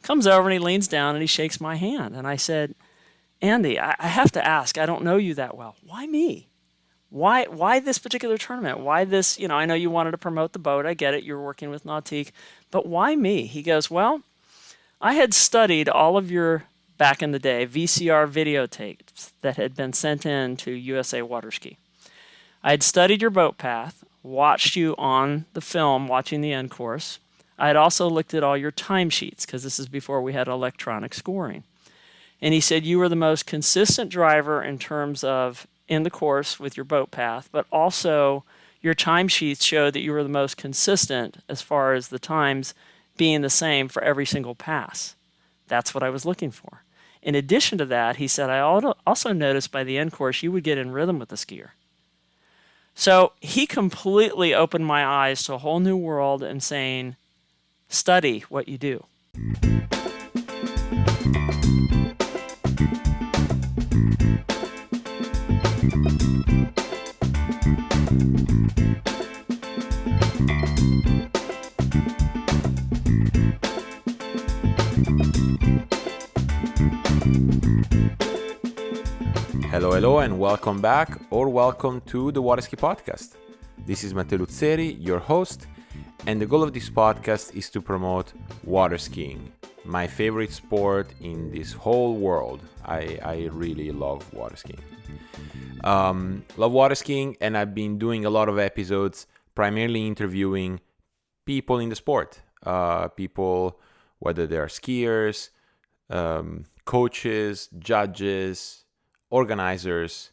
Comes over and he leans down and he shakes my hand. And I said, Andy, I have to ask, I don't know you that well. Why me? Why this particular tournament? Why this, I know you wanted to promote the boat. I get it. You're working with Nautique. But why me? He goes, well, I had studied all of your, back in the day, VCR videotapes that had been sent in to USA Waterski. I had studied your boat path, watched you on the film, watching the end course. I had also looked at all your timesheets, because this is before we had electronic scoring. And he said you were the most consistent driver in terms of in the course with your boat path, but also your timesheets showed that you were the most consistent as far as the times being the same for every single pass. That's what I was looking for. In addition to that, he said, I also noticed by the end course you would get in rhythm with the skier. So he completely opened my eyes to a whole new world and saying, study what you do. Hello, and welcome back, or welcome to the Waterski Podcast. This is Matteo, your host, and the goal of this podcast is to promote water skiing, my favorite sport in this whole world. I really love water skiing. Love water skiing, and I've been doing a lot of episodes, primarily interviewing people in the sport. People, whether they are skiers, coaches, judges, organizers,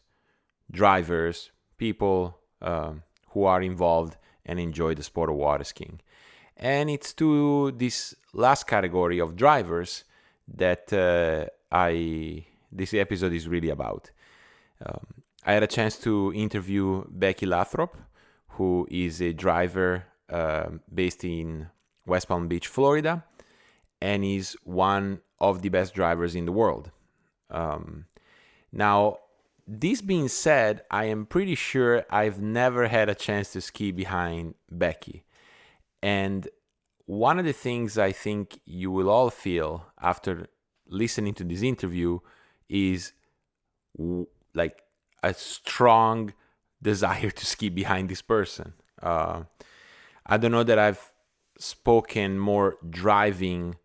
drivers, people who are involved and enjoy the sport of water skiing. And it's to this last category of drivers that this episode is really about. I had a chance to interview Becky Lathrop, who is a driver based in West Palm Beach, Florida, and is one of the best drivers in the world. Now, this being said, I am pretty sure I've never had a chance to ski behind Becky. And one of the things I think you will all feel after listening to this interview is like a strong desire to ski behind this person. I don't know that I've spoken more driving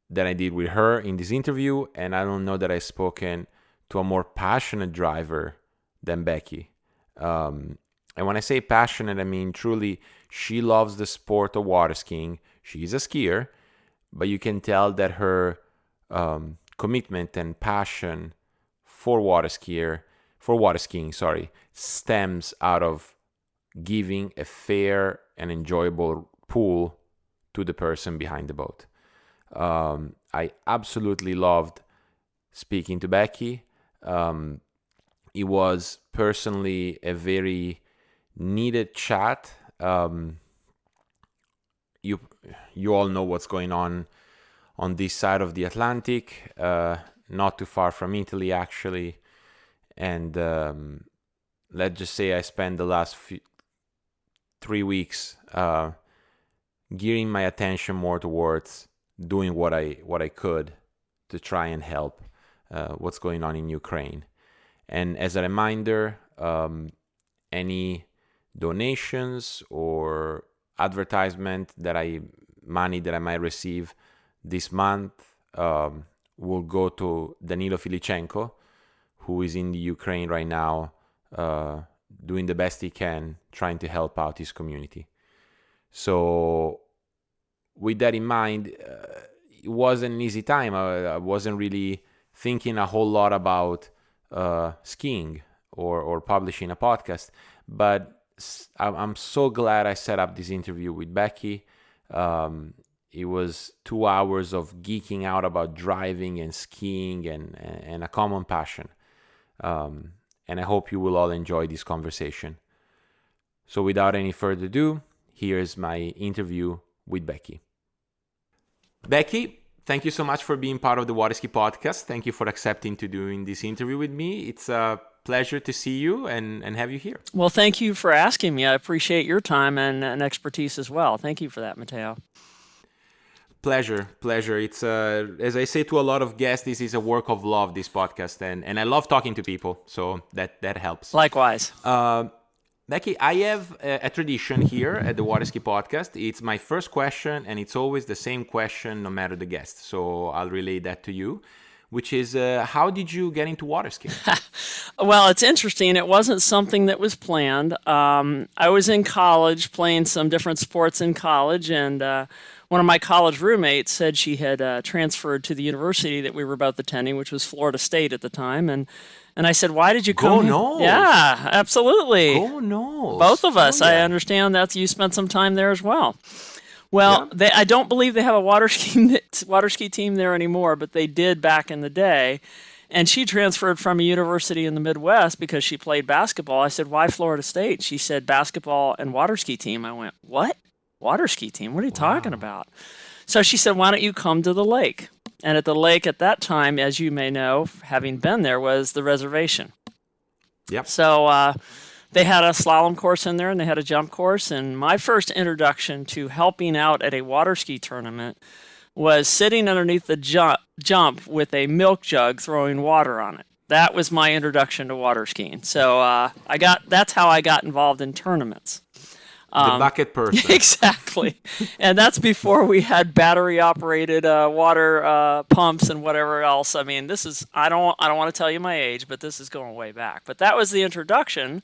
than I did with her in this interview, and I don't know that I've spoken to a more passionate driver than Becky. And when I say passionate, I mean truly, she loves the sport of water skiing. She's a skier, but you can tell that her commitment and passion for water skiing, stems out of giving a fair and enjoyable pool to the person behind the boat. I absolutely loved speaking to Becky. It was personally a very needed chat. You all know what's going on this side of the Atlantic, not too far from Italy actually, and let's just say I spent the last 3 weeks gearing my attention more towards doing what I could to try and help what's going on in Ukraine. And as a reminder, any donations or advertisement money that I might receive this month will go to Danilo Filichenko, who is in the Ukraine right now, doing the best he can, trying to help out his community. So with that in mind, it wasn't an easy time. I wasn't really thinking a whole lot about skiing or publishing a podcast, but I'm so glad I set up this interview with Becky. It was 2 hours of geeking out about driving and skiing and a common passion. And I hope you will all enjoy this conversation. So without any further ado, here's my interview with Becky. Becky, thank you so much for being part of the Waterski Podcast. Thank you for accepting to doing this interview with me. It's a pleasure to see you and have you here. Well, thank you for asking me. I appreciate your time and expertise as well. Thank you for that, Matteo. Pleasure. It's as I say to a lot of guests, this is a work of love. This podcast, and I love talking to people, so that helps. Likewise. Becky, I have a tradition here at the Water Ski Podcast. It's my first question, and it's always the same question, no matter the guest. So I'll relay that to you, which is, how did you get into water skiing? Well, it's interesting. It wasn't something that was planned. I was in college playing some different sports in college, and one of my college roommates said she had transferred to the university that we were both attending, which was Florida State at the time. And I said, why did you come? Go Noles. Yeah, absolutely. Go Noles. Both of us. Oh, yeah. I understand that you spent some time there as well. Well, I don't believe they have a water ski team there anymore, but they did back in the day. And she transferred from a university in the Midwest because she played basketball. I said, why Florida State? She said, basketball and water ski team. I went, what? Water ski team? What are you talking about? So she said, why don't you come to the lake? And at the lake at that time, as you may know, having been there, was the reservation. Yep. So they had a slalom course in there and they had a jump course. And my first introduction to helping out at a water ski tournament was sitting underneath the jump with a milk jug throwing water on it. That was my introduction to water skiing. So that's how I got involved in tournaments. The bucket person. Exactly. And that's before we had battery-operated water pumps and whatever else. I mean, this is, I don't want to tell you my age, but this is going way back. But that was the introduction.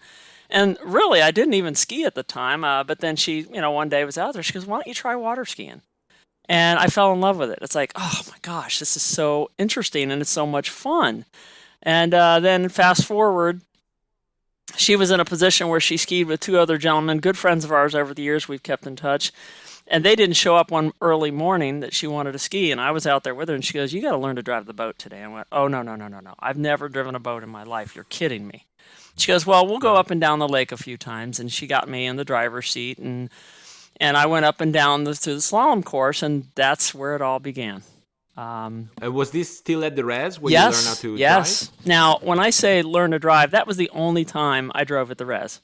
And really, I didn't even ski at the time. But then she, one day was out there. She goes, why don't you try water skiing? And I fell in love with it. It's like, oh my gosh, this is so interesting and it's so much fun. And then fast forward, she was in a position where she skied with two other gentlemen, good friends of ours over the years. We've kept in touch. And they didn't show up one early morning that she wanted to ski. And I was out there with her and she goes, you got to learn to drive the boat today. I went, oh, no. I've never driven a boat in my life. You're kidding me. She goes, well, we'll go up and down the lake a few times. And she got me in the driver's seat. And I went up and down through the slalom course. And that's where it all began. Was this still at the res where yes, you learned how to drive? Now, when I say learn to drive, that was the only time I drove at the res.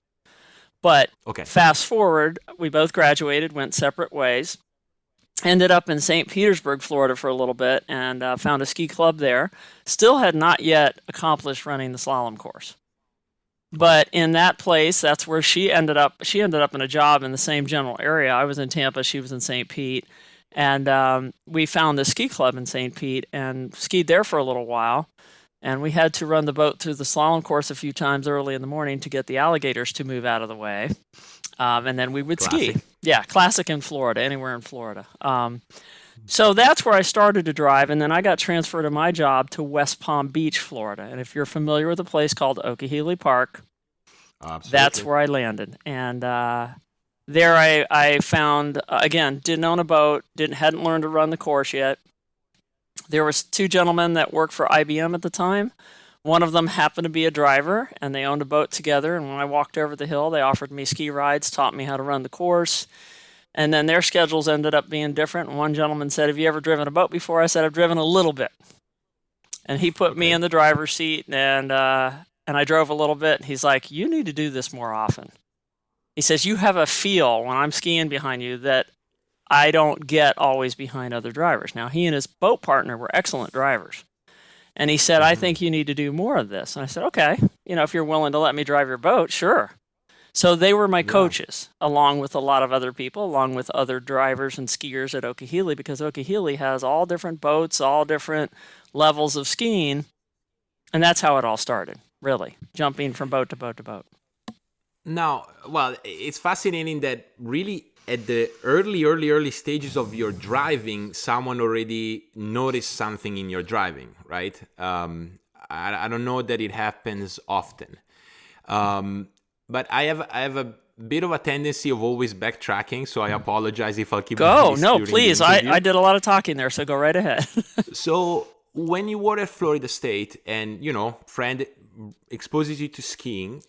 But fast forward, we both graduated, went separate ways, ended up in St. Petersburg, Florida for a little bit, and found a ski club there. Still had not yet accomplished running the slalom course. But in that place, that's where she ended up. She ended up in a job in the same general area. I was in Tampa, she was in St. Pete. And we found this ski club in St. Pete and skied there for a little while. And we had to run the boat through the slalom course a few times early in the morning to get the alligators to move out of the way. And then we would ski. Yeah, classic in Florida, anywhere in Florida. So that's where I started to drive. And then I got transferred to my job to West Palm Beach, Florida. And if you're familiar with a place called Okehele Park, that's where I landed. And there I found, again, didn't own a boat, hadn't learned to run the course yet. There was two gentlemen that worked for IBM at the time. One of them happened to be a driver, and they owned a boat together. And when I walked over the hill, they offered me ski rides, taught me how to run the course. And then their schedules ended up being different. And one gentleman said, have you ever driven a boat before? I said, I've driven a little bit. And he put me in the driver's seat, and I drove a little bit. He's like, you need to do this more often. He says, you have a feel when I'm skiing behind you that I don't get always behind other drivers. Now, he and his boat partner were excellent drivers. And he said, I think you need to do more of this. And I said, okay, if you're willing to let me drive your boat, sure. So they were my coaches, along with a lot of other people, along with other drivers and skiers at Okehele, because Okehele has all different boats, all different levels of skiing. And that's how it all started, really, jumping from boat to boat to boat. Now, well, it's fascinating that really at the early stages of your driving, someone already noticed something in your driving, right? I don't know that it happens often. But I have a bit of a tendency of always backtracking, so I apologize if I'll keep Go. No, please. I did a lot of talking there, so go right ahead. So when you were at Florida State and, friend exposes you to skiing,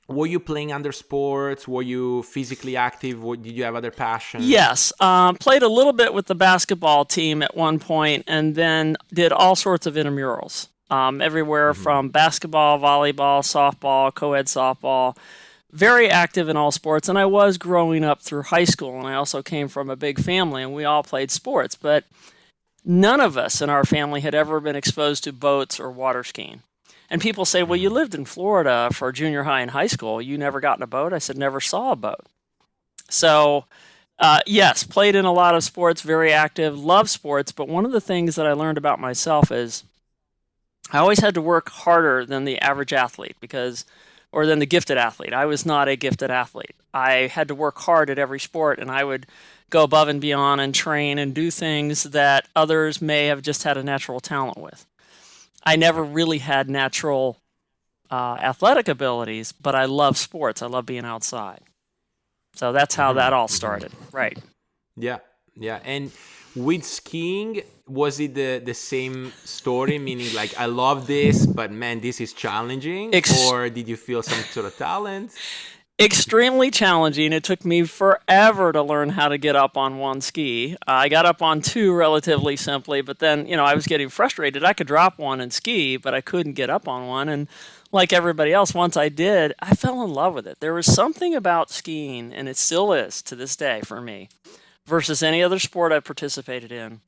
were you playing other sports? Were you physically active? Did you have other passions? Yes. Played a little bit with the basketball team at one point, and then did all sorts of intramurals. Everywhere from basketball, volleyball, softball, co-ed softball. very active in all sports, and I was growing up through high school, and I also came from a big family, and we all played sports, but none of us in our family had ever been exposed to boats or water skiing. And people say, well, you lived in Florida for junior high and high school. You never got in a boat? I said, never saw a boat. So, yes, played in a lot of sports, very active, love sports. But one of the things that I learned about myself is I always had to work harder than the average athlete or than the gifted athlete. I was not a gifted athlete. I had to work hard at every sport, and I would go above and beyond and train and do things that others may have just had a natural talent with. I never really had natural athletic abilities, but I love sports. I love being outside. So that's how that all started. Right. Yeah, yeah. And with skiing, was it the same story? Meaning, like, I love this, but man, this is challenging? Or did you feel some sort of talent? Extremely challenging. It took me forever to learn how to get up on one ski. I got up on two relatively simply, but then, I was getting frustrated. I could drop one and ski, but I couldn't get up on one. And like everybody else, once I did, I fell in love with it. There was something about skiing, and it still is to this day for me, versus any other sport I've participated in.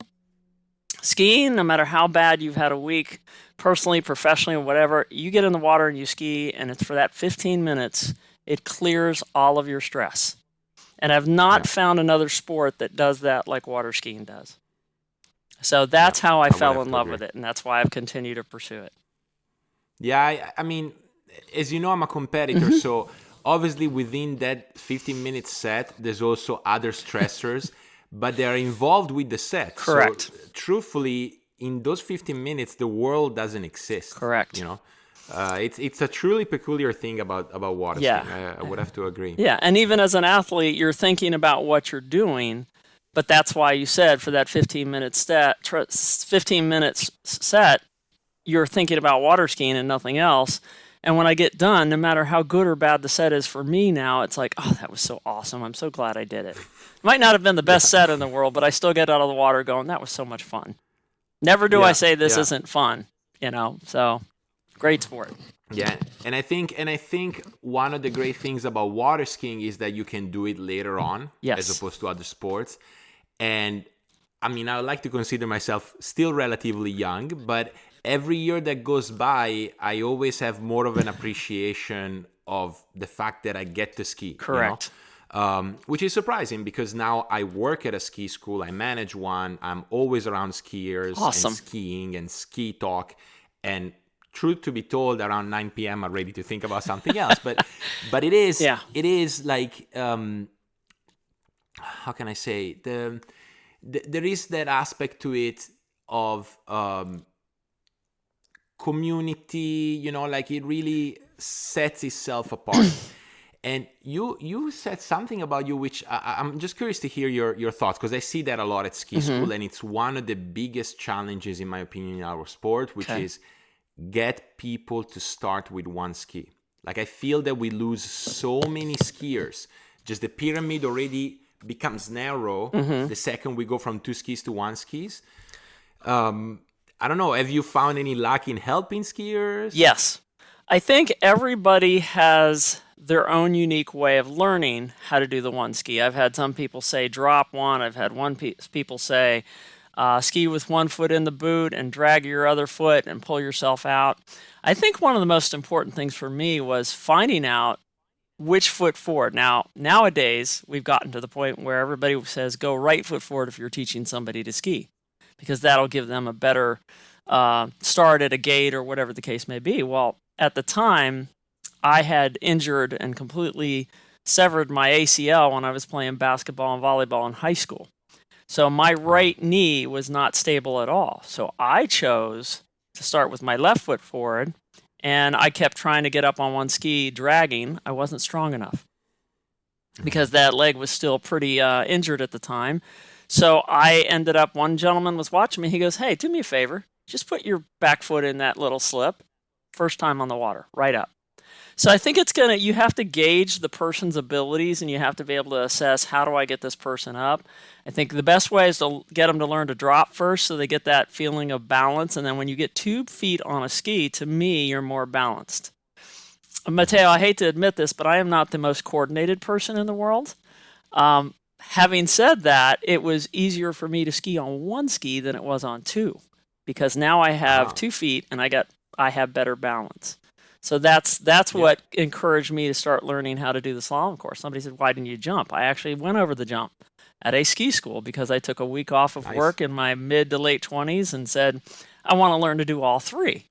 Skiing, no matter how bad you've had a week, personally, professionally, or whatever, you get in the water and you ski, and it's for that 15 minutes, it clears all of your stress. And I've not found another sport that does that like water skiing does. So that's how I fell in love with it, and that's why I've continued to pursue it. Yeah, I mean, as you know, I'm a competitor, so obviously within that 15-minute set, there's also other stressors, but they're involved with the set. Correct. So truthfully, in those 15 minutes, the world doesn't exist. Correct. It's a truly peculiar thing about water skiing. I would have to agree. Yeah, and even as an athlete, you're thinking about what you're doing, but that's why you said for that 15-minute set, you're thinking about water skiing and nothing else. And when I get done, no matter how good or bad the set is for me now, it's like, oh, that was so awesome. I'm so glad I did it. It might not have been the best set in the world, but I still get out of the water going, that was so much fun. Never do I say this isn't fun, so great sport. Yeah, and I think one of the great things about water skiing is that you can do it later on, as opposed to other sports. And I mean, I would like to consider myself still relatively young, but every year that goes by, I always have more of an appreciation of the fact that I get to ski. Correct. Which is surprising because now I work at a ski school, I manage one, I'm always around skiers and skiing and ski talk, and truth to be told, around 9 p.m. I'm ready to think about something else. But it is like, how can I say, there is that aspect to it of community, like it really sets itself apart. And you said something about you, which I'm just curious to hear your thoughts, because I see that a lot at ski school, and it's one of the biggest challenges, in my opinion, in our sport, which is get people to start with one ski. Like, I feel that we lose so many skiers. Just the pyramid already becomes narrow the second we go from two skis to one skis. I don't know. Have you found any luck in helping skiers? Yes. I think everybody has their own unique way of learning how to do the one ski. I've had some people say drop one. I've had people say ski with one foot in the boot and drag your other foot and pull yourself out. I think one of the most important things for me was finding out which foot forward. Now, nowadays, we've gotten to the point where everybody says go right foot forward if you're teaching somebody to ski, because that'll give them a better start at a gate or whatever the case may be. Well, at the time, I had injured and completely severed my ACL when I was playing basketball and volleyball in high school. So my right knee was not stable at all. So I chose to start with my left foot forward, and I kept trying to get up on one ski dragging. I wasn't strong enough because that leg was still pretty injured at the time. So I ended up, one gentleman was watching me. He goes, hey, do me a favor. Just put your back foot in that little slip. First time on the water, right up. So I think you have to gauge the person's abilities, and you have to be able to assess, how do I get this person up? I think the best way is to get them to learn to drop first so they get that feeling of balance. And then when you get 2 feet on a ski, to me, you're more balanced. Matteo, I hate to admit this, but I am not the most coordinated person in the world. Um, Having said that, it was easier for me to ski on one ski than it was on two, because now I have Ah, 2 feet and I have better balance. So that's yeah, what encouraged me to start learning how to do the slalom course. Somebody said, "Why didn't you jump?" I actually went over the jump at a ski school because I took a week off of nice. work in my mid to late 20s and said, "I want to learn to do all three."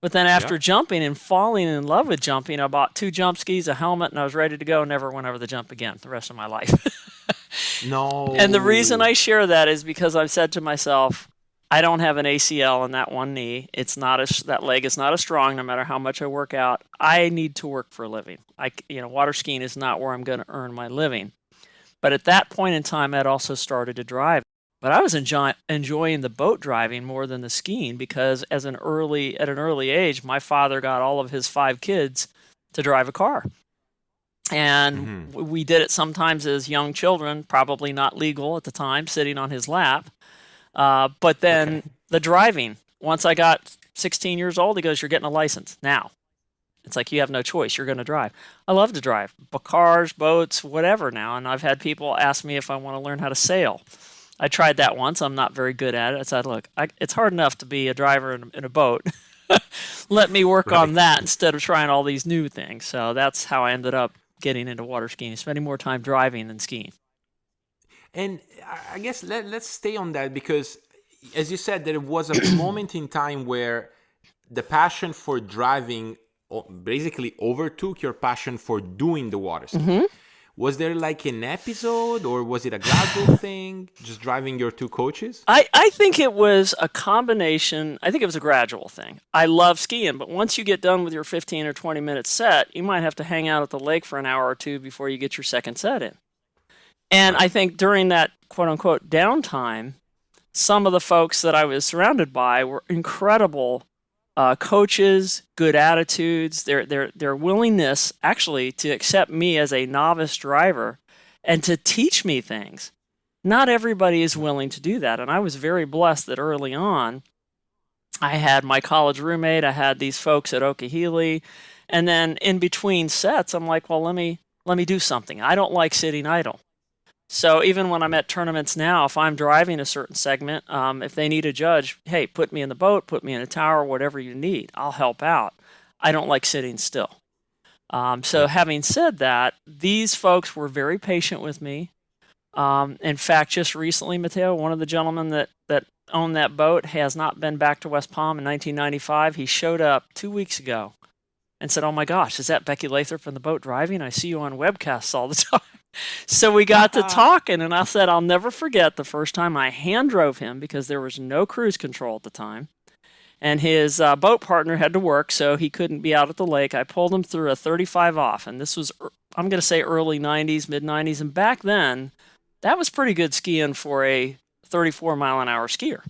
But then Yeah. after jumping and falling in love with jumping, I bought 2 jump skis, a helmet, and I was ready to go. Never went over the jump again the rest of my life. And the reason No. I share that is because I've said to myself, I don't have an ACL in that one knee. It's not as that leg is not as strong no matter how much I work out. I need to work for a living. Water skiing is not where I'm going to earn my living. But at that point in time, I'd also started to drive. But I was enjoying the boat driving more than the skiing because at an early age, my father got all of his 5 kids to drive a car. And Hmm. we did it sometimes as young children, probably not legal at the time, sitting on his lap. But Okay. then the driving, once I got 16 years old, he goes, "You're getting a license now." It's like you have no choice. You're going to drive. I love to drive, cars, boats, whatever now. And I've had people ask me if I want to learn how to sail. I tried that once. I'm not very good at it. I said, "Look, it's hard enough to be a driver in a boat. Let me work on Right. that instead of trying all these new things." So that's how I ended up getting into water skiing, spending more time driving than skiing. And I guess let's stay on that because, as you said, there was a moment in time where the passion for driving basically overtook your passion for doing the water skiing. Hmm. Was there like an episode, or was it a gradual thing, just driving your two coaches? I think it was a combination. I think it was a gradual thing. I love skiing, but once you get done with your 15 or 20-minute set, you might have to hang out at the lake for an hour or two before you get your second set in. And Right. I think during that quote unquote downtime, some of the folks that I was surrounded by were incredible coaches, good attitudes, their willingness actually to accept me as a novice driver and to teach me things. Not everybody is willing to do that, and I was very blessed that early on I had my college roommate, I had these folks at Okehili, and then in between sets, I'm like, well, let me do something. I don't like sitting idle. So even when I'm Yeah. at tournaments now, if I'm driving a certain segment, if they need a judge, hey, put me in the boat, put me in a tower, whatever you need, I'll help out. I don't like sitting still. So Yeah. having said that, these folks were very patient with me. In fact, just recently, Matteo, one of the gentlemen that owned that boat has not been back to West Palm in 1995. He showed up 2 weeks ago and said, "Oh my gosh, is that Becky Lathrop in the boat driving? I see you on webcasts all the time." So we got to talking, and I said, I'll never forget the first time I hand drove him because there was no cruise control at the time. And his boat partner had to work, so he couldn't be out at the lake. I pulled him through a 35 off, and this was, I'm going to say, early 90s, mid 90s. And back then, that was pretty good skiing for a 34-mile-an-hour skier.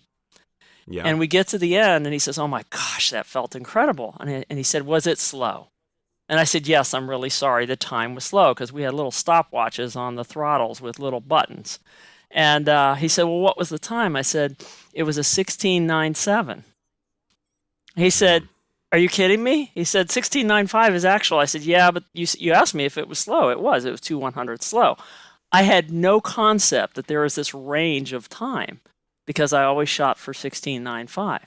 Yeah. And we get to the end, and he says, "Oh my gosh, that felt incredible." And he said, "Was it slow?" And I said, "Yes, I'm really sorry. The time was slow because we had little stopwatches on the throttles with little buttons." And he said, "Well, what was the time?" I said, "It was a 16.97." He said, "Are you kidding me?" He said, "16.95 is actual." I said, "Yeah, but you asked me if it was slow. It was. It was 2/100 slow." I had no concept that there was this range of time because I always shot for 16.95.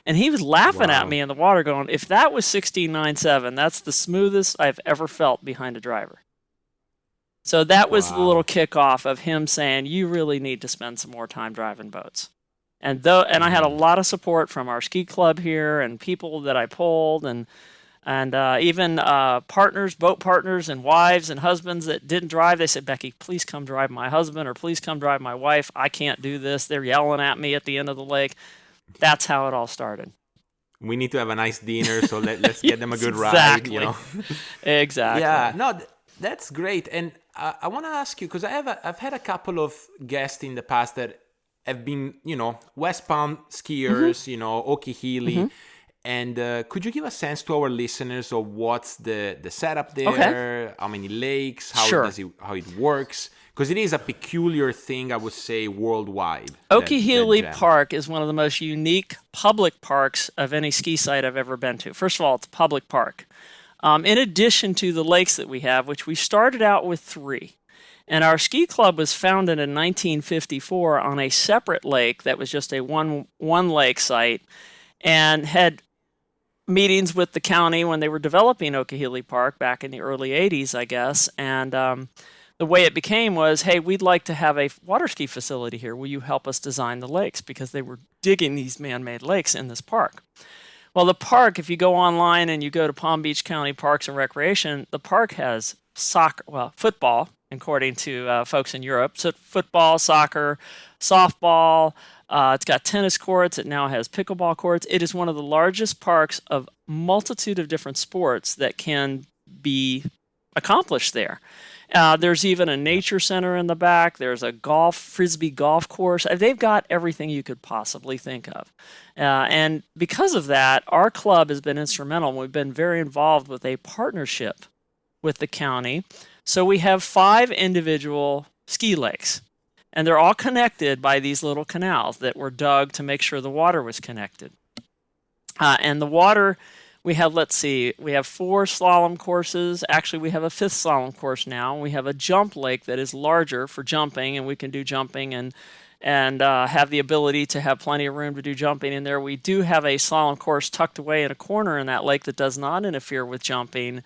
And he was laughing at Wow. me in the water, going, "If that was 16.97, that's the smoothest I've ever felt behind a driver." So that was the little Wow. kickoff of him saying, "You really need to spend some more time driving boats." And I had a Hmm. lot of support from our ski club here and people that I pulled and even partners, boat partners, and wives and husbands that didn't drive. They said, "Becky, please come drive my husband or please come drive my wife. I can't do this." They're yelling at me at the end of the lake. That's how it all started. We need to have a nice dinner, so let's get them a Yes, good ride, you exactly. know? Yeah, Exactly. no, that's great. And I want to ask you, because I've had a couple of guests in the past that have been, West Palm Hmm. skiers, Okehili. Hmm. And could you give a sense to our listeners of what's the setup Okay. there? How many lakes? Sure. How it works? Because it is a peculiar thing, I would say, worldwide. That Okehili gem. Park is one of the most unique public parks of any ski site I've ever been to. First of all, it's a public park. in addition to the lakes that we have, which we started out with 3. And our ski club was founded in 1954 on a separate lake that was just a one lake site, and had meetings with the county when they were developing Okehili Park back in the early 80s, I guess. And the way it became was, hey, we'd like to have a water ski facility here. Will you help us design the lakes? Because they were digging these man-made lakes in this park. Well, the park, if you go online and you go to Palm Beach County Parks and Recreation, the park has football, according to folks in Europe. So football, soccer, softball. It's got tennis courts. It now has pickleball courts. It is one of the largest parks of multitude of different sports that can be accomplished there. There's even a nature center in the back. There's a frisbee golf course. They've got everything you could possibly think of. And because of that, our club has been instrumental. We've been very involved with a partnership with the county. So we have 5 individual ski lakes, and they're all connected by these little canals that were dug to make sure the water was connected. And the water, we have 4 slalom courses. Actually, we have a 5th slalom course now. We have a jump lake that is larger for jumping, and we can do jumping and have the ability to have plenty of room to do jumping in there. We do have a slalom course tucked away in a corner in that lake that does not interfere with jumping,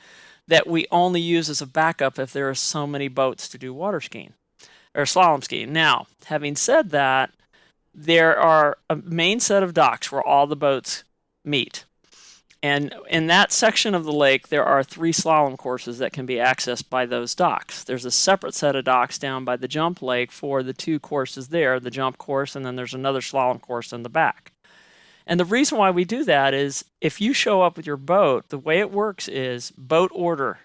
that we only use as a backup if there are so many boats to do water skiing or slalom skiing. Now, having said that, there are a main set of docks where all the boats meet. And in that section of the lake, there are 3 slalom courses that can be accessed by those docks. There's a separate set of docks down by the jump lake for the 2 courses there, the jump course, and then there's another slalom course in the back. And the reason why we do that is if you show up with your boat, the way it works is boat order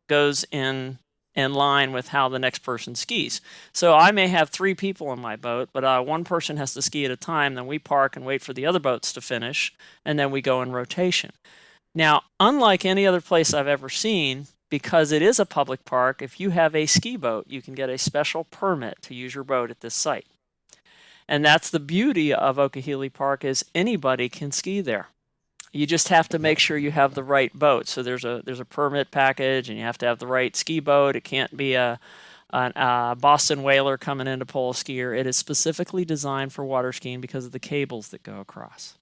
goes in line with how the next person skis. So I may have 3 people in my boat, but one person has to ski at a time. Then we park and wait for the other boats to finish, and then we go in rotation. Now, unlike any other place I've ever seen, because it is a public park, if you have a ski boat, you can get a special permit to use your boat at this site. And that's the beauty of Okehili Park, is anybody can ski there. You just have to make sure you have the right boat. So there's a permit package, and you have to have the right ski boat. It can't be a Boston whaler coming in to pull a skier. It is specifically designed for water skiing because of the cables that go across.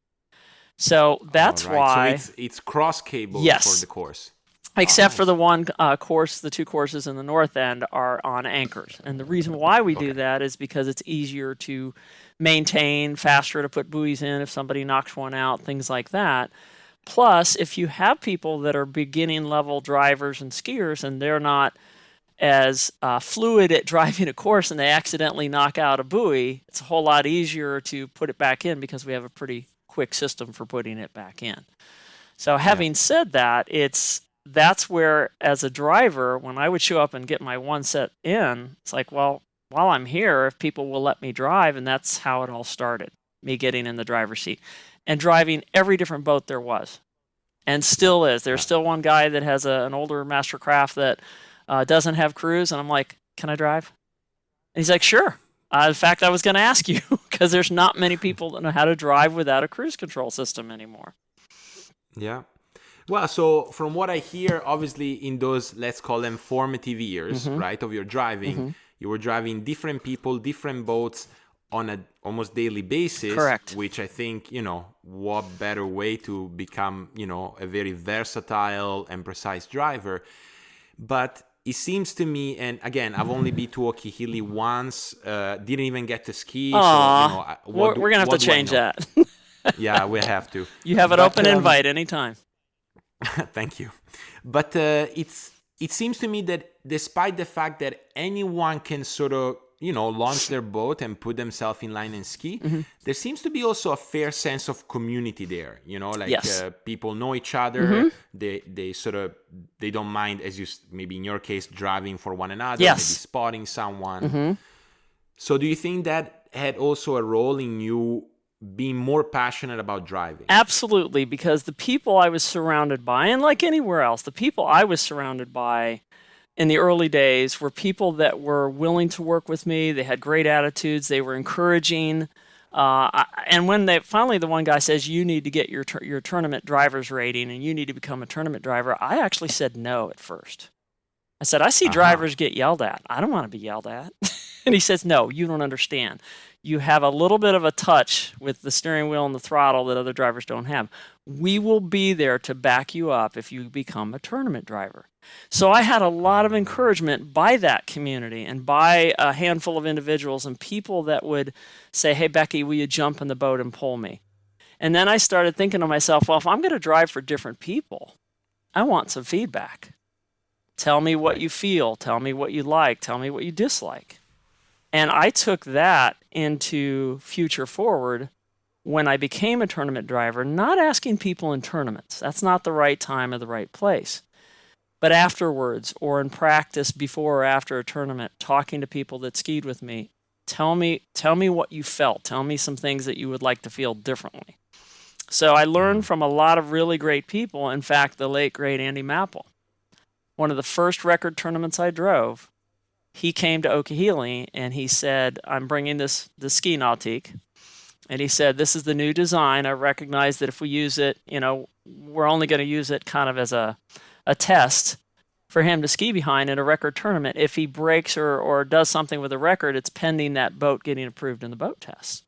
So that's why. So it's cross cables for the course. Except for the one course, the 2 courses in the north end are on anchors. And the reason why we do that is because it's easier to maintain, faster to put buoys in if somebody knocks one out, things like that. Plus, if you have people that are beginning level drivers and skiers and they're not as fluid at driving a course and they accidentally knock out a buoy, it's a whole lot easier to put it back in because we have a pretty quick system for putting it back in. So having said that, that's where, as a driver, when I would show up and get my one set in, it's like, well, while I'm here, if people will let me drive, and that's how it all started, me getting in the driver's seat and driving every different boat there was, and still is. There's still one guy that has an older Mastercraft that doesn't have cruise, and I'm like, can I drive? And he's like, sure. In fact, I was going to ask you, because there's not many people that know how to drive without a cruise control system anymore. Yeah. Well, so from what I hear, obviously in those, let's call them formative years, right, of your driving, you were driving different people, different boats on an almost daily basis. Correct. Which I think, what better way to become, a very versatile and precise driver. But it seems to me, and again, I've only been to Okehili once, didn't even get to ski. Aww. So, we're going to have to change that. Yeah, we have to. You have an open invite anytime. Thank you. But it seems to me that despite the fact that anyone can sort of, launch their boat and put themselves in line and ski, there seems to be also a fair sense of community there, people know each other, they don't mind, as you, maybe in your case, driving for one another, maybe spotting someone. So do you think that had also a role in you being more passionate about driving? Absolutely, because the people I was surrounded by, and like anywhere else, the people I was surrounded by in the early days were people that were willing to work with me. They had great attitudes. They were encouraging. And when finally the one guy says you need to get your tournament driver's rating and you need to become a tournament driver, I actually said no at first. I said, I see drivers get yelled at. I don't want to be yelled at. And he says, no, you don't understand. You have a little bit of a touch with the steering wheel and the throttle that other drivers don't have. We will be there to back you up if you become a tournament driver. So I had a lot of encouragement by that community and by a handful of individuals and people that would say, hey, Becky, will you jump in the boat and pull me? And then I started thinking to myself, well, if I'm going to drive for different people, I want some feedback. Tell me what you feel. Tell me what you like. Tell me what you dislike. And I took that into Future Forward when I became a tournament driver, not asking people in tournaments. That's not the right time or the right place. But afterwards, or in practice before or after a tournament, talking to people that skied with me, tell me what you felt. Tell me some things that you would like to feel differently. So I learned from a lot of really great people. In fact, the late, great Andy Mapple. One of the first record tournaments I drove, he came to Okehili and he said, I'm bringing the ski nautique. And he said, this is the new design. I recognize that if we use it, we're only going to use it kind of as a test for him to ski behind in a record tournament. If he breaks or does something with a record, it's pending that boat getting approved in the boat test.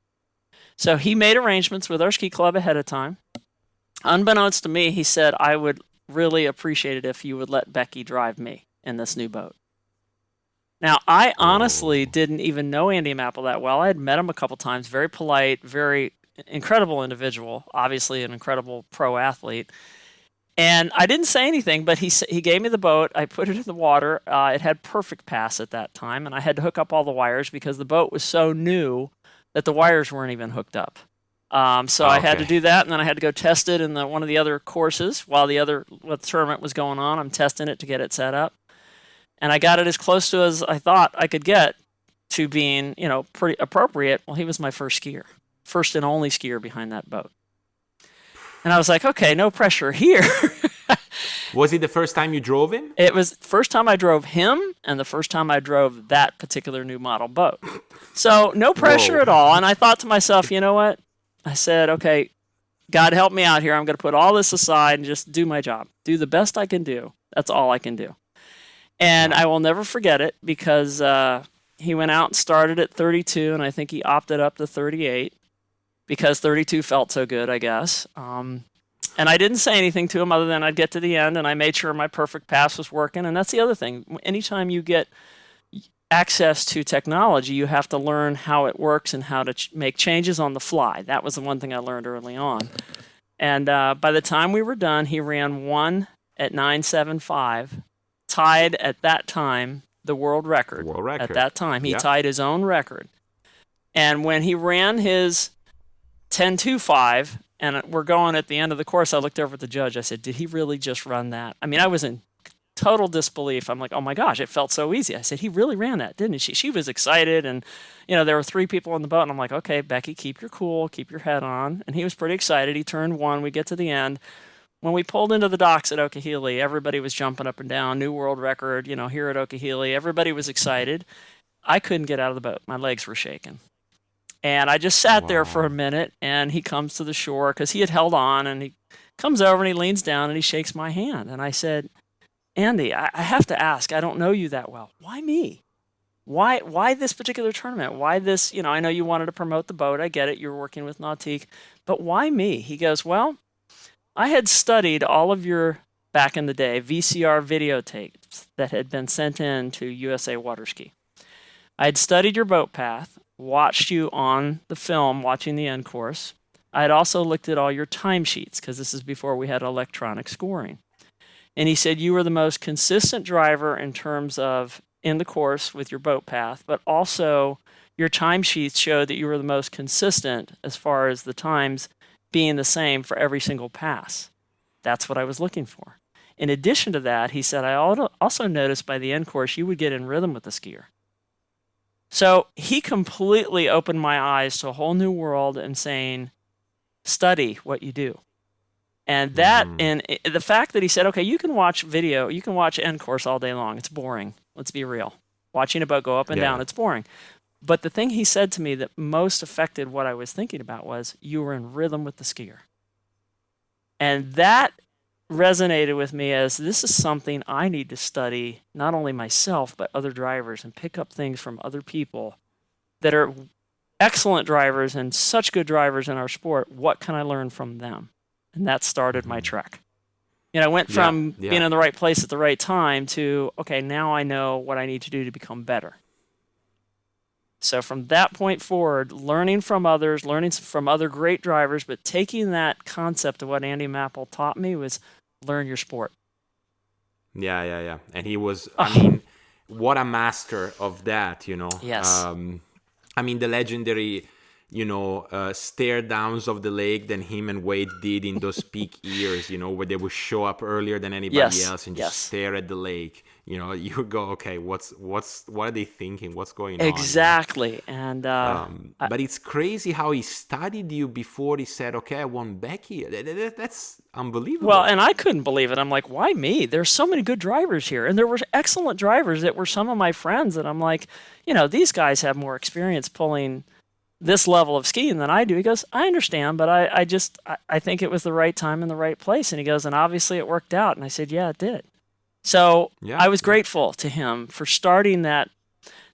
So he made arrangements with our ski club ahead of time. Unbeknownst to me, he said, I would really appreciate it if you would let Becky drive me in this new boat. Now, I honestly didn't even know Andy Mapple that well. I had met him a couple times. Very polite, very incredible individual, obviously an incredible pro athlete. And I didn't say anything, but he gave me the boat. I put it in the water. It had perfect pass at that time, and I had to hook up all the wires because the boat was so new that the wires weren't even hooked up. So I had to do that, and then I had to go test it in one of the other courses while the tournament was going on. I'm testing it to get it set up. And I got it as close to as I thought I could get to being, pretty appropriate. Well, he was my first skier, first and only skier behind that boat. And I was like, okay, no pressure here. Was it the first time you drove him? It was the first time I drove him and the first time I drove that particular new model boat. So no pressure at all. And I thought to myself, you know what? I said, okay, God help me out here. I'm going to put all this aside and just do my job. Do the best I can do. That's all I can do. And I will never forget it because he went out and started at 32, and I think he opted up to 38 because 32 felt so good, I guess. And I didn't say anything to him other than I'd get to the end, and I made sure my perfect pass was working. And that's the other thing. Anytime you get access to technology, you have to learn how it works and how to make changes on the fly. That was the one thing I learned early on. And by the time we were done, he ran one at 9.75. Tied at that time the world record. At that time, he tied his own record. And when he ran his 10.25, and we're going at the end of the course, I looked over at the judge. I said, did he really just run that? I mean, I was in total disbelief. I'm like, oh my gosh, it felt so easy. I said, he really ran that, didn't he? She was excited, and there were 3 people on the boat, and I'm like, okay, Becky, keep your cool, keep your head on. And he was pretty excited. He turned one. We get to the end. When we pulled into the docks at Okehili, everybody was jumping up and down, new world record, here at Okehili. Everybody was excited. I couldn't get out of the boat. My legs were shaking. And I just sat there for a minute, and he comes to the shore because he had held on, and he comes over and he leans down and he shakes my hand. And I said, Andy, I have to ask, I don't know you that well. Why me? Why this particular tournament? Why this, I know you wanted to promote the boat. I get it. You're working with Nautique. But why me? He goes, well, I had studied all of your, back in the day, VCR videotapes that had been sent in to USA Waterski. I had studied your boat path, watched you on the film, watching the end course. I had also looked at all your timesheets, because this is before we had electronic scoring. And he said you were the most consistent driver in terms of in the course with your boat path, but also your timesheets showed that you were the most consistent as far as the times being the same for every single pass. That's what I was looking for. In addition to that, he said, I also noticed by the end course you would get in rhythm with the skier. So he completely opened my eyes to a whole new world and saying, study what you do. And that, and the fact that he said, okay, you can watch video, you can watch end course all day long. It's boring. Let's be real. Watching a boat go up and down, it's boring. But the thing he said to me that most affected what I was thinking about was, you were in rhythm with the skier. And that resonated with me as, this is something I need to study, not only myself, but other drivers, and pick up things from other people that are excellent drivers and such good drivers in our sport. What can I learn from them? And that started my trek. I went from being in the right place at the right time to, okay, now I know what I need to do to become better. So from that point forward, learning from others, learning from other great drivers, but taking that concept of what Andy Mapple taught me was, learn your sport. Yeah. And he was, I mean, what a master of that, Yes. I mean, the legendary, stare downs of the lake that him and Wade did in those peak years, where they would show up earlier than anybody else and just stare at the lake. You go, okay, what are they thinking? What's going on? Exactly. And but it's crazy how he studied you before he said, okay, I want Becky. That's unbelievable. Well, and I couldn't believe it. I'm like, why me? There's so many good drivers here. And there were excellent drivers that were some of my friends. And I'm like, these guys have more experience pulling this level of skiing than I do. He goes, I understand, but I think it was the right time and the right place. And he goes, and obviously it worked out. And I said, yeah, it did. So I was grateful to him for starting that,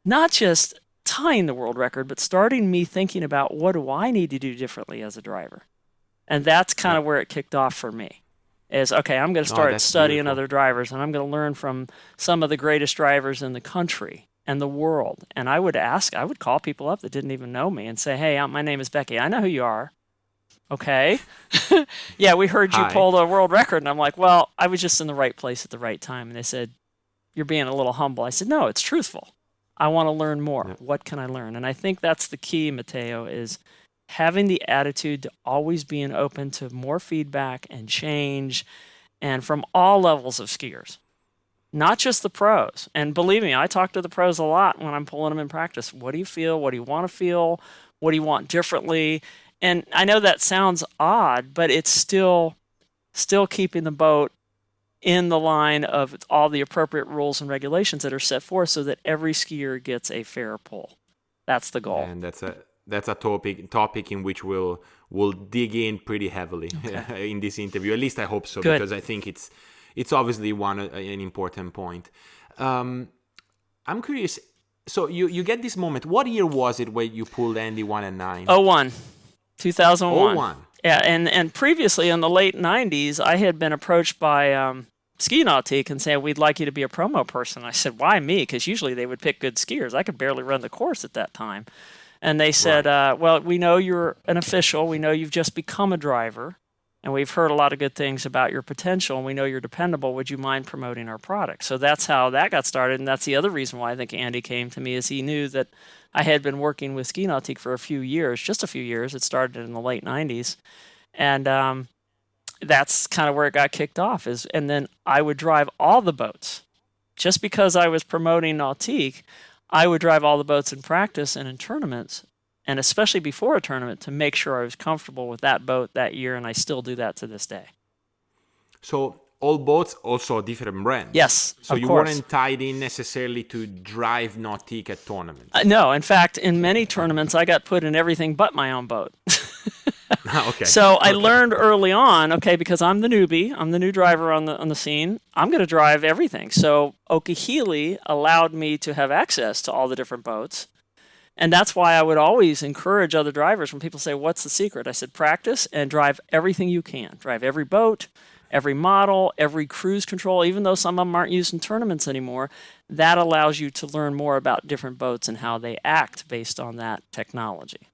not just tying the world record, but starting me thinking about, what do I need to do differently as a driver? And that's kind of where it kicked off for me. Is, okay, I'm going to start studying other drivers, and I'm going to learn from some of the greatest drivers in the country and the world. And I would call people up that didn't even know me and say, hey, my name is Becky. I know who you are. Okay. Yeah, we heard you pulled a world record. And I'm like, well, I was just in the right place at the right time. And they said, you're being a little humble. I said, no, it's truthful. I want to learn more. Yeah. What can I learn? And I think that's the key, Matteo, is having the attitude to always being open to more feedback and change, and from all levels of skiers, not just the pros. And believe me, I talk to the pros a lot when I'm pulling them in practice. What do you feel? What do you want to feel? What do you want differently? And I know that sounds odd, but it's still keeping the boat in the line of all the appropriate rules and regulations that are set forth so that every skier gets a fair pull. That's the goal. And that's a topic in which we'll dig in pretty heavily in this interview. At least I hope so. Good. Because I think it's obviously an important point. I'm curious. So you get this moment. What year was it where you pulled Andy 1 and 9? 2001. 01. Yeah, and previously in the late 90s, I had been approached by Ski Nautique and saying, we'd like you to be a promo person. I said, why me? Because usually they would pick good skiers. I could barely run the course at that time. And they said, well, we know you're an official. We know you've just become a driver. And we've heard a lot of good things about your potential. And we know you're dependable. Would you mind promoting our product? So that's how that got started. And that's the other reason why I think Andy came to me, is he knew that I had been working with Ski Nautique for just a few years. It started in the late 90s. And that's kind of where it got kicked off. And then I would drive all the boats. Just because I was promoting Nautique, I would drive all the boats in practice and in tournaments, and especially before a tournament, to make sure I was comfortable with that boat that year, and I still do that to this day. So all boats also different brands? Yes, so you weren't tied in necessarily to drive Nautique at tournaments? No, in fact, in many tournaments, I got put in everything but my own boat. Okay. So I learned early on, because I'm the newbie, I'm the new driver on the scene, I'm going to drive everything. So Okehili allowed me to have access to all the different boats. And that's why I would always encourage other drivers when people say, what's the secret? I said, practice and drive everything you can. Drive every boat, every model, every cruise control, even though some of them aren't used in tournaments anymore. That allows you to learn more about different boats and how they act based on that technology.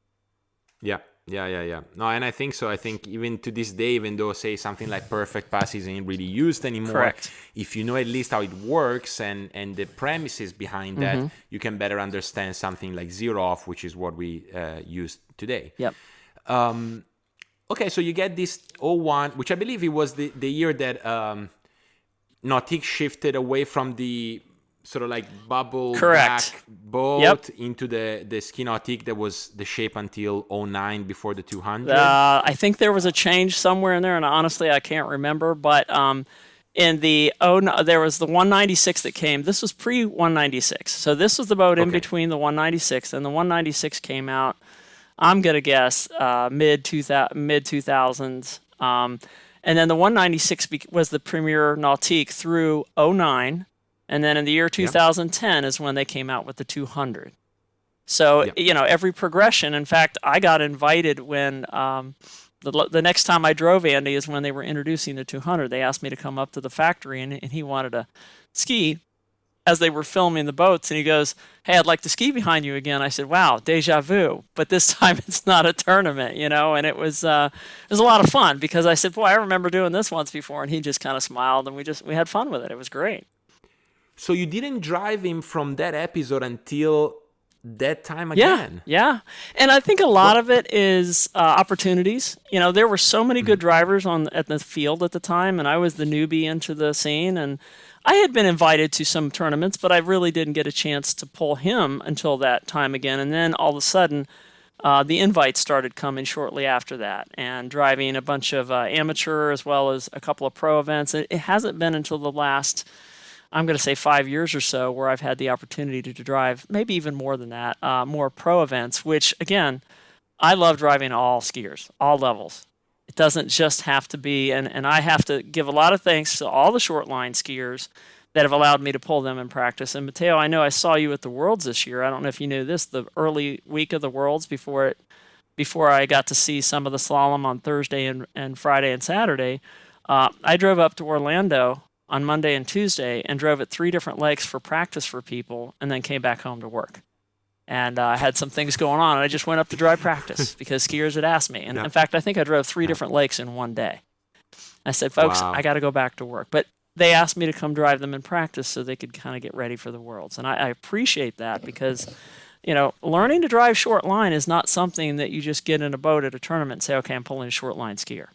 Yeah. No, and I think so. I think even to this day, even though, say, something like Perfect Pass isn't really used anymore, correct, if you know at least how it works and the premises behind that, you can better understand something like Zero Off, which is what we use today. Yep. Okay, so you get this 01, which I believe it was the year that Nautique shifted away from the sort of like bubble back boat into the Ski Nautique that was the shape until 09 before the 200. I think there was a change somewhere in there, and honestly, I can't remember. But in the oh no, there was the 196 that came. This was pre 196, so this was the boat in Okay. between the 196 and the 196 came out. I'm gonna guess mid 2000s. And then the 196 was the premier Nautique through '09, and then in the year Yeah. 2010 is when they came out with the 200. So, Yeah. every progression. In fact, I got invited when the next time I drove Andy is when they were introducing the 200. They asked me to come up to the factory, and he wanted to ski as they were filming the boats. And he goes, "Hey, I'd like to ski behind you again." I said, "Wow, deja vu." But this time it's not a tournament, and it was a lot of fun because I said, "Boy, I remember doing this once before," and he just kind of smiled, and we had fun with it. It was great. So you didn't drive him from that episode until that time Yeah, again. yeah. And I think a lot What? of it is opportunities. There were so many good drivers at the field at the time, and I was the newbie into the scene. And I had been invited to some tournaments, but I really didn't get a chance to pull him until that time again. And then all of a sudden, the invites started coming shortly after that, and driving a bunch of amateur as well as a couple of pro events. It hasn't been until the last, I'm going to say, 5 years or so, where I've had the opportunity to drive, maybe even more than that, more pro events, which, again, I love driving all skiers, all levels. It doesn't just have to be, and I have to give a lot of thanks to all the short line skiers that have allowed me to pull them in practice. And Matteo, I know I saw you at the Worlds this year. I don't know if you knew this, the early week of the Worlds before I got to see some of the slalom on Thursday and Friday and Saturday. I drove up to Orlando on Monday and Tuesday and drove at 3 different lakes for practice for people, and then came back home to work. And I had some things going on, and I just went up to dry practice because skiers had asked me. And Yeah. in fact, I think I drove three Yeah. different lakes in one day. I said, "Folks, I Wow. got to go back to work." But they asked me to come drive them in practice so they could kind of get ready for the Worlds. And I appreciate that because, learning to drive short line is not something that you just get in a boat at a tournament and say, "Okay, I'm pulling a short line skier."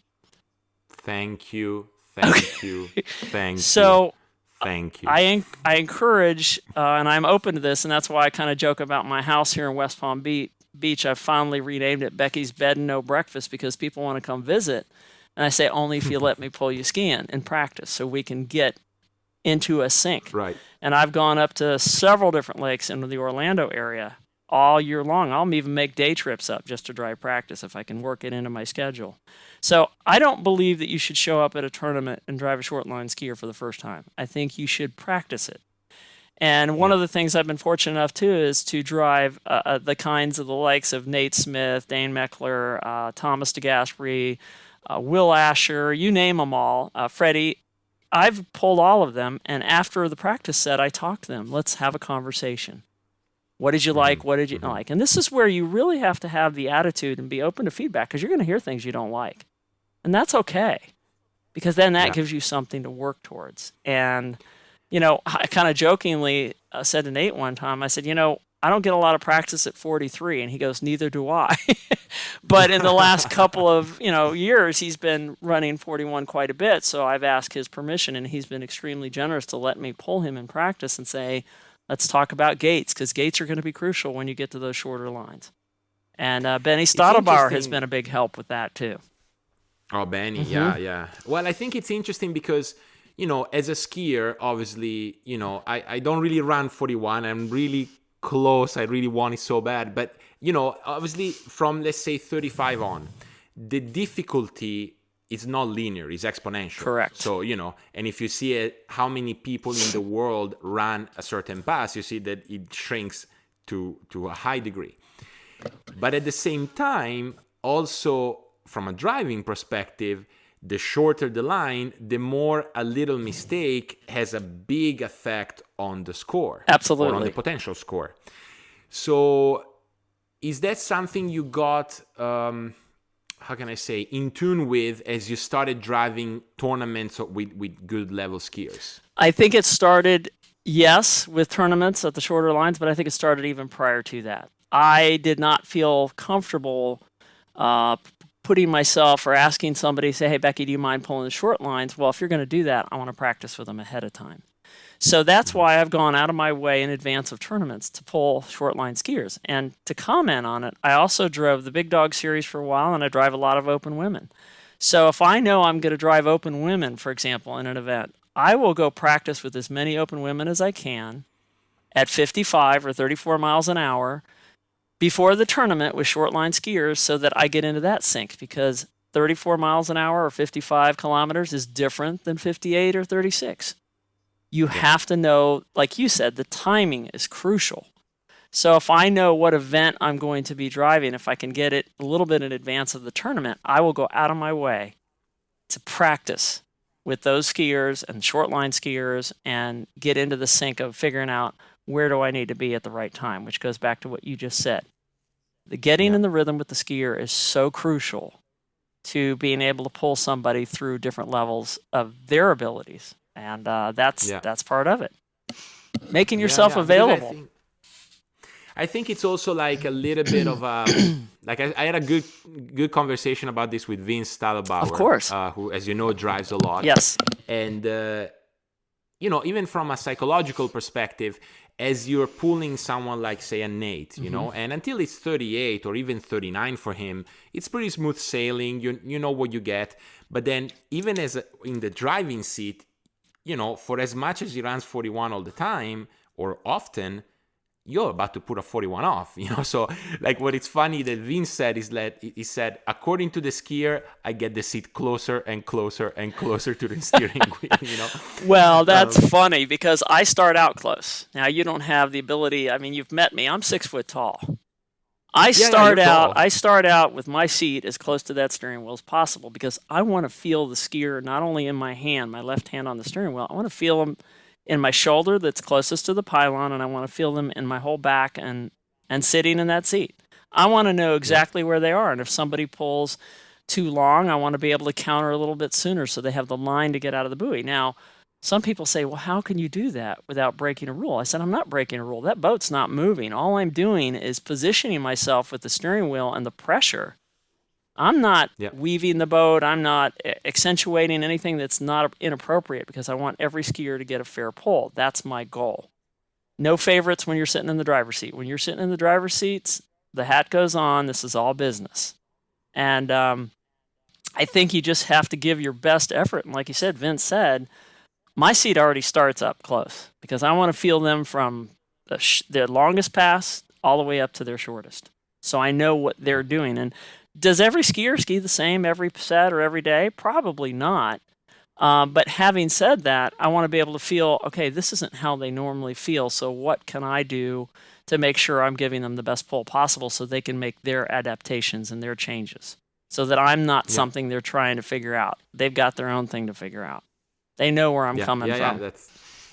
Thank you. Thank you. Thank you. So Thank you. I encourage, and I'm open to this, and that's why I kind of joke about my house here in West Palm Beach. I've finally renamed it Becky's Bed and No Breakfast because people want to come visit. And I say, only if you let me pull you skiing in practice so we can get into a sync. Right. And I've gone up to several different lakes in the Orlando area all year long. I'll even make day trips up just to drive practice if I can work it into my schedule. So I don't believe that you should show up at a tournament and drive a short line skier for the first time. I think you should practice it. And one of the things I've been fortunate enough to is to drive the kinds of the likes of Nate Smith, Dane Meckler, Thomas DeGasperi, Will Asher, you name them all, Freddie. I've pulled all of them, and after the practice set, I talked to them. Let's have a conversation. What did you like? What did you not like? And this is where you really have to have the attitude and be open to feedback because you're going to hear things you don't like. And that's okay because then that Yeah. gives you something to work towards. And, I kind of jokingly said to Nate one time, I said, I don't get a lot of practice at 43. And he goes, neither do I. But in the last couple of, years, he's been running 41 quite a bit. So I've asked his permission, and he's been extremely generous to let me pull him in practice and say, let's talk about gates, because gates are going to be crucial when you get to those shorter lines. And Benny Stadelbauer has interesting. been a big help with that, too. Oh, Benny, yeah. Well, I think it's interesting because, as a skier, obviously, I don't really run 41. I'm really close. I really want it so bad. But, obviously, from, let's say, 35 on, the difficulty is not linear, it's exponential. Correct. So, and if you see how many people in the world run a certain pass, you see that it shrinks to a high degree. But at the same time, also from a driving perspective, the shorter the line, the more a little mistake has a big effect on the score. Absolutely. Or on the potential score. So is that something you got, how can I say, in tune with as you started driving tournaments with good level skiers? I think it started, yes, with tournaments at the shorter lines, but I think it started even prior to that. I did not feel comfortable putting myself or asking somebody, say, hey, Becky, do you mind pulling the short lines? Well, if you're going to do that, I want to practice with them ahead of time. So that's why I've gone out of my way in advance of tournaments to pull short line skiers. And to comment on it, I also drove the Big Dog Series for a while, and I drive a lot of open women. So if I know I'm going to drive open women, for example, in an event, I will go practice with as many open women as I can at 55 or 34 miles an hour before the tournament with short line skiers so that I get into that sync, because 34 miles an hour or 55 kilometers is different than 58 or 36. You have to know, like you said, the timing is crucial. So if I know what event I'm going to be driving, if I can get it a little bit in advance of the tournament, I will go out of my way to practice with those skiers and short line skiers and get into the sync of figuring out where do I need to be at the right time, which goes back to what you just said. The getting in the rhythm with the skier is so crucial to being able to pull somebody through different levels of their abilities. And that's part of it. Making yourself available. I think it's also like a little bit of a like I had a good conversation about this with Vince Stadelbauer, of course, who, as you know, drives a lot. Yes, and even from a psychological perspective, as you're pulling someone like, say, a Nate, and until it's 38 or even 39 for him, it's pretty smooth sailing. You know what you get, but then even in the driving seat, for as much as he runs 41 all the time or often, you're about to put a 41 off, So, like, what it's funny that Vince said is that he said, according to the skier, I get the seat closer and closer and closer to the steering wheel, Well, that's funny because I start out close. Now, you don't have the ability. I mean, you've met me. I'm 6 foot tall. I start out with my seat as close to that steering wheel as possible because I want to feel the skier not only in my hand, my left hand on the steering wheel. I want to feel them in my shoulder that's closest to the pylon, and I want to feel them in my whole back and sitting in that seat. I want to know exactly where they are, and if somebody pulls too long, I want to be able to counter a little bit sooner so they have the line to get out of the buoy. Now, some people say, well, how can you do that without breaking a rule? I said, I'm not breaking a rule. That boat's not moving. All I'm doing is positioning myself with the steering wheel and the pressure. I'm not weaving the boat. I'm not accentuating anything that's not inappropriate because I want every skier to get a fair pull. That's my goal. No favorites when you're sitting in the driver's seat. When you're sitting in the driver's seats, the hat goes on. This is all business. And I think you just have to give your best effort. And like you said, Vince said, my seat already starts up close because I want to feel them from their longest pass all the way up to their shortest. So I know what they're doing. And does every skier ski the same every set or every day? Probably not. But having said that, I want to be able to feel, okay, this isn't how they normally feel. So what can I do to make sure I'm giving them the best pull possible so they can make their adaptations and their changes so that I'm not something they're trying to figure out. They've got their own thing to figure out. They know where I'm coming from. Yeah,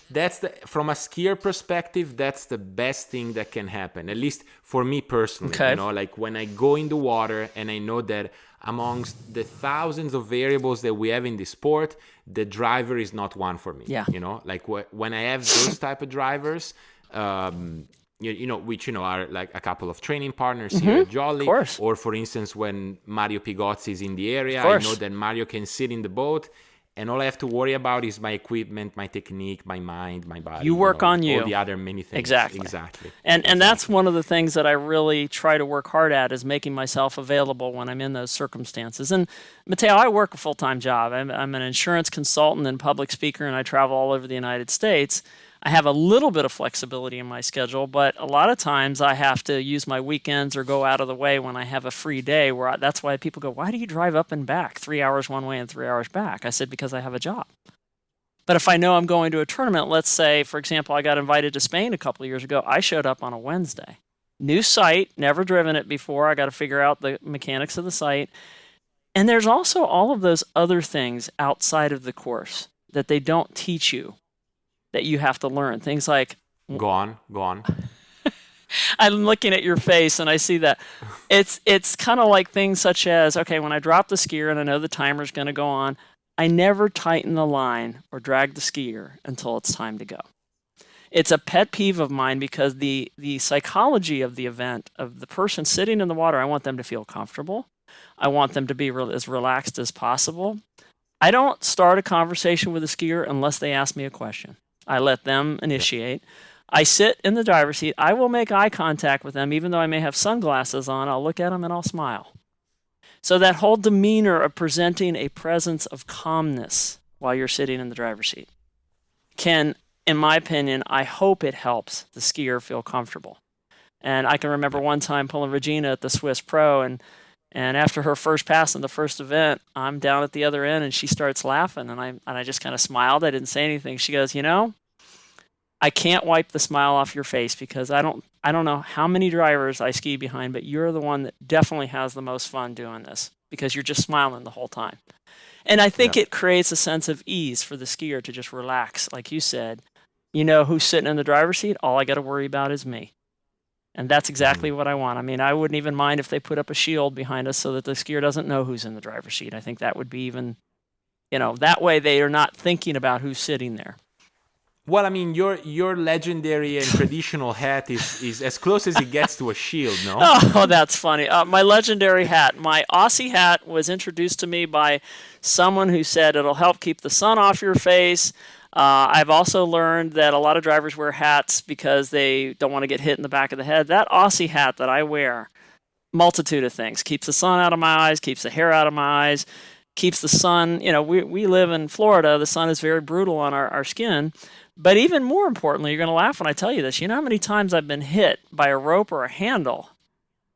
that's from a skier perspective, that's the best thing that can happen, at least for me personally. Okay. Like when I go in the water and I know that amongst the thousands of variables that we have in this sport, the driver is not one for me. Yeah. Like when I have those type of drivers, which are like a couple of training partners here at Jolly, or for instance when Mario Pigozzi is in the area, I know that Mario can sit in the boat. And all I have to worry about is my equipment, my technique, my mind, my body. You work on you. All the other many things. Exactly. And that's one of the things that I really try to work hard at is making myself available when I'm in those circumstances. And Matteo, I work a full-time job. I'm an insurance consultant and public speaker, and I travel all over the United States. I have a little bit of flexibility in my schedule, but a lot of times I have to use my weekends or go out of the way when I have a free day. That's why people go, why do you drive up and back 3 hours one way and 3 hours back? I said, because I have a job. But if I know I'm going to a tournament, let's say, for example, I got invited to Spain a couple of years ago. I showed up on a Wednesday. New site, never driven it before. I got to figure out the mechanics of the site. And there's also all of those other things outside of the course that they don't teach you, that you have to learn. Things like... Go on. I'm looking at your face and I see that. It's kind of like things such as, okay, when I drop the skier and I know the timer's going to go on, I never tighten the line or drag the skier until it's time to go. It's a pet peeve of mine because the psychology of the event, of the person sitting in the water, I want them to feel comfortable. I want them to be as relaxed as possible. I don't start a conversation with a skier unless they ask me a question. I let them initiate. I sit in the driver's seat. I will make eye contact with them, even though I may have sunglasses on. I'll look at them and I'll smile. So that whole demeanor of presenting a presence of calmness while you're sitting in the driver's seat. can, in my opinion, I hope it helps the skier feel comfortable. And I can remember Yeah. one time pulling Regina at the Swiss Pro, and after her first pass in the first event, I'm down at the other end, and she starts laughing, and I just kind of smiled. I didn't say anything. She goes, I can't wipe the smile off your face because I don't know how many drivers I ski behind, but you're the one that definitely has the most fun doing this because you're just smiling the whole time. And I Yeah. think it creates a sense of ease for the skier to just relax, like you said. You know who's sitting in the driver's seat? All I got to worry about is me. And that's Mhm. exactly what I want. I mean, I wouldn't even mind if they put up a shield behind us so that the skier doesn't know who's in the driver's seat. I think that would be even, that way they are not thinking about who's sitting there. Well, I mean, your legendary and traditional hat is as close as it gets to a shield, no? Oh, that's funny. My legendary hat, my Aussie hat, was introduced to me by someone who said it'll help keep the sun off your face. I've also learned that a lot of drivers wear hats because they don't want to get hit in the back of the head. That Aussie hat that I wear, multitude of things, keeps the sun out of my eyes, keeps the hair out of my eyes, keeps the sun. We live in Florida. The sun is very brutal on our skin. But even more importantly, you're going to laugh when I tell you this. You know how many times I've been hit by a rope or a handle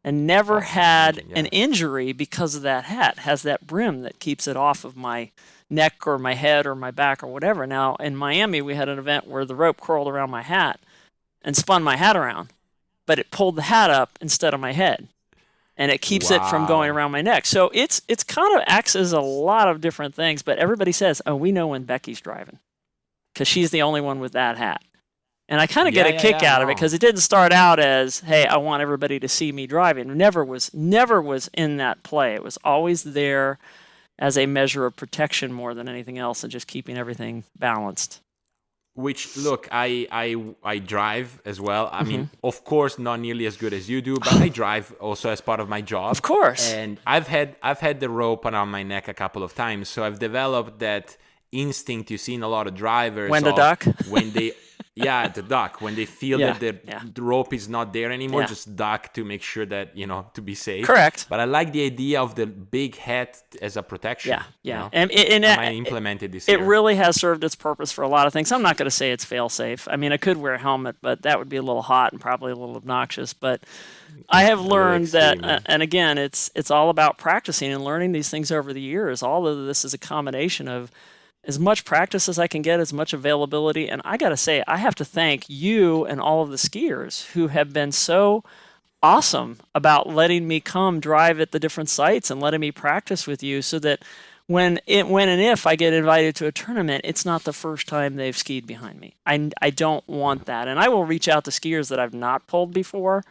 and never Oh, I can had imagine. an Yeah. injury because of that hat? It has that brim that keeps it off of my neck or my head or my back or whatever. Now, in Miami, we had an event where the rope curled around my hat and spun my hat around, but it pulled the hat up instead of my head. And it keeps it from going Wow. around my neck. So it's kind of acts as a lot of different things, but everybody says, "Oh, we know when Becky's driving because she's the only one with that hat." And I kind of get Yeah, a yeah, kick yeah. out of it No. because it didn't start out as, "Hey, I want everybody to see me driving." Never was in that play. It was always there as a measure of protection more than anything else, and just keeping everything balanced. Which look, I drive as well. I Hmm. mean, of course, not nearly as good as you do, but I drive also as part of my Of job. course. And I've had the rope around my neck a couple of times, so I've developed that instinct you've seen a lot of drivers When to of duck. when they yeah, the duck, when they feel Yeah. that the, Yeah. the rope is not there anymore, Yeah. just duck to make sure that, to be safe. Correct. But I like the idea of the big hat as a protection, Yeah. you Yeah. know. And I might implement it this it year. really has served its purpose for a lot of things. I'm not going to say it's fail safe. I mean, I could wear a helmet, but that would be a little hot and probably a little obnoxious. But I have A little learned that, extreme, yeah. and again, it's all about practicing and learning these things over the years. All of this is a combination of as much practice as I can get, as much availability. And I got to say, I have to thank you and all of the skiers who have been so awesome about letting me come drive at the different sites and letting me practice with you so that when and if I get invited to a tournament, it's not the first time they've skied behind me. I don't want that. And I will reach out to skiers that I've not pulled before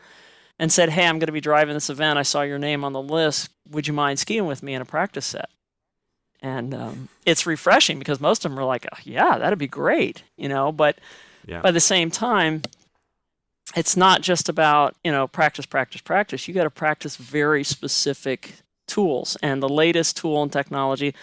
and said, "Hey, I'm going to be driving this event. I saw your name on the list. Would you mind skiing with me in a practice set?" And it's refreshing because most of them are like, "Oh, yeah, that'd be great," but Yeah. by the same time, it's not just about, practice, practice, practice. You got to practice very specific tools. And the latest tool and technology,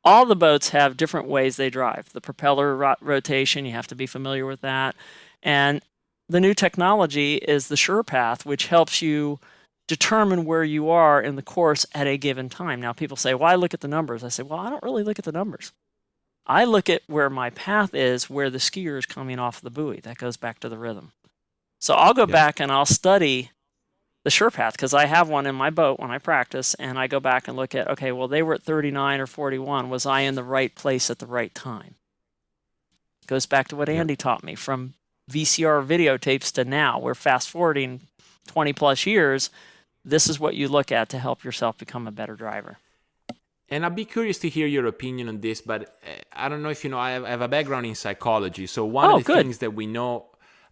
all the boats have different ways they drive. The propeller rotation, you have to be familiar with that. And the new technology is the SurePath, which helps you determine where you are in the course at a given time. Now, people say, "Why look at the numbers?" I say, "Well, I don't really look at the numbers. I look at where my path is, where the skier is coming off the buoy. That goes back to the rhythm. So I'll go Yeah. back and I'll study the SurePath because I have one in my boat when I practice, and I go back and look at, okay, well, they were at 39 or 41. Was I in the right place at the right time? It goes back to what Yeah. Andy taught me from VCR videotapes to now. We're fast forwarding 20 plus years. This is what you look at to help yourself become a better driver. And I'd be curious to hear your opinion on this, but I don't know if you know, I have a background in psychology. So one Oh, of the good. things that we know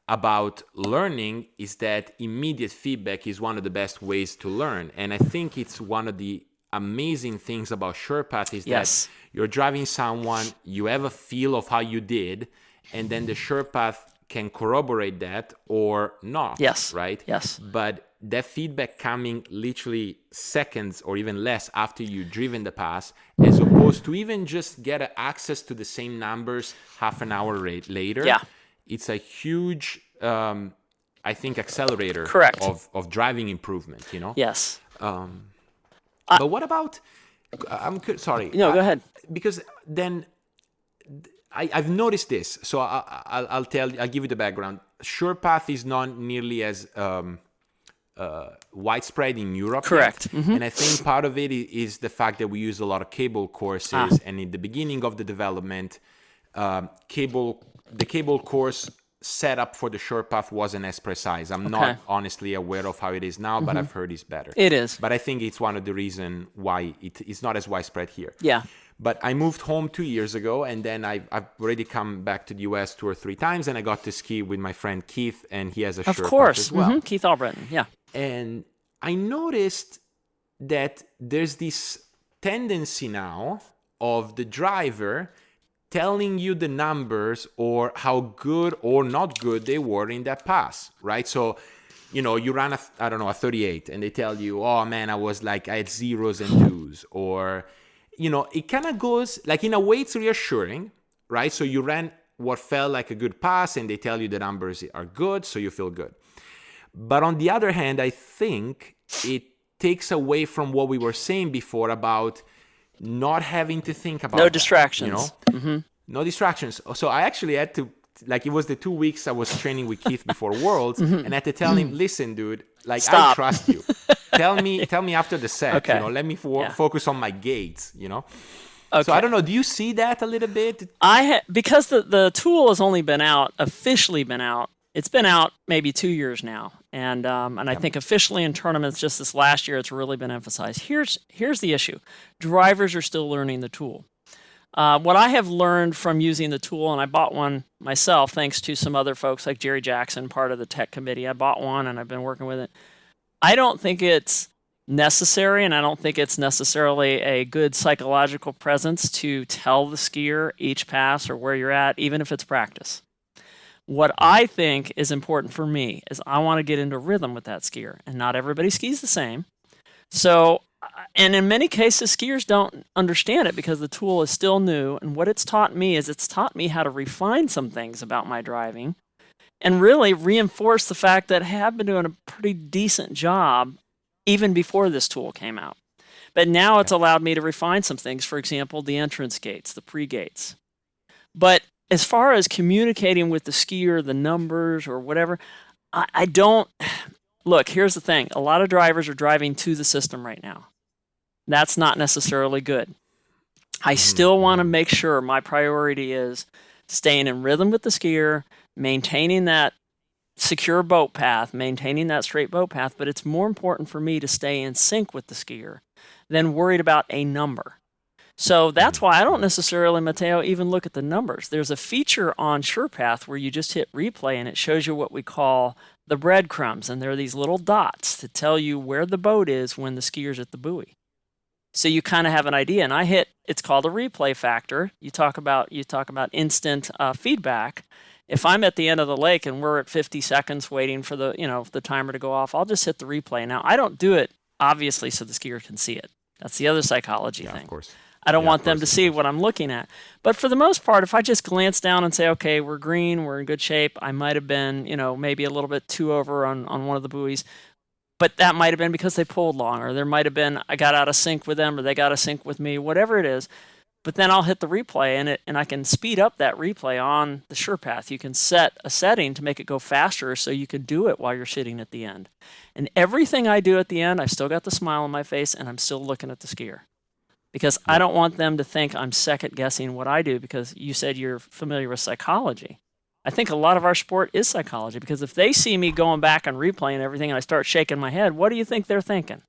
about learning is that immediate feedback is one of the best ways to learn. And I think it's one of the amazing things about SurePath is Yes. that you're driving someone, you have a feel of how you did, and then the SurePath can corroborate that or not. Yes. Right? Yes. But that feedback coming literally seconds or even less after you've driven the pass, as opposed to even just get access to the same numbers half an hour later. Yeah. It's a huge, I think, accelerator Correct. of driving improvement, Yes. But what about, sorry. No, go ahead. Because then I've noticed this. So I'll give you the background. SurePath is not nearly as widespread in Europe Correct. yet. And I think part of it is the fact that we use a lot of cable courses. And in the beginning of the development, the cable course setup for the SurePath wasn't as precise. I'm not honestly aware of how it is now, but I've heard it's better. It is. But I think it's one of the reasons why it's not as widespread here. Yeah. But I moved home 2 years ago, and then I've already come back to the US 2 or 3 times, and I got to ski with my friend Keith, and he has a SurePath as well. Keith Albritton, yeah. And I noticed that there's this tendency now of the driver telling you the numbers or how good or not good they were in that pass, right? So, you ran a 38, and they tell you, oh man, I had zeros and twos, or, it kind of goes, like, in a way it's reassuring, right? So you ran what felt like a good pass, and they tell you the numbers are good, so you feel good. But on the other hand, I think it takes away from what we were saying before about not having to think about no distractions. No distractions. So I actually had to, it was the 2 weeks I was training with Keith before Worlds, and I had to tell him, listen, dude, Stop. I trust you. Tell me after the set. Okay. Let me focus on my gates. Okay. So I don't know. Do you see that a little bit? Because the tool has only been out, officially been out. It's been out maybe 2 years now, and I think officially in tournaments just this last year it's really been emphasized. Here's the issue: drivers are still learning the tool. What I have learned from using the tool, and I bought one myself thanks to some other folks like Jerry Jackson, part of the tech committee. I bought one and I've been working with it. I don't think it's necessary, and I don't think it's necessarily a good psychological presence to tell the skier each pass or where you're at, even if it's practice. What I think is important for me is I want to get into rhythm with that skier, and not everybody skis the same. So, and in many cases, skiers don't understand it because the tool is still new, and what it's taught me is it's taught me how to refine some things about my driving and really reinforce the fact that I have been doing a pretty decent job even before this tool came out. But now it's allowed me to refine some things, for example, the entrance gates, the pre-gates. But as far as communicating with the skier, the numbers or whatever, I don't... Look, here's the thing. A lot of drivers are driving to the system right now. That's not necessarily good. I still want to make sure my priority is staying in rhythm with the skier, maintaining that secure boat path, maintaining that straight boat path, but it's more important for me to stay in sync with the skier than worried about a number. So that's why I don't necessarily, Matteo, even look at the numbers. There's a feature on SurePath where you just hit replay and it shows you what we call the breadcrumbs, and there are these little dots to tell you where the boat is when the skier's at the buoy. So you kind of have an idea, and it's called a replay factor. You talk about instant feedback. If I'm at the end of the lake and we're at 50 seconds waiting for the timer to go off, I'll just hit the replay. Now, I don't do it, obviously, so the skier can see it. That's the other psychology thing. Of course. I don't want them to see what I'm looking at. But for the most part, if I just glance down and say, okay, we're green, we're in good shape, I might have been, maybe a little bit too over on one of the buoys. But that might have been because they pulled long, or there might have been I got out of sync with them, or they got out of sync with me, whatever it is. But then I'll hit the replay, and I can speed up that replay on the SurePath. You can set a setting to make it go faster so you can do it while you're sitting at the end. And everything I do at the end, I've still got the smile on my face, and I'm still looking at the skier. Because I don't want them to think I'm second-guessing what I do, because you said you're familiar with psychology. I think a lot of our sport is psychology, because if they see me going back and replaying everything and I start shaking my head, what do you think they're thinking?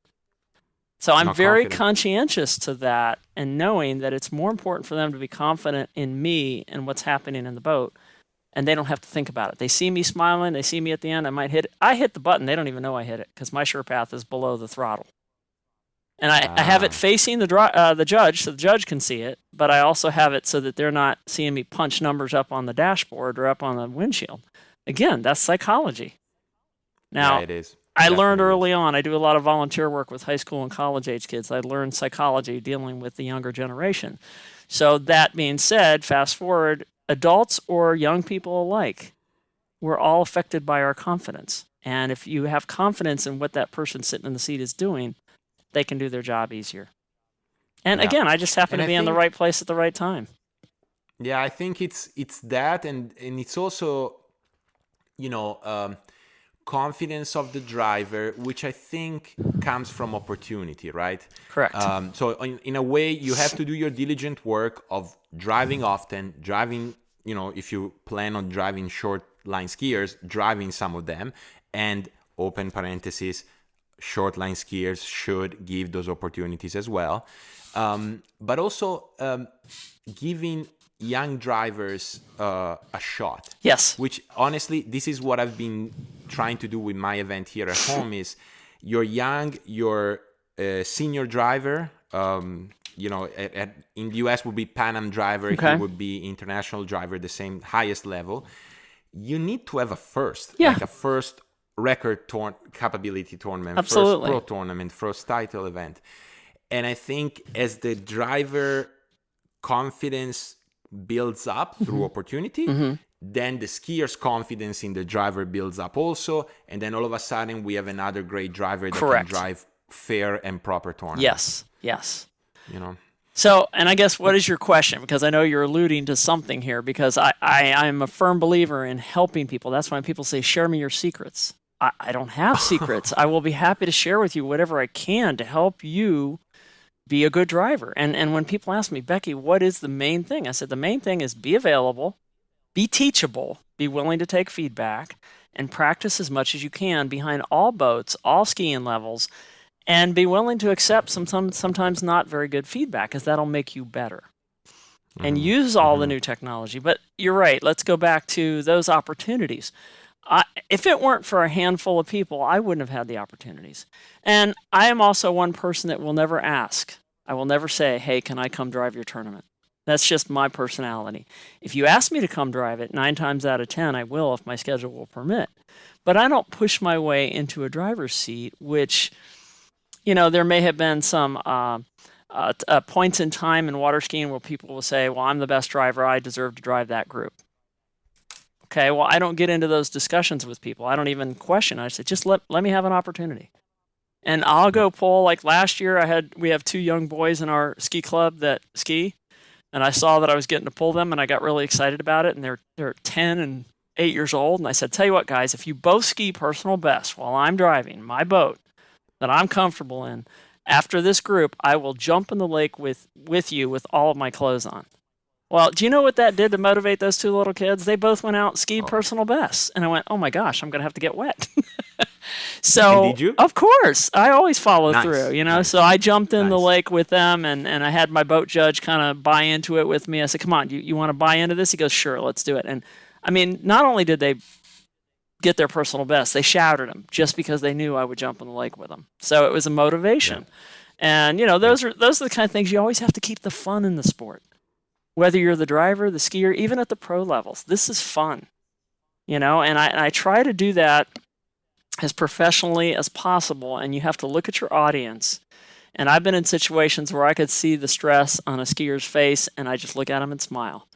So I'm very conscientious to that, and knowing that it's more important for them to be confident in me and what's happening in the boat, and they don't have to think about it. They see me smiling, they see me at the end, I hit the button, they don't even know I hit it, because my SurePath is below the throttle. And I have it facing the judge, so the judge can see it, but I also have it so that they're not seeing me punch numbers up on the dashboard or up on the windshield. Again, that's psychology. Now, it is. I learned early on, I do a lot of volunteer work with high school and college age kids. I learned psychology dealing with the younger generation. So that being said, fast forward, adults or young people alike, we're all affected by our confidence. And if you have confidence in what that person sitting in the seat is doing, they can do their job easier. And again, I just happen to be in the right place at the right time. Yeah, I think it's that, and it's also, you know, confidence of the driver, which I think comes from opportunity, right? Correct. So in a way, you have to do your diligent work of driving often, driving, you know, if you plan on driving short line skiers, driving some of them, and open parentheses, short line skiers should give those opportunities as well. But also giving young drivers a shot. Yes. Which honestly, this is what I've been trying to do with my event here at home. Is you're young, you're a senior driver. You know, in the US would be Pan Am driver. Okay. He would be international driver, the same highest level. You need to have a first, Yeah. like a first record capability tournament, Absolutely. first pro tournament, first title event. And I think as the driver confidence builds up through opportunity, then the skier's confidence in the driver builds up also, and then all of a sudden we have another great driver that Correct. can drive fair and proper tournaments. Yes. You know. So, and I guess what is your question? Because I know you're alluding to something here, because I'm a firm believer in helping people. That's why people say, share me your secrets. I don't have secrets. I will be happy to share with you whatever I can to help you be a good driver. And when people ask me, Becky, what is the main thing? I said, the main thing is be available, be teachable, be willing to take feedback, and practice as much as you can behind all boats, all skiing levels, and be willing to accept sometimes not very good feedback, because that'll make you better. And use all the new technology. But you're right. Let's go back to those opportunities. If it weren't for a handful of people, I wouldn't have had the opportunities. And I am also one person that will never ask. I will never say, hey, can I come drive your tournament? That's just my personality. If you ask me to come drive it, 9 times out of 10, I will if my schedule will permit. But I don't push my way into a driver's seat, which, you know, there may have been some points in time in water skiing where people will say, well, I'm the best driver. I deserve to drive that group. Okay, well, I don't get into those discussions with people. I don't even question. I say, just let me have an opportunity. And I'll go pull, like last year, we have 2 young boys in our ski club that ski, and I saw that I was getting to pull them, and I got really excited about it, and they're 10 and 8 years old, and I said, tell you what, guys, if you both ski personal best while I'm driving my boat that I'm comfortable in, after this group, I will jump in the lake with you with all of my clothes on. Well, do you know what that did to motivate those 2 little kids? They both went out and skied personal bests. And I went, oh my gosh, I'm going to have to get wet. So, and did you? Of course, I always follow Nice. through, you know. Nice. So I jumped in the Nice. lake with them, and I had my boat judge kind of buy into it with me. I said, come on, you want to buy into this? He goes, sure, let's do it. And I mean, not only did they get their personal best, they shouted them just because they knew I would jump in the lake with them. So it was a motivation. Yeah. And, you know, those are the kind of things you always have to keep the fun in the sport. Whether you're the driver, the skier, even at the pro levels, this is fun, you know, and I try to do that as professionally as possible. And you have to look at your audience. And I've been in situations where I could see the stress on a skier's face, and I just look at them and smile.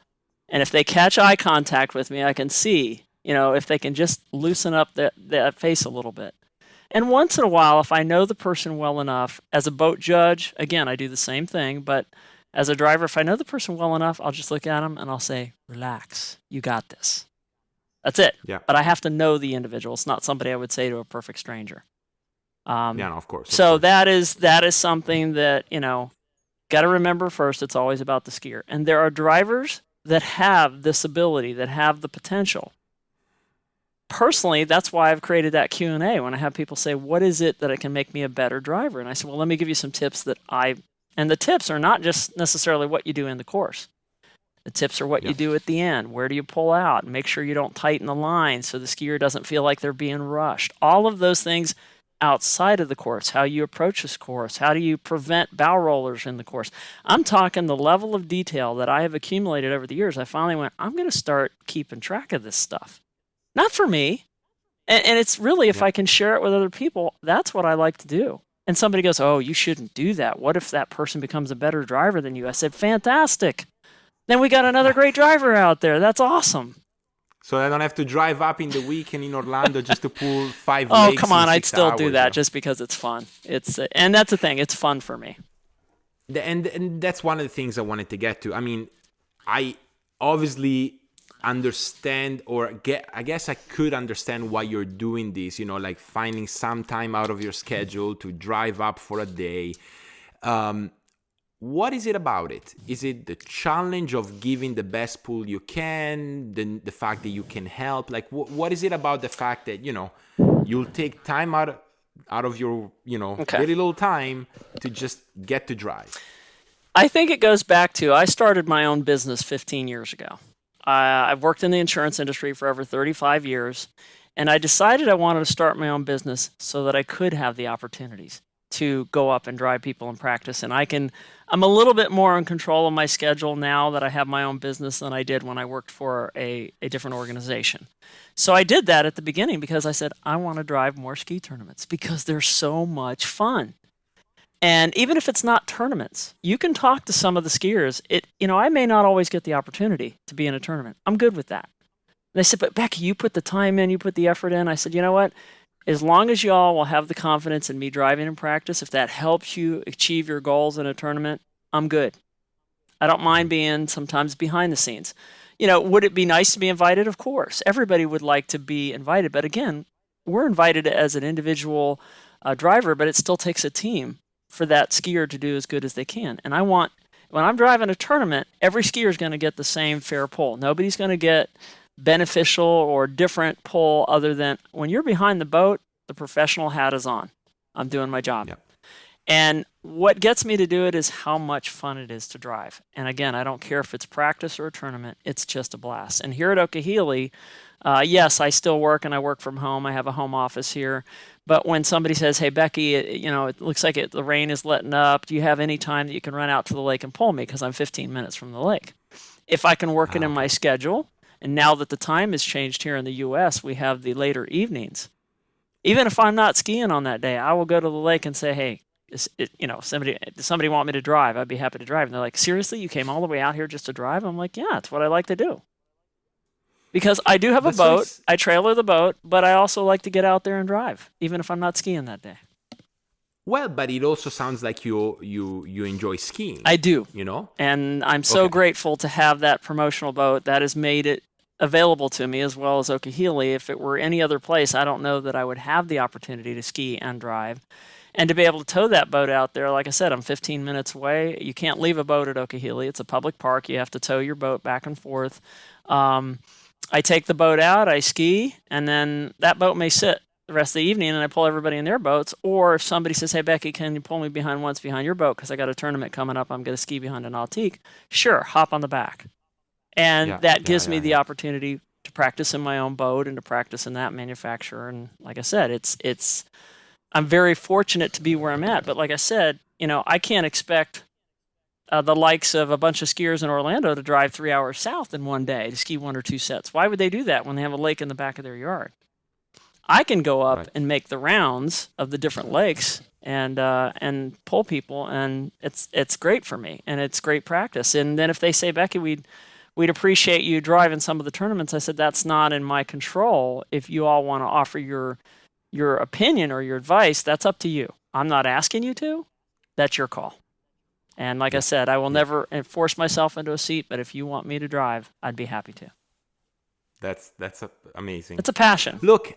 And if they catch eye contact with me, I can see, you know, if they can just loosen up that face a little bit. And once in a while, if I know the person well enough, as a boat judge, again, I do the same thing, but as a driver, if I know the person well enough, I'll just look at them and I'll say, relax, you got this. That's it. Yeah. But I have to know the individual. It's not somebody I would say to a perfect stranger. Yeah, no, of course. So that is something that, you know, got to remember first, it's always about the skier. And there are drivers that have this ability, that have the potential. Personally, that's why I've created that Q&A when I have people say, what is it that can make me a better driver? And I said, well, let me give you some tips and the tips are not just necessarily what you do in the course. The tips are what you do at the end. Where do you pull out? Make sure you don't tighten the line so the skier doesn't feel like they're being rushed. All of those things outside of the course, how you approach this course, how do you prevent bow rollers in the course. I'm talking the level of detail that I have accumulated over the years. I finally went, I'm going to start keeping track of this stuff. Not for me. And it's really, if I can share it with other people, that's what I like to do. And somebody goes, oh, you shouldn't do that. What if that person becomes a better driver than you? I said, fantastic. Then we got another great driver out there. That's awesome. So I don't have to drive up in the weekend in Orlando just to pull 5 Oh, legs come on. in I'd 6 still hours, do that just because it's fun. And that's the thing. It's fun for me. And that's one of the things I wanted to get to. I mean, obviously understand or get, I guess I could understand why you're doing this, like finding some time out of your schedule to drive up for a day. What is it about it? Is it the challenge of giving the best pull you can, the fact that you can help? Like, what is it about the fact that, you'll take time out of your, Okay. very little time to just get to drive? I think it goes back to I started my own business 15 years ago. I've worked in the insurance industry for over 35 years, and I decided I wanted to start my own business so that I could have the opportunities to go up and drive people in practice. And I'm a little bit more in control of my schedule now that I have my own business than I did when I worked for a different organization. So I did that at the beginning because I said, I want to drive more ski tournaments because they're so much fun. And even if it's not tournaments, you can talk to some of the skiers. I may not always get the opportunity to be in a tournament. I'm good with that. And they said, but Becky, you put the time in, you put the effort in. I said, you know what? As long as y'all will have the confidence in me driving in practice, if that helps you achieve your goals in a tournament, I'm good. I don't mind being sometimes behind the scenes. Would it be nice to be invited? Of course. Everybody would like to be invited. But again, we're invited as an individual driver, but it still takes a team for that skier to do as good as they can. And when I'm driving a tournament, every skier is going to get the same fair pull. Nobody's going to get beneficial or different pull other than when you're behind the boat, the professional hat is on. I'm doing my job. Yep. And what gets me to do it is how much fun it is to drive. And again, I don't care if it's practice or a tournament, it's just a blast. And here at Okehili, yes, I still work and I work from home. I have a home office here. But when somebody says, hey, Becky, it looks like the rain is letting up. Do you have any time that you can run out to the lake and pull me? Because I'm 15 minutes from the lake. If I can work it in my schedule, and now that the time has changed here in the U.S., we have the later evenings. Even if I'm not skiing on that day, I will go to the lake and say, hey, somebody want me to drive? I'd be happy to drive. And they're like, seriously, you came all the way out here just to drive? I'm like, yeah, it's what I like to do. Because I do have a boat, I trailer the boat, but I also like to get out there and drive, even if I'm not skiing that day. Well, but it also sounds like you enjoy skiing. I do. And I'm so grateful to have that promotional boat that has made it available to me, as well as Okehili. If it were any other place, I don't know that I would have the opportunity to ski and drive. And to be able to tow that boat out there, like I said, I'm 15 minutes away. You can't leave a boat at Okehili. It's a public park. You have to tow your boat back and forth. I take the boat out, I ski, and then that boat may sit the rest of the evening and I pull everybody in their boats. Or if somebody says, hey, Becky, can you pull me behind your boat because I got a tournament coming up, I'm going to ski behind an Altique. Sure, hop on the back. And that gives me the opportunity to practice in my own boat and to practice in that manufacturer. And like I said, I'm very fortunate to be where I'm at. But like I said, I can't expect the likes of a bunch of skiers in Orlando to drive 3 hours south in one day to ski one or two sets. Why would they do that when they have a lake in the back of their yard? I can go up and make the rounds of the different lakes and pull people, and it's great for me, and it's great practice. And then if they say, Becky, we'd appreciate you driving some of the tournaments, I said, that's not in my control. If you all want to offer your opinion or your advice, that's up to you. I'm not asking you to. That's your call. And like I said, I will never force myself into a seat, but if you want me to drive, I'd be happy to. That's amazing. It's a passion. Look,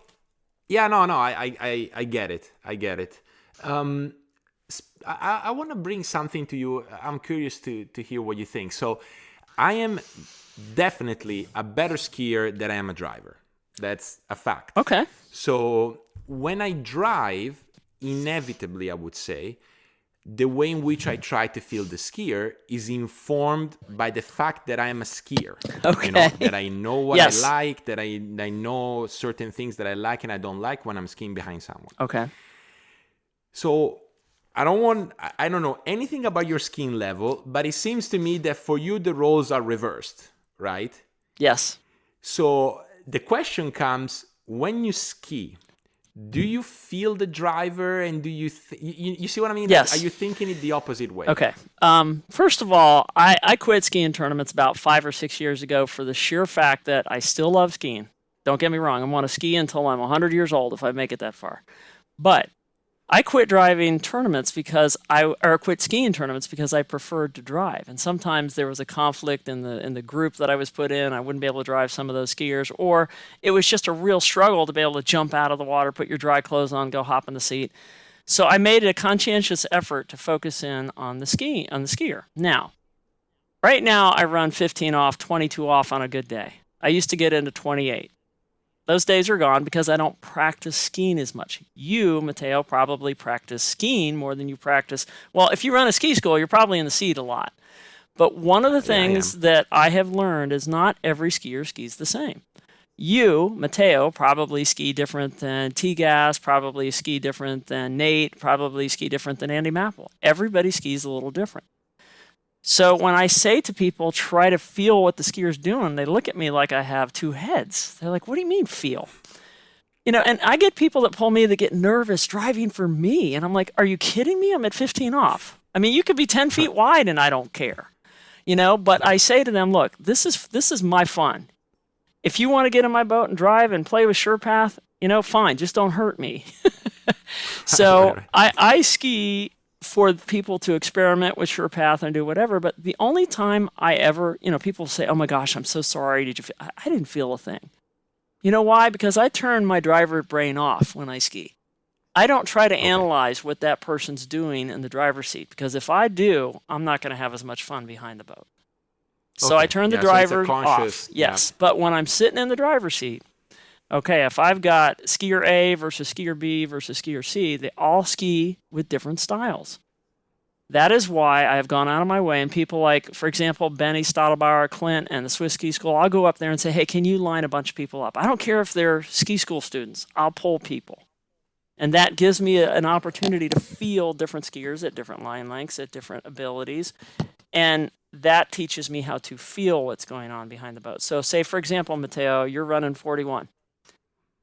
I get it. I want to bring something to you. I'm curious to hear what you think. So I am definitely a better skier than I am a driver. That's a fact. Okay. So when I drive, inevitably, I would say, the way in which I try to feel the skier is informed by the fact that I am a skier. Okay. That I know what I like, that I know certain things that I like and I don't like when I'm skiing behind someone. Okay. So I don't know anything about your skiing level, but it seems to me that for you, the roles are reversed, right? Yes. So the question comes, when you ski, do you feel the driver and do you you see what I mean? Yes. Are you thinking it the opposite way? Okay. First of all, I quit skiing tournaments about 5 or 6 years ago for the sheer fact that I still love skiing. Don't get me wrong. I want to ski until I'm 100 years old if I make it that far. But I quit driving tournaments or quit skiing tournaments because I preferred to drive. And sometimes there was a conflict in the group that I was put in. I wouldn't be able to drive some of those skiers, or it was just a real struggle to be able to jump out of the water, put your dry clothes on, go hop in the seat. So I made a conscientious effort to focus in on the skier. Now, right now I run 15 off, 22 off on a good day. I used to get into 28. Those days are gone because I don't practice skiing as much. You, Matteo, probably practice skiing more than you practice. Well, if you run a ski school, you're probably in the seat a lot. But one of the things that I have learned is not every skier skis the same. You, Matteo, probably ski different than T-Gas, probably ski different than Nate, probably ski different than Andy Mapple. Everybody skis a little different. So when I say to people, try to feel what the skier's doing, they look at me like I have two heads. They're like, what do you mean feel? And I get people that pull me that get nervous driving for me. And I'm like, are you kidding me? I'm at 15 off. I mean, you could be 10 feet wide and I don't care. But I say to them, look, this is my fun. If you want to get in my boat and drive and play with SurePath, fine, just don't hurt me. So I ski for people to experiment with SurePath and do whatever. But the only time I ever, people say, oh my gosh, I'm so sorry. I didn't feel a thing. You know why? Because I turn my driver brain off when I ski. I don't try to analyze what that person's doing in the driver's seat, because if I do, I'm not going to have as much fun behind the boat. So I turn the driver off. Yes. But when I'm sitting in the driver's seat, okay, if I've got skier A versus skier B versus skier C, they all ski with different styles. That is why I have gone out of my way, and people like, for example, Benny Stadelbauer, Clint, and the Swiss Ski School, I'll go up there and say, hey, can you line a bunch of people up? I don't care if they're ski school students. I'll pull people. And that gives me an opportunity to feel different skiers at different line lengths, at different abilities. And that teaches me how to feel what's going on behind the boat. So say, for example, Matteo, you're running 41.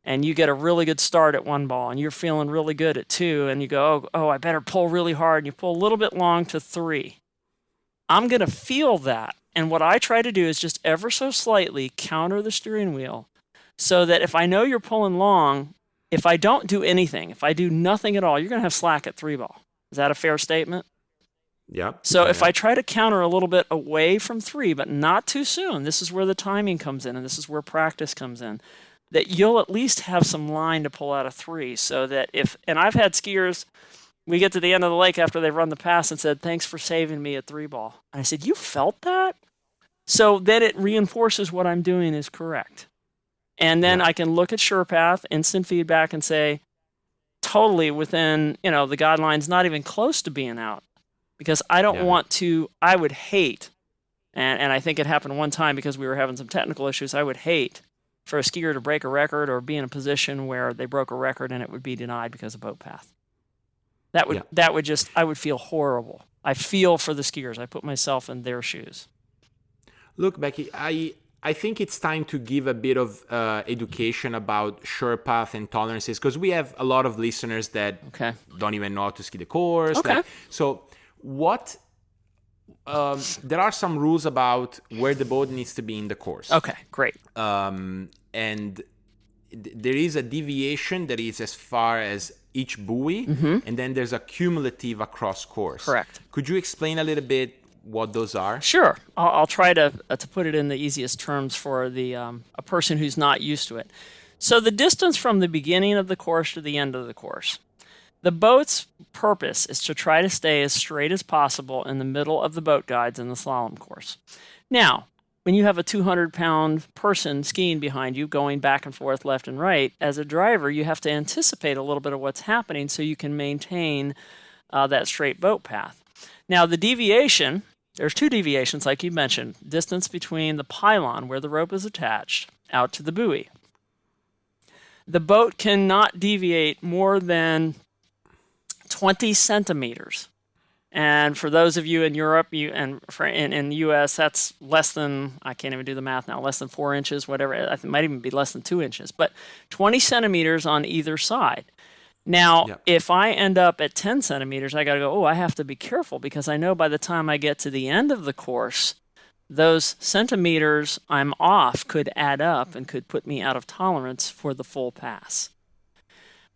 And you get a really good start at one ball, and you're feeling really good at two, and you go, oh, I better pull really hard, and you pull a little bit long to three. I'm going to feel that. And what I try to do is just ever so slightly counter the steering wheel, so that if I know you're pulling long, if I don't do anything, if I do nothing at all, you're going to have slack at three ball. Is that a fair statement? Yeah. So if I try to counter a little bit away from three, but not too soon, this is where the timing comes in, and this is where practice comes in, that you'll at least have some line to pull out of three, so that and I've had skiers, we get to the end of the lake after they've run the pass and said, thanks for saving me at three ball. And I said, you felt that? So then it reinforces what I'm doing is correct. And then I can look at SurePath, instant feedback, and say, totally within, the guidelines, not even close to being out. Because I don't want to, I would hate, and I think it happened one time because we were having some technical issues, I would hate for a skier to break a record or be in a position where they broke a record and it would be denied because of boat path. That would just, I would feel horrible. I feel for the skiers. I put myself in their shoes. Look, Becky, I think it's time to give a bit of education about SurePath and tolerances, because we have a lot of listeners that don't even know how to ski the course. Okay. So there are some rules about where the boat needs to be in the course. Okay, great. And there is a deviation that is as far as each buoy, and then there's a cumulative across course. Correct. Could you explain a little bit what those are? Sure. I'll try to put it in the easiest terms for a person who's not used to it. So the distance from the beginning of the course to the end of the course. The boat's purpose is to try to stay as straight as possible in the middle of the boat guides in the slalom course. Now, when you have a 200-pound person skiing behind you, going back and forth, left and right, as a driver, you have to anticipate a little bit of what's happening so you can maintain that straight boat path. Now, the deviation, there's two deviations, like you mentioned. Distance between the pylon, where the rope is attached, out to the buoy. The boat cannot deviate more than 20 centimeters. And for those of you in Europe in the U.S., that's less than, I can't even do the math now, less than 4 inches, whatever. It might even be less than 2 inches. But 20 centimeters on either side. Now, if I end up at 10 centimeters, I got to go, I have to be careful, because I know by the time I get to the end of the course, those centimeters I'm off could add up and could put me out of tolerance for the full pass.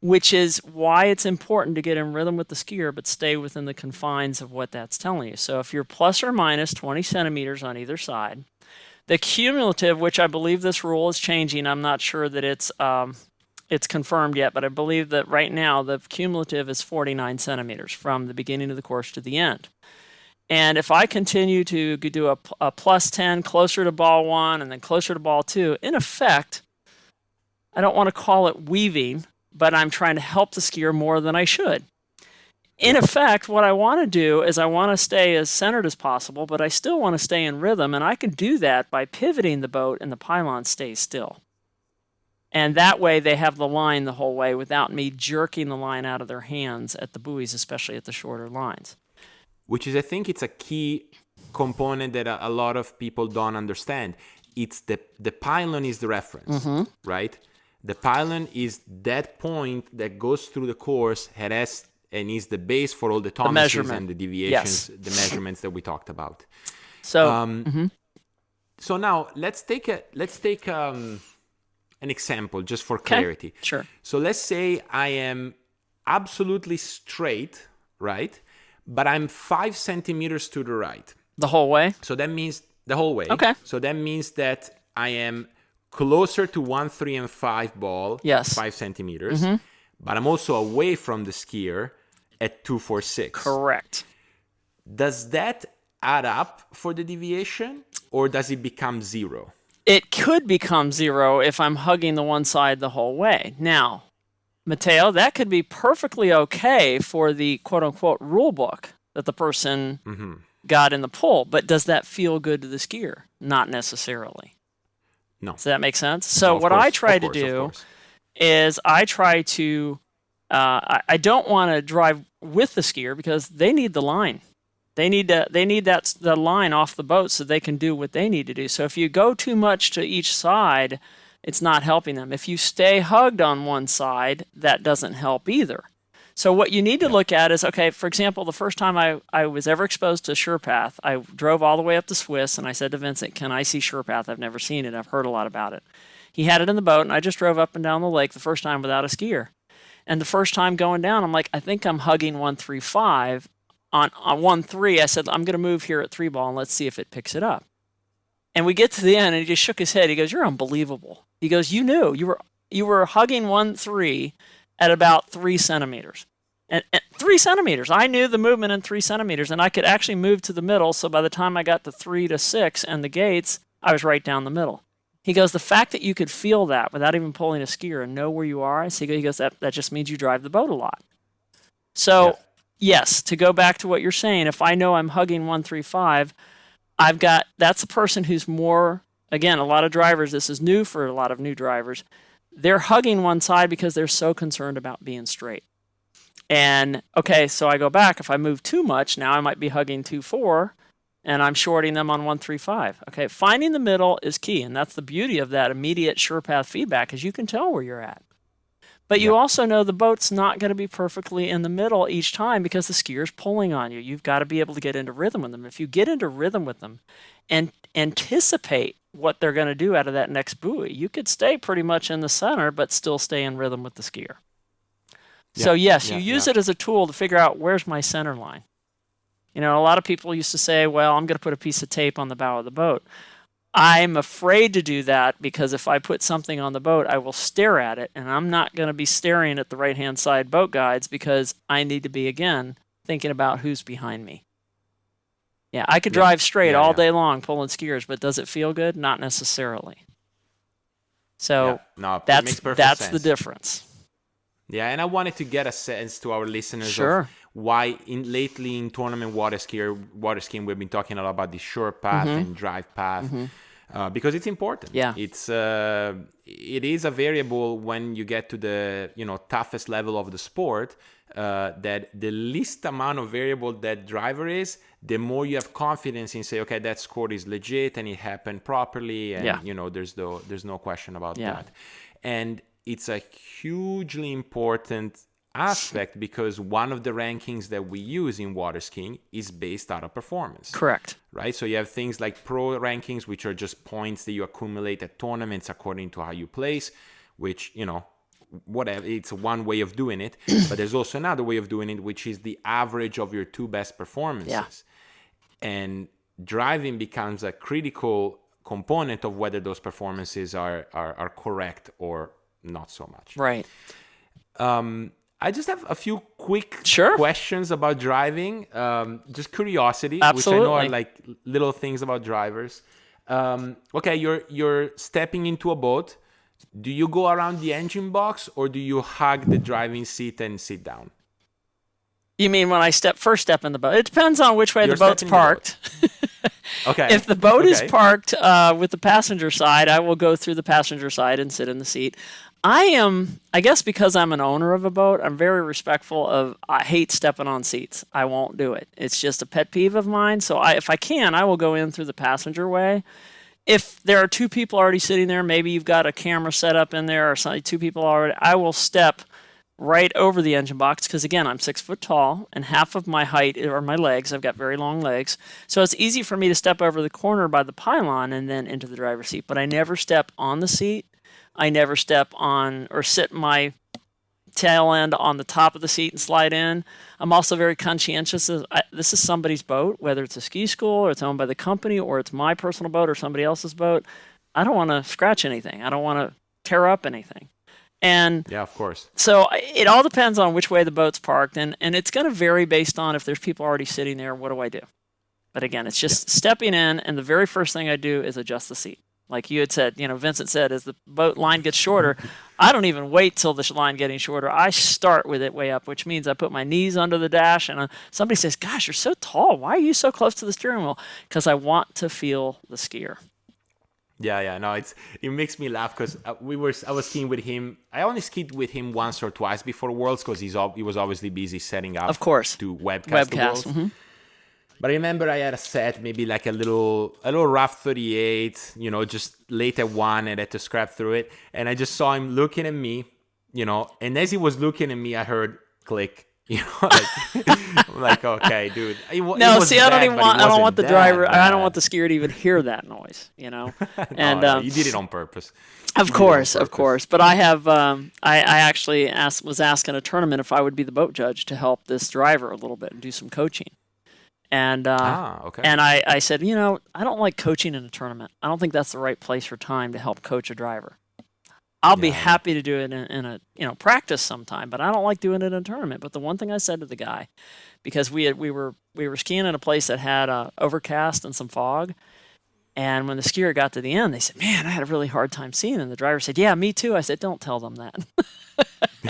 which is why it's important to get in rhythm with the skier, but stay within the confines of what that's telling you. So if you're plus or minus 20 centimeters on either side, the cumulative, which I believe this rule is changing, I'm not sure that it's confirmed yet, but I believe that right now the cumulative is 49 centimeters from the beginning of the course to the end. And if I continue to do a plus 10 closer to ball 1 and then closer to ball 2, in effect, I don't want to call it weaving, but I'm trying to help the skier more than I should. In effect, what I want to do is I want to stay as centered as possible, but I still want to stay in rhythm, and I can do that by pivoting the boat and the pylon stays still. And that way they have the line the whole way without me jerking the line out of their hands at the buoys, especially at the shorter lines. Which is, I think it's a key component that a lot of people don't understand. It's the pylon is the reference, right? The pylon is that point that goes through the course and is the base for all the Thomases and the deviations, the measurements that we talked about. So, so now let's take an example just for clarity. Okay, sure. So let's say I am absolutely straight, right? But I'm 5 centimeters to the right. The whole way? So that means the whole way. Okay. So that means that I am closer to 1, 3, and 5 ball, Yes. 5 centimeters. But I'm also away from the skier at 2, 4, 6. Correct. Does that add up for the deviation, or does it become 0? It could become 0 if I'm hugging the one side the whole way. Now, Matteo, that could be perfectly okay for the quote-unquote rule book that the person got in the pool, but does that feel good to the skier? Not necessarily. No. Does that make sense? So Of what course, I try of to course, do of course. is I try to, I don't want to drive with the skier because they need the line. They need the line off the boat so they can do what they need to do. So if you go too much to each side, it's not helping them. If you stay hugged on one side, that doesn't help either. So what you need to look at is, okay, for example, the first time I was ever exposed to SurePath, I drove all the way up to Swiss, and I said to Vincent, can I see SurePath? I've never seen it. I've heard a lot about it. He had it in the boat, and I just drove up and down the lake the first time without a skier. And the first time going down, I'm like, I think I'm hugging 135. On 1-3, I said, I'm going to move here at 3 ball, and let's see if it picks it up. And we get to the end, and he just shook his head. He goes, you're unbelievable. He goes, you knew. You were hugging 1-3 at about 3 centimeters. And 3 centimeters. I knew the movement in 3 centimeters, and I could actually move to the middle. So by the time I got to 3 to 6 and the gates, I was right down the middle. He goes, the fact that you could feel that without even pulling a skier and know where you are, he goes, that just means you drive the boat a lot. So, yes, to go back to what you're saying, if I know I'm hugging 135, that's a person who's more, again, a lot of drivers, this is new for a lot of new drivers, they're hugging one side because they're so concerned about being straight. And, okay, so I go back, if I move too much, now I might be hugging 2-4, and I'm shorting them on 135. Okay, finding the middle is key, and that's the beauty of that immediate SurePath feedback, is you can tell where you're at. But you also know the boat's not going to be perfectly in the middle each time because the skier's pulling on you. You've got to be able to get into rhythm with them. If you get into rhythm with them and anticipate what they're going to do out of that next buoy, you could stay pretty much in the center but still stay in rhythm with the skier. So yes, you use it as a tool to figure out where's my center line. You know, a lot of people used to say, well, I'm going to put a piece of tape on the bow of the boat. I'm afraid to do that because if I put something on the boat, I will stare at it, and I'm not going to be staring at the right-hand side boat guides because I need to be, again, thinking about who's behind me. Yeah, I could drive straight all day long pulling skiers, but does it feel good? Not necessarily. So that's the difference. Yeah, and I wanted to get a sense to our listeners of why lately in tournament water skiing we've been talking a lot about the short path and drive path because it's important. Yeah, it is a variable when you get to the toughest level of the sport. That the least amount of variable that driver is, the more you have confidence in say, okay, that score is legit and it happened properly, and there's no question about that. And it's a hugely important aspect because one of the rankings that we use in water skiing is based out of performance. Correct. Right? So you have things like pro rankings, which are just points that you accumulate at tournaments according to how you place, which, whatever. It's one way of doing it, but there's also another way of doing it, which is the average of your two best performances. And driving becomes a critical component of whether those performances are correct or not so much. Right. I just have a few quick Sure. questions about driving, just curiosity, Absolutely. which I know are like little things about drivers. Okay, you're stepping into a boat. Do you go around the engine box or do you hug the driving seat and sit down? You mean when I first step in the boat? It depends on which way You're the boat's stepping in the boat. parked. Okay. If the boat is Okay. parked with the passenger side, I will go through the passenger side and sit in the seat. I guess because I'm an owner of a boat, I'm very respectful of, I hate stepping on seats. I won't do it. It's just a pet peeve of mine. So if I can, I will go in through the passenger way. If there are two people already sitting there, maybe you've got a camera set up in there or something, two people already, I will step right over the engine box because, again, I'm 6 foot tall and half of my height are my legs. I've got very long legs. So it's easy for me to step over the corner by the pylon and then into the driver's seat. But I never step on the seat. I never step on or sit my tail end on the top of the seat and slide in. I'm also very conscientious. This is somebody's boat, whether it's a ski school or it's owned by the company or it's my personal boat or somebody else's boat. I don't want to scratch anything. I don't want to tear up anything. And Yeah, of course. so it all depends on which way the boat's parked, and it's going to vary based on if there's people already sitting there, what do I do? But again, it's just stepping in, and the very first thing I do is adjust the seat. Like you had said, Vincent said, as the boat line gets shorter, I don't even wait till the line getting shorter. I start with it way up, which means I put my knees under the dash, and somebody says, gosh, you're so tall. Why are you so close to the steering wheel? Because I want to feel the skier. Yeah, no, it makes me laugh because I was skiing with him. I only skied with him once or twice before Worlds because he was obviously busy setting up, Of course, to webcast the Worlds. Mm-hmm. But I remember I had a set, maybe like a little rough 38, just late at 1, and I had to scrap through it. And I just saw him looking at me, and as he was looking at me, I heard click. I'm like, okay, dude. I don't want the driver. I don't want the skier to even hear that noise. No, And you did it on purpose. Of course. But I have. I actually was asked in a tournament if I would be the boat judge to help this driver a little bit and do some coaching. And okay. And I said, I don't like coaching in a tournament. I don't think that's the right place or time to help coach a driver. I'll be happy to do it in a practice sometime, but I don't like doing it in a tournament. But the one thing I said to the guy, because we were skiing in a place that had overcast and some fog, and when the skier got to the end, they said, "Man, I had a really hard time seeing." And the driver said, "Yeah, me too." I said, "Don't tell them that."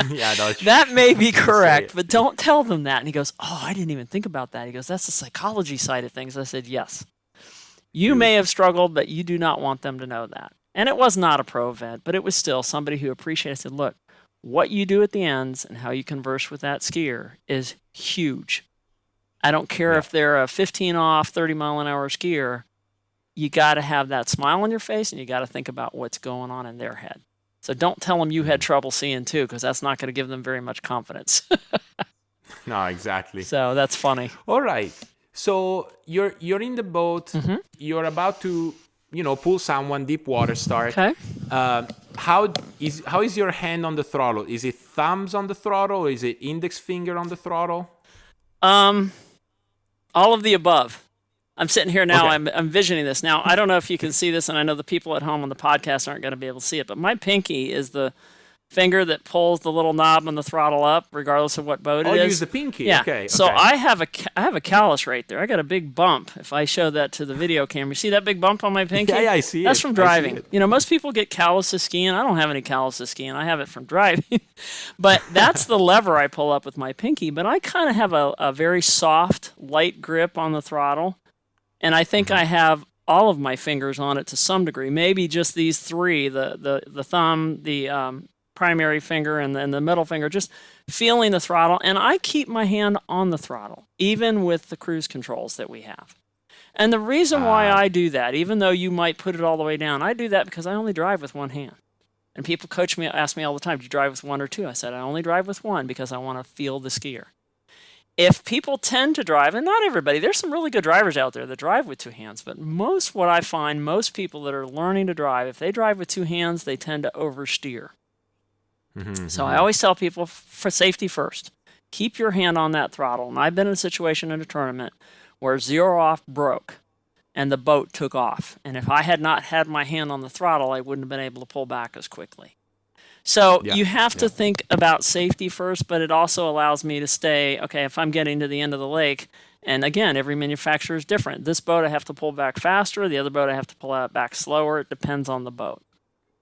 Yeah, no, that may be correct, but don't tell them that. And he goes, "Oh, I didn't even think about that." He goes, "That's the psychology side of things." I said, "Yes, you may have struggled, but you do not want them to know that." And it was not a pro event, but it was still somebody who appreciated it. I said, look, what you do at the ends and how you converse with that skier is huge. I don't care if they're a 15 off, 30 mile an hour skier. You got to have that smile on your face and you got to think about what's going on in their head. So don't tell them you had trouble seeing too, because that's not going to give them very much confidence. No, exactly. So that's funny. All right. So you're in the boat. Mm-hmm. You're about to pull someone, deep water start. Okay. How is your hand on the throttle? Is it thumbs on the throttle or is it index finger on the throttle? All of the above. I'm sitting here now. Okay. I'm visioning this. Now, I don't know if you can see this, and I know the people at home on the podcast aren't going to be able to see it, but my pinky is the finger that pulls the little knob on the throttle up, regardless of what boat it is. Oh, use the pinky. Yeah. Okay. So I have a callus right there. I got a big bump. If I show that to the video camera, you see that big bump on my pinky? Yeah, I see it. That's from driving. Most people get calluses skiing. I don't have any calluses skiing. I have it from driving. But that's the lever I pull up with my pinky. But I kind of have a very soft, light grip on the throttle. And I think I have all of my fingers on it to some degree. Maybe just these three, the thumb, the primary finger and the middle finger, just feeling the throttle. And I keep my hand on the throttle, even with the cruise controls that we have. And the reason why I do that, even though you might put it all the way down, I do that because I only drive with one hand. And people ask me all the time, do you drive with one or two? I said, I only drive with one because I want to feel the skier. If people tend to drive, and not everybody, there's some really good drivers out there that drive with two hands, but most people that are learning to drive, if they drive with two hands, they tend to oversteer. So I always tell people for safety first, keep your hand on that throttle. And I've been in a situation in a tournament where zero off broke and the boat took off. And if I had not had my hand on the throttle, I wouldn't have been able to pull back as quickly. So you have to think about safety first, but it also allows me to stay, okay, if I'm getting to the end of the lake, and again, every manufacturer is different. This boat I have to pull back faster. The other boat I have to pull out back slower. It depends on the boat.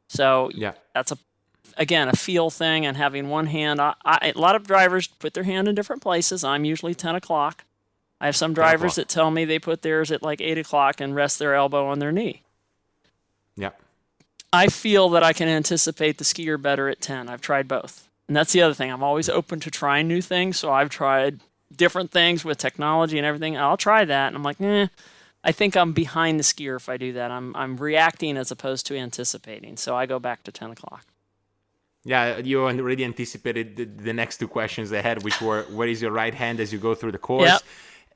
So that's a feel thing, and having one hand. A lot of drivers put their hand in different places. I'm usually 10 o'clock. I have some drivers that tell me they put theirs at like 8 o'clock and rest their elbow on their knee. Yeah. I feel that I can anticipate the skier better at 10. I've tried both. And that's the other thing. I'm always open to trying new things. So I've tried different things with technology and everything. I'll try that. And I'm like, I think I'm behind the skier if I do that. I'm reacting as opposed to anticipating. So I go back to 10 o'clock. Yeah, you already anticipated the next two questions they had, which were, where is your right hand as you go through the course? Yep.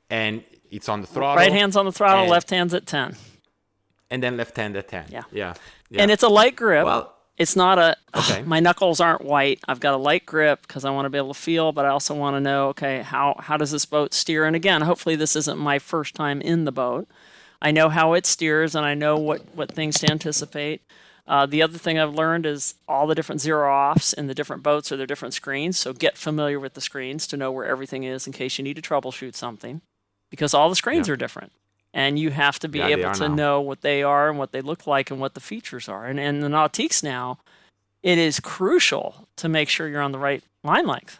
And it's on the throttle. Right hand's on the throttle, left hand's at 10. And then left hand at 10. Yeah. And it's a light grip. Well, it's not my knuckles aren't white. I've got a light grip because I want to be able to feel, but I also want to know, okay, how does this boat steer? And again, hopefully this isn't my first time in the boat. I know how it steers, and I know what things to anticipate. The other thing I've learned is all the different zero-offs in the different boats are their different screens, so get familiar with the screens to know where everything is in case you need to troubleshoot something, because all the screens are different. And you have to be able to know what they are and what they look like and what the features are. And in the Nautiques now, it is crucial to make sure you're on the right line length,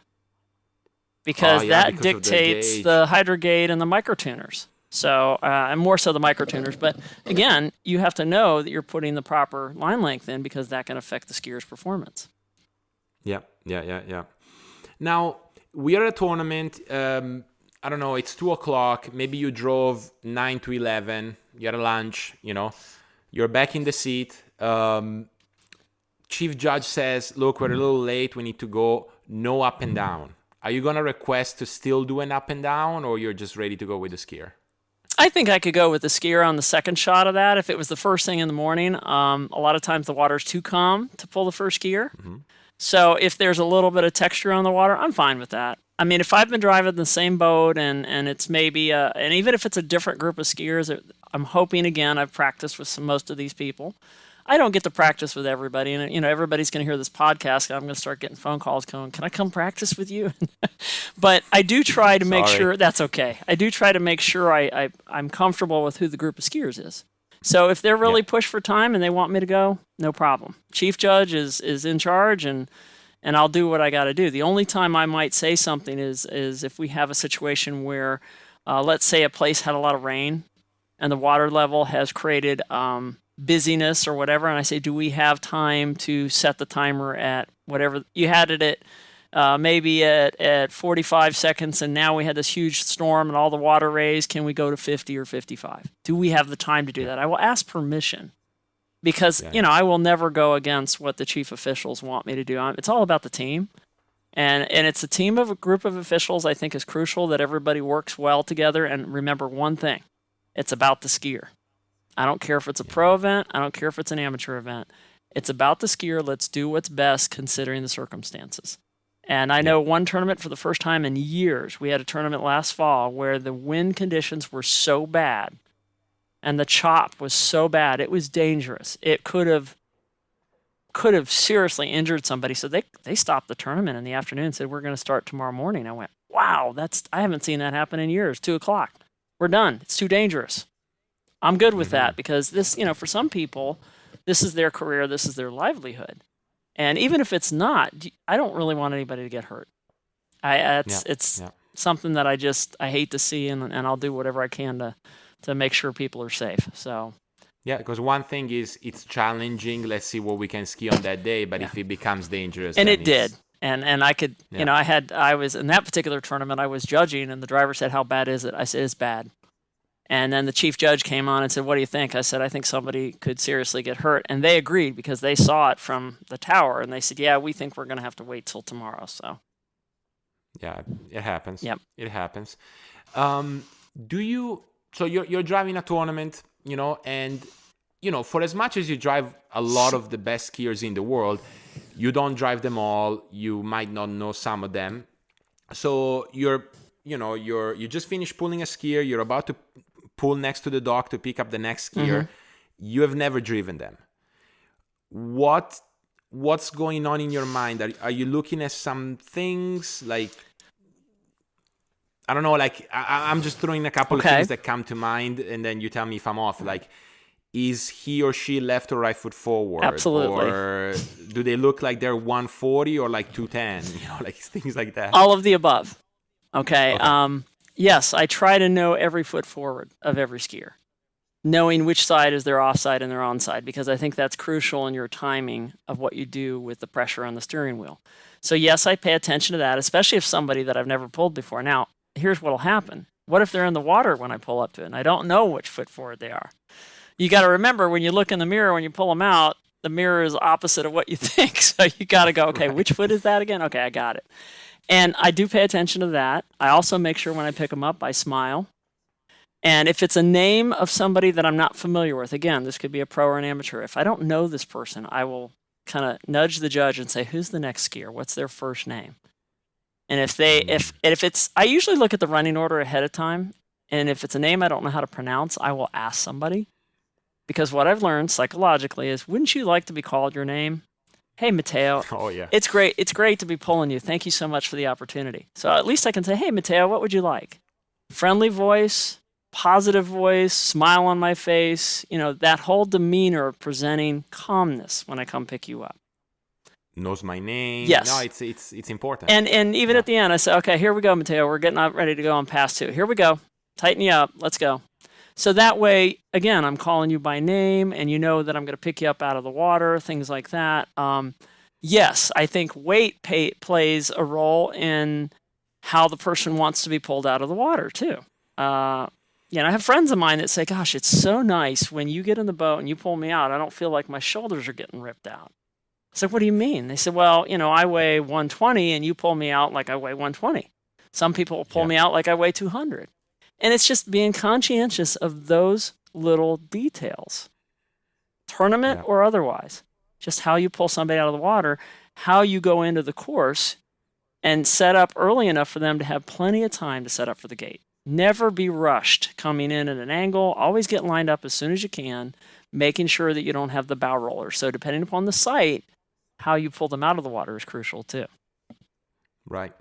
because that dictates the hydrogate and the microtuners. So, and more so the microtuners. But again, you have to know that you're putting the proper line length in, because that can affect the skier's performance. Yeah. Now, we are at a tournament. I don't know, it's 2 o'clock. Maybe you drove 9 to 11. You had a lunch, You're back in the seat. Chief judge says, look, we're a little late. We need to go. No up and down. Are you going to request to still do an up and down, or you're just ready to go with the skier? I think I could go with the skier on the second shot of that if it was the first thing in the morning. A lot of times the water's too calm to pull the first skier. So if there's a little bit of texture on the water, I'm fine with that. I mean, if I've been driving the same boat and it's maybe, and even if it's a different group of skiers, I'm hoping, again, I've practiced with most of these people. I don't get to practice with everybody. And, everybody's going to hear this podcast. And I'm going to start getting phone calls going, can I come practice with you? But I do try to make sure, that's okay. I do try to make sure I'm comfortable with who the group of skiers is. So if they're really pushed for time and they want me to go, no problem. Chief judge is in charge, and I'll do what I got to do. The only time I might say something is if we have a situation where, let's say a place had a lot of rain and the water level has created busyness or whatever, and I say, do we have time to set the timer at whatever? You had it at maybe at 45 seconds, and now we had this huge storm and all the water raised. Can we go to 50 or 55? Do we have the time to do that? I will ask permission. Because, I will never go against what the chief officials want me to do. It's all about the team. And it's a group of officials I think is crucial, that everybody works well together. And remember one thing, it's about the skier. I don't care if it's a pro event. I don't care if it's an amateur event. It's about the skier. Let's do what's best considering the circumstances. And I know one tournament for the first time in years, we had a tournament last fall where the wind conditions were so bad and the chop was so bad, it was dangerous. It could have seriously injured somebody. So they stopped the tournament in the afternoon and said, we're going to start tomorrow morning. I went, wow, I haven't seen that happen in years. 2 o'clock. We're done. It's too dangerous. I'm good with that, because this, for some people, this is their career. This is their livelihood. And even if it's not, I don't really want anybody to get hurt. It's something that I hate to see, and I'll do whatever I can to make sure people are safe. So because one thing is it's challenging. Let's see what we can ski on that day. But if it becomes dangerous, and it did, and I could, I was in that particular tournament. I was judging, and the driver said, "How bad is it?" I said, "It's bad." And then the chief judge came on and said, "What do you think?" I said, "I think somebody could seriously get hurt." And they agreed, because they saw it from the tower, and they said, "Yeah, we think we're going to have to wait till tomorrow." So it happens. Yep, it happens. So you're driving a tournament, and for as much as you drive a lot of the best skiers in the world, You don't drive them all. You might not know some of them. So you just finished pulling a skier. You're about to pull next to the dock to pick up the next skier. You have never driven them. What's going on in your mind? Are you looking at some things like, I don't know, like I'm just throwing a couple of things that come to mind, and then you tell me if I'm off. Like, is he or she left or right foot forward? Absolutely. Or do they look like they're 140 or like 210? Like things like that. All of the above. Okay. Yes, I try to know every foot forward of every skier, knowing which side is their offside and their onside, because I think that's crucial in your timing of what you do with the pressure on the steering wheel. So yes, I pay attention to that, especially if somebody that I've never pulled before. Now, here's what'll happen. What if they're in the water when I pull up to it and I don't know which foot forward they are? You got to remember, when you look in the mirror, when you pull them out, the mirror is opposite of what you think. So you got to go, okay, which foot is that again? Okay, I got it. And I do pay attention to that. I also make sure when I pick them up, I smile. And if it's a name of somebody that I'm not familiar with, again, this could be a pro or an amateur. If I don't know this person, I will kind of nudge the judge and say, who's the next skier? What's their first name? And if it's, I usually look at the running order ahead of time. And if it's a name I don't know how to pronounce, I will ask somebody. Because what I've learned psychologically is, wouldn't you like to be called your name? Hey, Matteo. Oh, yeah. It's great to be pulling you. Thank you so much for the opportunity. So at least I can say, hey, Matteo, what would you like? Friendly voice, positive voice, smile on my face, that whole demeanor of presenting calmness when I come pick you up. Knows my name. Yes. No, it's important. And even at the end, I say, okay, here we go, Matteo. We're getting up ready to go on pass 2. Here we go. Tighten you up. Let's go. So that way, again, I'm calling you by name, and you know that I'm going to pick you up out of the water, things like that. Yes, I think weight plays a role in how the person wants to be pulled out of the water, too. I have friends of mine that say, gosh, it's so nice when you get in the boat and you pull me out. I don't feel like my shoulders are getting ripped out. I said, what do you mean? They said, well, I weigh 120 and you pull me out like I weigh 120. Some people will pull me out like I weigh 200. And it's just being conscientious of those little details, tournament or otherwise. Just how you pull somebody out of the water, how you go into the course and set up early enough for them to have plenty of time to set up for the gate. Never be rushed coming in at an angle. Always get lined up as soon as you can, making sure that you don't have the bow roller. So depending upon the site, how you pull them out of the water is crucial too. Right.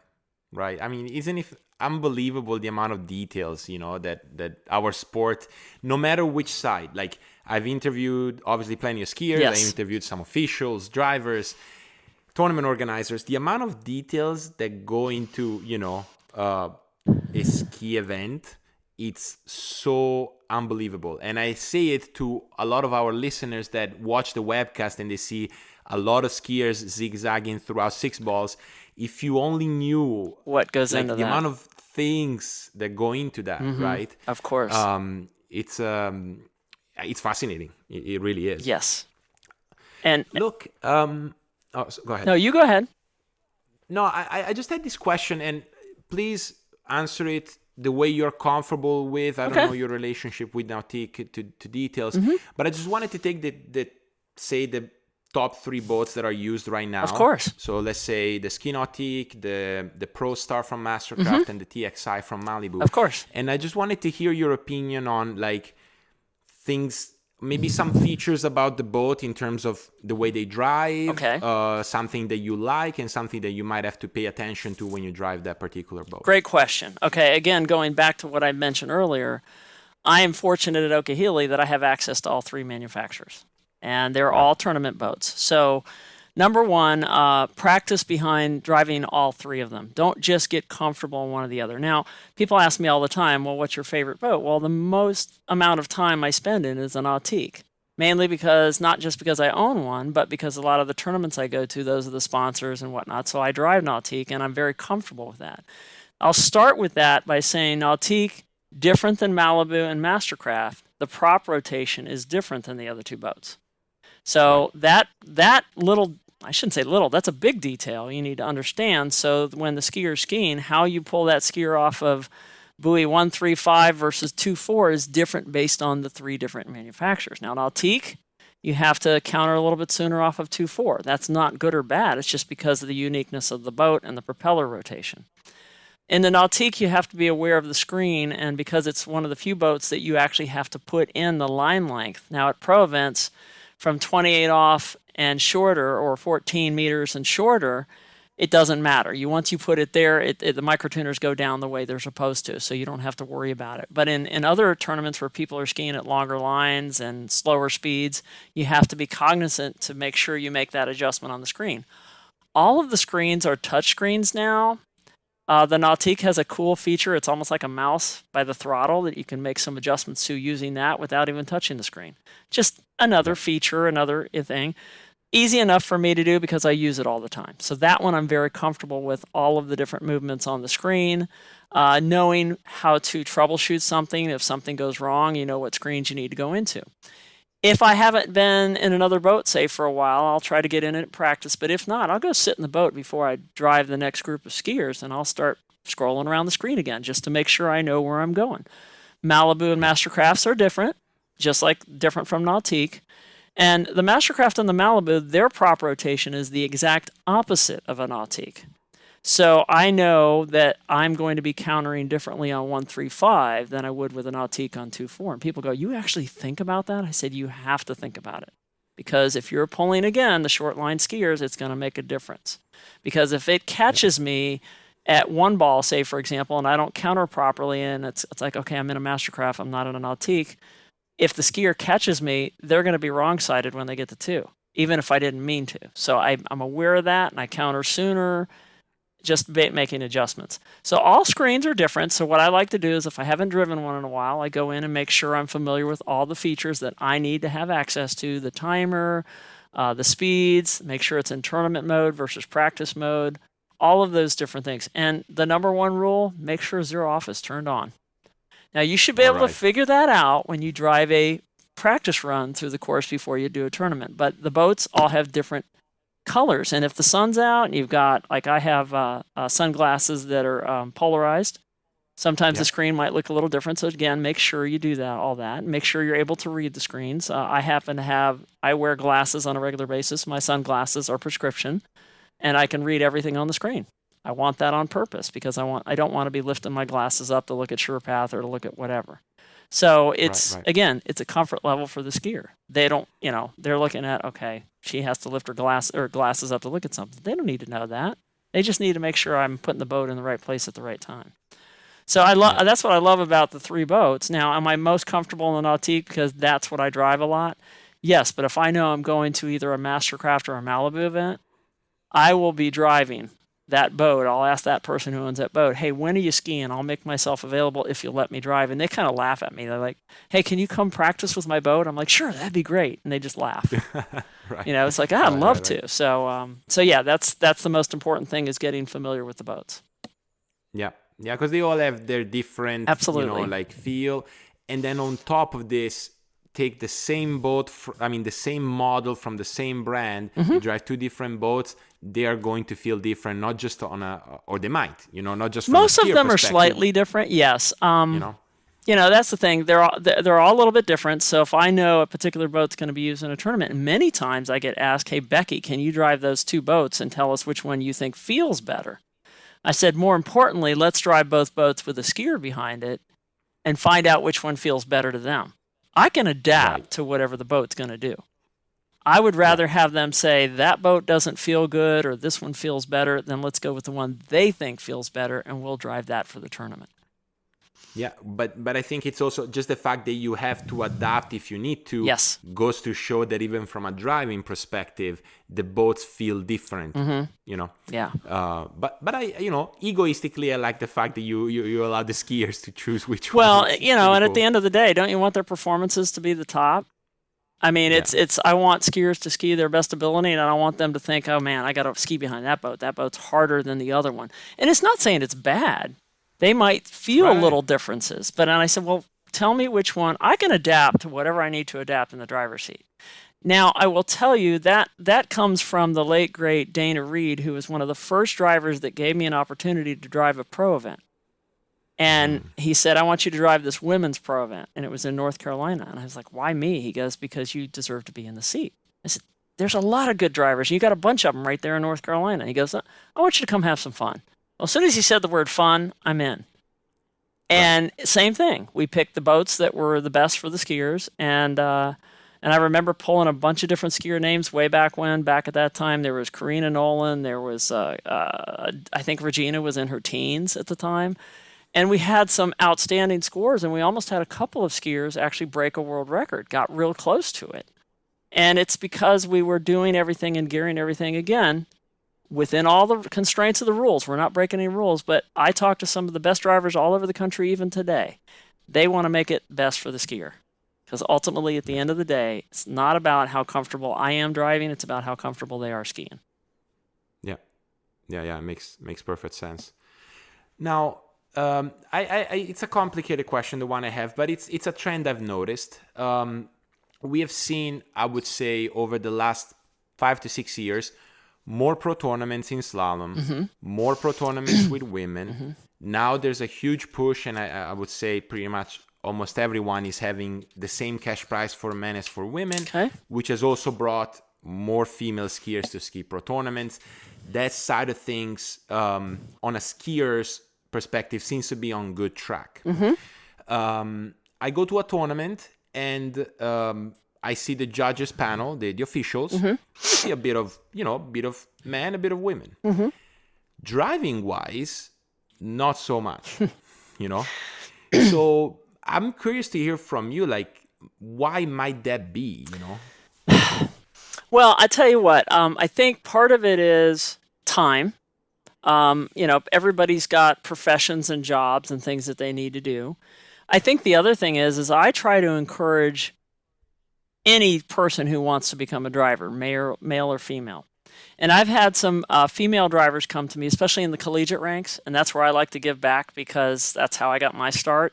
I mean, isn't it unbelievable the amount of details, that our sport, no matter which side, like I've interviewed obviously plenty of skiers, I interviewed some officials, drivers, tournament organizers, the amount of details that go into, a ski event, it's so unbelievable. And I say it to a lot of our listeners that watch the webcast and they see a lot of skiers zigzagging throughout 6 balls. If you only knew what goes into the that, amount of things that go into that, right? Of course. It's fascinating. It really is. Yes. And look, go ahead. No, you go ahead. No, I just had this question, and please answer it the way you're comfortable with. I don't know your relationship with Nautique to details, but I just wanted to take the top 3 boats that are used right now. Of course. So let's say the Ski Nautique, the Pro Star from Mastercraft, and the TXI from Malibu. Of course. And I just wanted to hear your opinion on like things, maybe some features about the boat in terms of the way they drive, something that you like and something that you might have to pay attention to when you drive that particular boat. Great question. Okay, again, going back to what I mentioned earlier, I am fortunate at Okehili that I have access to all 3 manufacturers. And they're all tournament boats. So, number 1, practice behind driving all 3 of them. Don't just get comfortable in one or the other. Now, people ask me all the time, well, what's your favorite boat? Well, the most amount of time I spend in is a Nautique. Mainly because, not just because I own one, but because a lot of the tournaments I go to, those are the sponsors and whatnot. So I drive Nautique, and I'm very comfortable with that. I'll start with that by saying Nautique, different than Malibu and Mastercraft, the prop rotation is different than the other 2 boats. So that little, I shouldn't say little, that's a big detail you need to understand. So when the skier's skiing, how you pull that skier off of buoy 135 versus 24 is different based on the 3 different manufacturers. Now, Nautique you have to counter a little bit sooner off of 2-4. That's not good or bad. It's just because of the uniqueness of the boat and the propeller rotation. In the Nautique, you have to be aware of the screen, and because it's one of the few boats that you actually have to put in the line length. Now, at pro events, from 28 off and shorter, or 14 meters and shorter, it doesn't matter. Once you put it there, the microtuners go down the way they're supposed to, so you don't have to worry about it. But in other tournaments where people are skiing at longer lines and slower speeds, you have to be cognizant to make sure you make that adjustment on the screen. All of the screens are touch screens now. The Nautique has a cool feature. It's almost like a mouse by the throttle that you can make some adjustments to using that without even touching the screen. Just another feature, another thing. Easy enough for me to do because I use it all the time. So that one I'm very comfortable with, all of the different movements on the screen, knowing how to troubleshoot something. If something goes wrong, you know what screens you need to go into. If I haven't been in another boat, say, for a while, I'll try to get in it and practice. But if not, I'll go sit in the boat before I drive the next group of skiers, and I'll start scrolling around the screen again just to make sure I know where I'm going. Malibu and Mastercrafts are different, just like different from Nautique. And the Mastercraft and the Malibu, their prop rotation is the exact opposite of a Nautique. So I know that I'm going to be countering differently on 135 than I would with a Nautique on 2-4. And people go, you actually think about that? I said, you have to think about it. Because if you're pulling, again, the short line skiers, it's going to make a difference. Because if it catches me at one ball, say, for example, and I don't counter properly, and it's like, okay, I'm in a Mastercraft, I'm not in a Nautique. If the skier catches me, they're going to be wrong-sided when they get to 2, even if I didn't mean to. So I'm aware of that, and I counter sooner, just making adjustments. So all screens are different. So what I like to do is if I haven't driven one in a while, I go in and make sure I'm familiar with all the features that I need to have access to, the timer, the speeds, make sure it's in tournament mode versus practice mode, all of those different things. And the number one rule, make sure zero off is turned on. Now, you should be able to figure that out when you drive a practice run through the course before you do a tournament. But the boats all have different colors. And if the sun's out and you've got, like I have sunglasses that are polarized, sometimes the screen might look a little different. So again, make sure you do that, all that. Make sure you're able to read the screens. I wear glasses on a regular basis. My sunglasses are prescription, and I can read everything on the screen. I want that on purpose because I don't want to be lifting my glasses up to look at SurePath or to look at whatever. So it's, again, it's a comfort level for the skier. They don't, they're looking at, okay, she has to lift her glasses up to look at something. They don't need to know that. They just need to make sure I'm putting the boat in the right place at the right time. So that's what I love about the 3 boats. Now, am I most comfortable in the Nautique because that's what I drive a lot? Yes, but if I know I'm going to either a Mastercraft or a Malibu event, I will be driving that boat. I'll ask that person who owns that boat, hey, when are you skiing? I'll make myself available if you'll let me drive. And they kind of laugh at me. They're like, hey, can you come practice with my boat? I'm like, sure, that'd be great. And they just laugh. It's like, I'd love to. So yeah, that's the most important thing is getting familiar with the boats. Yeah, because they all have their different, feel. And then on top of this, take the same boat, the same model from the same brand, you drive 2 different boats, they are going to feel different, not just or they might, not just from most of them are slightly different, yes. That's the thing. They're all a little bit different. So if I know a particular boat's going to be used in a tournament, and many times I get asked, hey, Becky, can you drive those 2 boats and tell us which one you think feels better? I said, more importantly, let's drive both boats with a skier behind it and find out which one feels better to them. I can adapt to whatever the boat's going to do. I would rather have them say that boat doesn't feel good or this one feels better than let's go with the one they think feels better and we'll drive that for the tournament. Yeah, but I think it's also just the fact that you have to adapt if you need to. Yes. Goes to show that even from a driving perspective, the boats feel different. Yeah. But I egoistically I like the fact that you allow the skiers to choose which one. Well, and at the end of the day, don't you want their performances to be the top? I mean, I want skiers to ski their best ability, and I don't want them to think, oh man, I got to ski behind that boat. That boat's harder than the other one. And it's not saying it's bad. They might feel little differences. But I said, well, tell me which one. I can adapt to whatever I need to adapt in the driver's seat. Now, I will tell you that comes from the late, great Dana Reed, who was one of the first drivers that gave me an opportunity to drive a pro event. And he said, I want you to drive this women's pro event. And it was in North Carolina. And I was like, why me? He goes, because you deserve to be in the seat. I said, there's a lot of good drivers. You got a bunch of them right there in North Carolina. He goes, I want you to come have some fun. Well, as soon as he said the word fun, I'm in. And same thing. We picked the boats that were the best for the skiers. And I remember pulling a bunch of different skier names way back when. Back at that time, there was Karina Nolan. There was, I think Regina was in her teens at the time. And we had some outstanding scores, and we almost had a couple of skiers actually break a world record, got real close to it. And it's because we were doing everything and gearing everything, again, within all the constraints of the rules. We're not breaking any rules, but I talk to some of the best drivers all over the country even today. They want to make it best for the skier. Because ultimately, at the end of the day, it's not about how comfortable I am driving, it's about how comfortable they are skiing. Yeah. It makes perfect sense. Now, it's a complicated question, the one I have, but it's a trend I've noticed. We have seen, I would say, over the last 5 to 6 years, more pro tournaments in slalom, more pro tournaments with women. Now there's a huge push, and I would say pretty much almost everyone is having the same cash prize for men as for women, which has also brought more female skiers to ski pro tournaments. That side of things, on a skier's perspective, seems to be on good track. I go to a tournament and I see the judges panel, the officials. I see a bit of men, a bit of women. Driving wise, not so much. So I'm curious to hear from you, like, why might that be? Well, I tell you what, I think part of it is time. Everybody's got professions and jobs and things that they need to do. I think the other thing is I try to encourage any person who wants to become a driver, male or female. And I've had some female drivers come to me, especially in the collegiate ranks, and that's where I like to give back because that's how I got my start.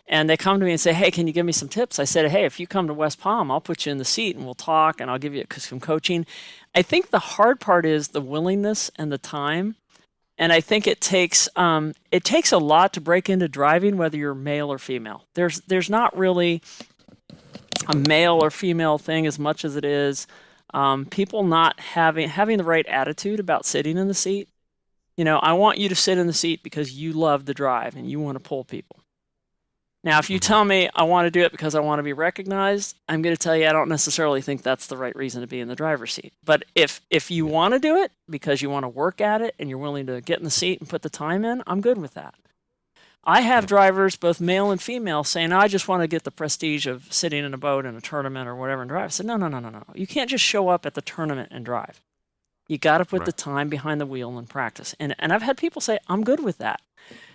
And they come to me and say, hey, can you give me some tips? I said, hey, if you come to West Palm, I'll put you in the seat and we'll talk and I'll give you some coaching. I think the hard part is the willingness and the time. And I think it takes a lot to break into driving, whether you're male or female. There's not really a male or female thing as much as it is people not having the right attitude about sitting in the seat. I want you to sit in the seat because you love to drive and you want to pull people. Now, if you tell me I want to do it because I want to be recognized, I'm going to tell you I don't necessarily think that's the right reason to be in the driver's seat. But if you want to do it because you want to work at it and you're willing to get in the seat and put the time in, I'm good with that. I have drivers, both male and female, saying, I just want to get the prestige of sitting in a boat in a tournament or whatever and drive. I said, no. You can't just show up at the tournament and drive. You got to put the time behind the wheel and practice. And I've had people say, I'm good with that.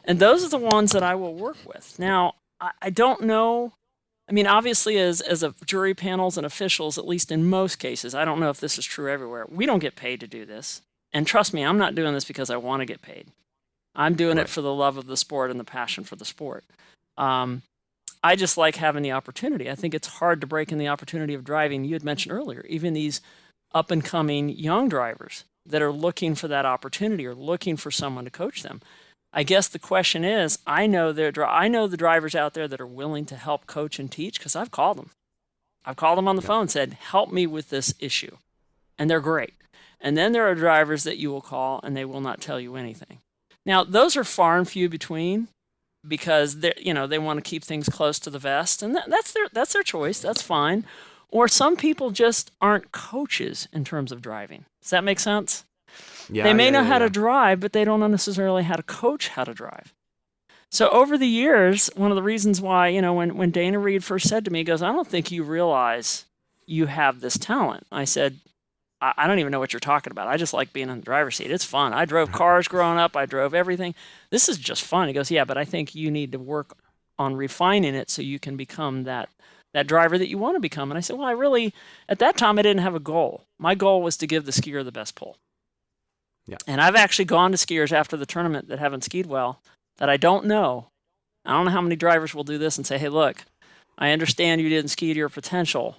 And those are the ones that I will work with. Now, I don't know. I mean, obviously, as a jury panels and officials, at least in most cases, I don't know if this is true everywhere, we don't get paid to do this. And trust me, I'm not doing this because I want to get paid. I'm doing it for the love of the sport and the passion for the sport. I just like having the opportunity. I think it's hard to break in the opportunity of driving. You had mentioned earlier, even these up-and-coming young drivers that are looking for that opportunity or looking for someone to coach them. I guess the question is, I know the drivers out there that are willing to help coach and teach because I've called them. I've called them on the phone and said, help me with this issue. And they're great. And then there are drivers that you will call and they will not tell you anything. Now, those are far and few between because they want to keep things close to the vest, and that's their choice. That's fine. Or some people just aren't coaches in terms of driving. Does that make sense? Yeah, they may know how to drive, but they don't know necessarily how to coach how to drive. So over the years, one of the reasons why, when Dana Reed first said to me, he goes, I don't think you realize you have this talent. I said, I don't even know what you're talking about. I just like being in the driver's seat. It's fun. I drove cars growing up. I drove everything. This is just fun. He goes, yeah, but I think you need to work on refining it so you can become that driver that you want to become. And I said, well, at that time, I didn't have a goal. My goal was to give the skier the best pull. Yeah. And I've actually gone to skiers after the tournament that haven't skied well that I don't know. I don't know how many drivers will do this and say, hey, look, I understand you didn't ski to your potential.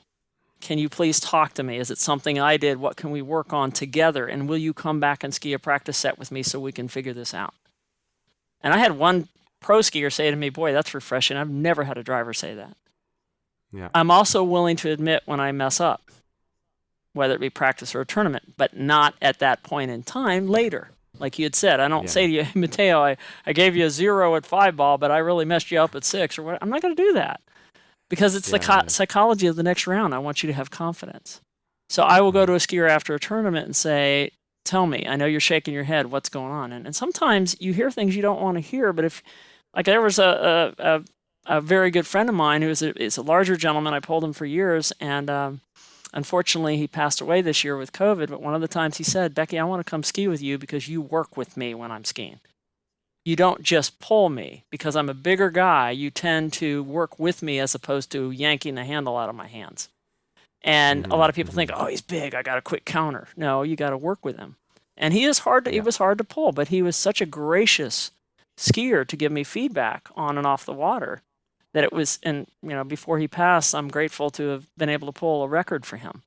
Can you please talk to me? Is it something I did? What can we work on together? And will you come back and ski a practice set with me so we can figure this out? And I had one pro skier say to me, boy, that's refreshing. I've never had a driver say that. Yeah. I'm also willing to admit when I mess up, whether it be practice or a tournament, but not at that point in time later. Like you had said, I don't say to you, Matteo, I gave you a 0 at 5-ball, but I really messed you up at 6 or what. I'm not going to do that because it's the psychology of the next round. I want you to have confidence. So I will go to a skier after a tournament and say, tell me, I know you're shaking your head, what's going on? And sometimes you hear things you don't want to hear, but if, like there was a very good friend of mine who is a larger gentleman, I pulled him for years, and unfortunately, he passed away this year with COVID, but one of the times he said, Becky, I want to come ski with you because you work with me when I'm skiing. You don't just pull me. Because I'm a bigger guy, you tend to work with me as opposed to yanking the handle out of my hands. And a lot of people think, oh, he's big, I got a quick counter. No, you got to work with him. And he was hard to pull, but he was such a gracious skier to give me feedback on and off the water. That it was, and before he passed, I'm grateful to have been able to pull a record for him.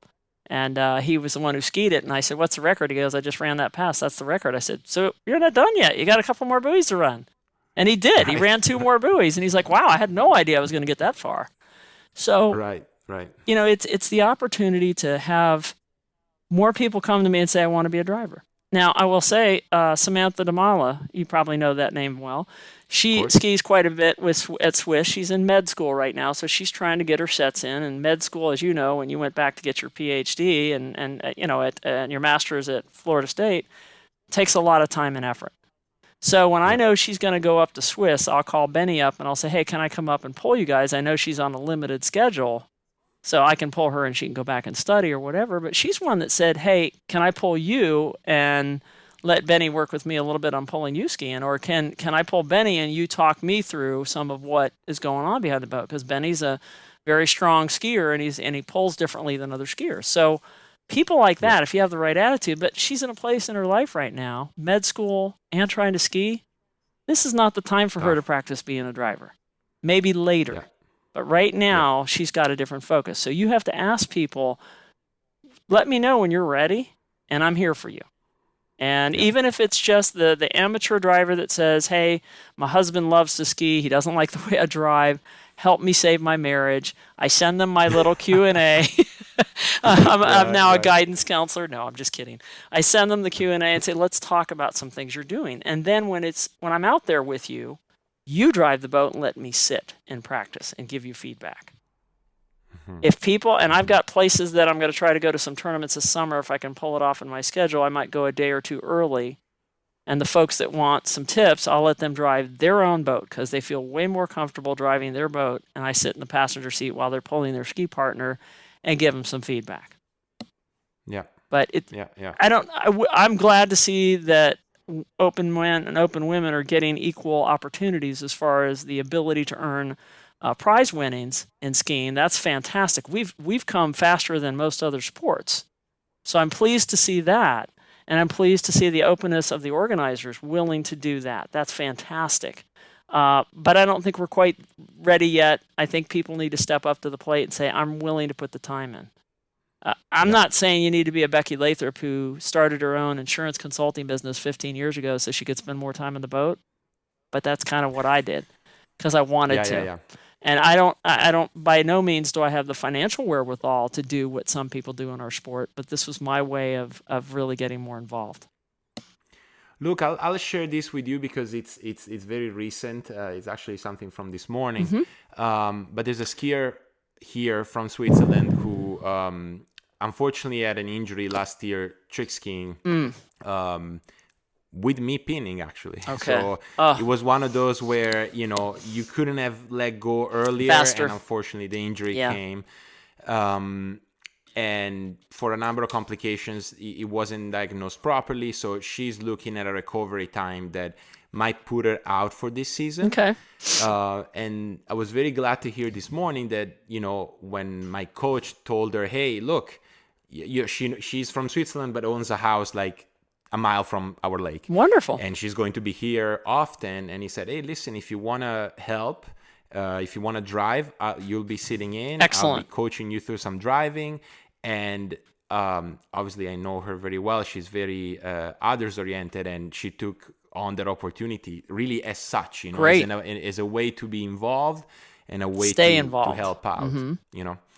And he was the one who skied it. And I said, what's the record? He goes, I just ran that pass. That's the record. I said, so you're not done yet. You got a couple more buoys to run. And he did. He ran 2 more buoys. And he's like, wow, I had no idea I was going to get that far. So, right. It's the opportunity to have more people come to me and say, I want to be a driver. Now, I will say, Samantha Damala, you probably know that name well. She skis quite a bit at Swiss. She's in med school right now, so she's trying to get her sets in. And med school, as you know, when you went back to get your PhD and your master's at Florida State, takes a lot of time and effort. So when I know she's going to go up to Swiss, I'll call Benny up and I'll say, hey, can I come up and pull you guys? I know she's on a limited schedule, so I can pull her and she can go back and study or whatever. But she's one that said, hey, can I pull you and let Benny work with me a little bit on pulling you skiing? Or can I pull Benny and you talk me through some of what is going on behind the boat? Because Benny's a very strong skier and he pulls differently than other skiers. So people like that, if you have the right attitude, but she's in a place in her life right now, med school and trying to ski, this is not the time for her to practice being a driver. Maybe later. Yeah. But right now, she's got a different focus. So you have to ask people, let me know when you're ready, and I'm here for you. And even if it's just the amateur driver that says, hey, my husband loves to ski, he doesn't like the way I drive, help me save my marriage. I send them my little Q&A. I'm now a guidance counselor. No, I'm just kidding. I send them the Q&A and say, let's talk about some things you're doing. And then when I'm out there with you, you drive the boat and let me sit and practice and give you feedback. If people, and I've got places that I'm going to try to go to some tournaments this summer, if I can pull it off in my schedule, I might go a day or two early. And the folks that want some tips, I'll let them drive their own boat because they feel way more comfortable driving their boat. And I sit in the passenger seat while they're pulling their ski partner and give them some feedback. Yeah. But I'm glad to see that open men and open women are getting equal opportunities as far as the ability to earn prize winnings in skiing. That's fantastic. We've come faster than most other sports. So I'm pleased to see that. And I'm pleased to see the openness of the organizers willing to do that. That's fantastic. But I don't think we're quite ready yet. I think people need to step up to the plate and say, I'm willing to put the time in. I'm not saying you need to be a Becky Lathrop who started her own insurance consulting business 15 years ago so she could spend more time on the boat. But that's kind of what I did because I wanted to. Yeah. And I don't, by no means do I have the financial wherewithal to do what some people do in our sport, but this was my way of really getting more involved. Look, I'll share this with you because it's very recent. It's actually something from this morning. But there's a skier here from Switzerland who unfortunately had an injury last year trick skiing. With me pinning, actually. Okay. So it was one of those where, you couldn't have let go earlier. Faster. And unfortunately, the injury came. And for a number of complications, it wasn't diagnosed properly. So she's looking at a recovery time that might put her out for this season. Okay. And I was very glad to hear this morning that, when my coach told her, hey, look, she's from Switzerland, but owns a house like a mile from our lake. Wonderful. And she's going to be here often. And he said, hey, listen, if you want to help, if you want to drive, you'll be sitting in. Excellent. I'll be coaching you through some driving. And obviously, I know her very well. She's very others-oriented. And she took on that opportunity really as such, Great. as a way to be involved and a way Stay to involved. help out,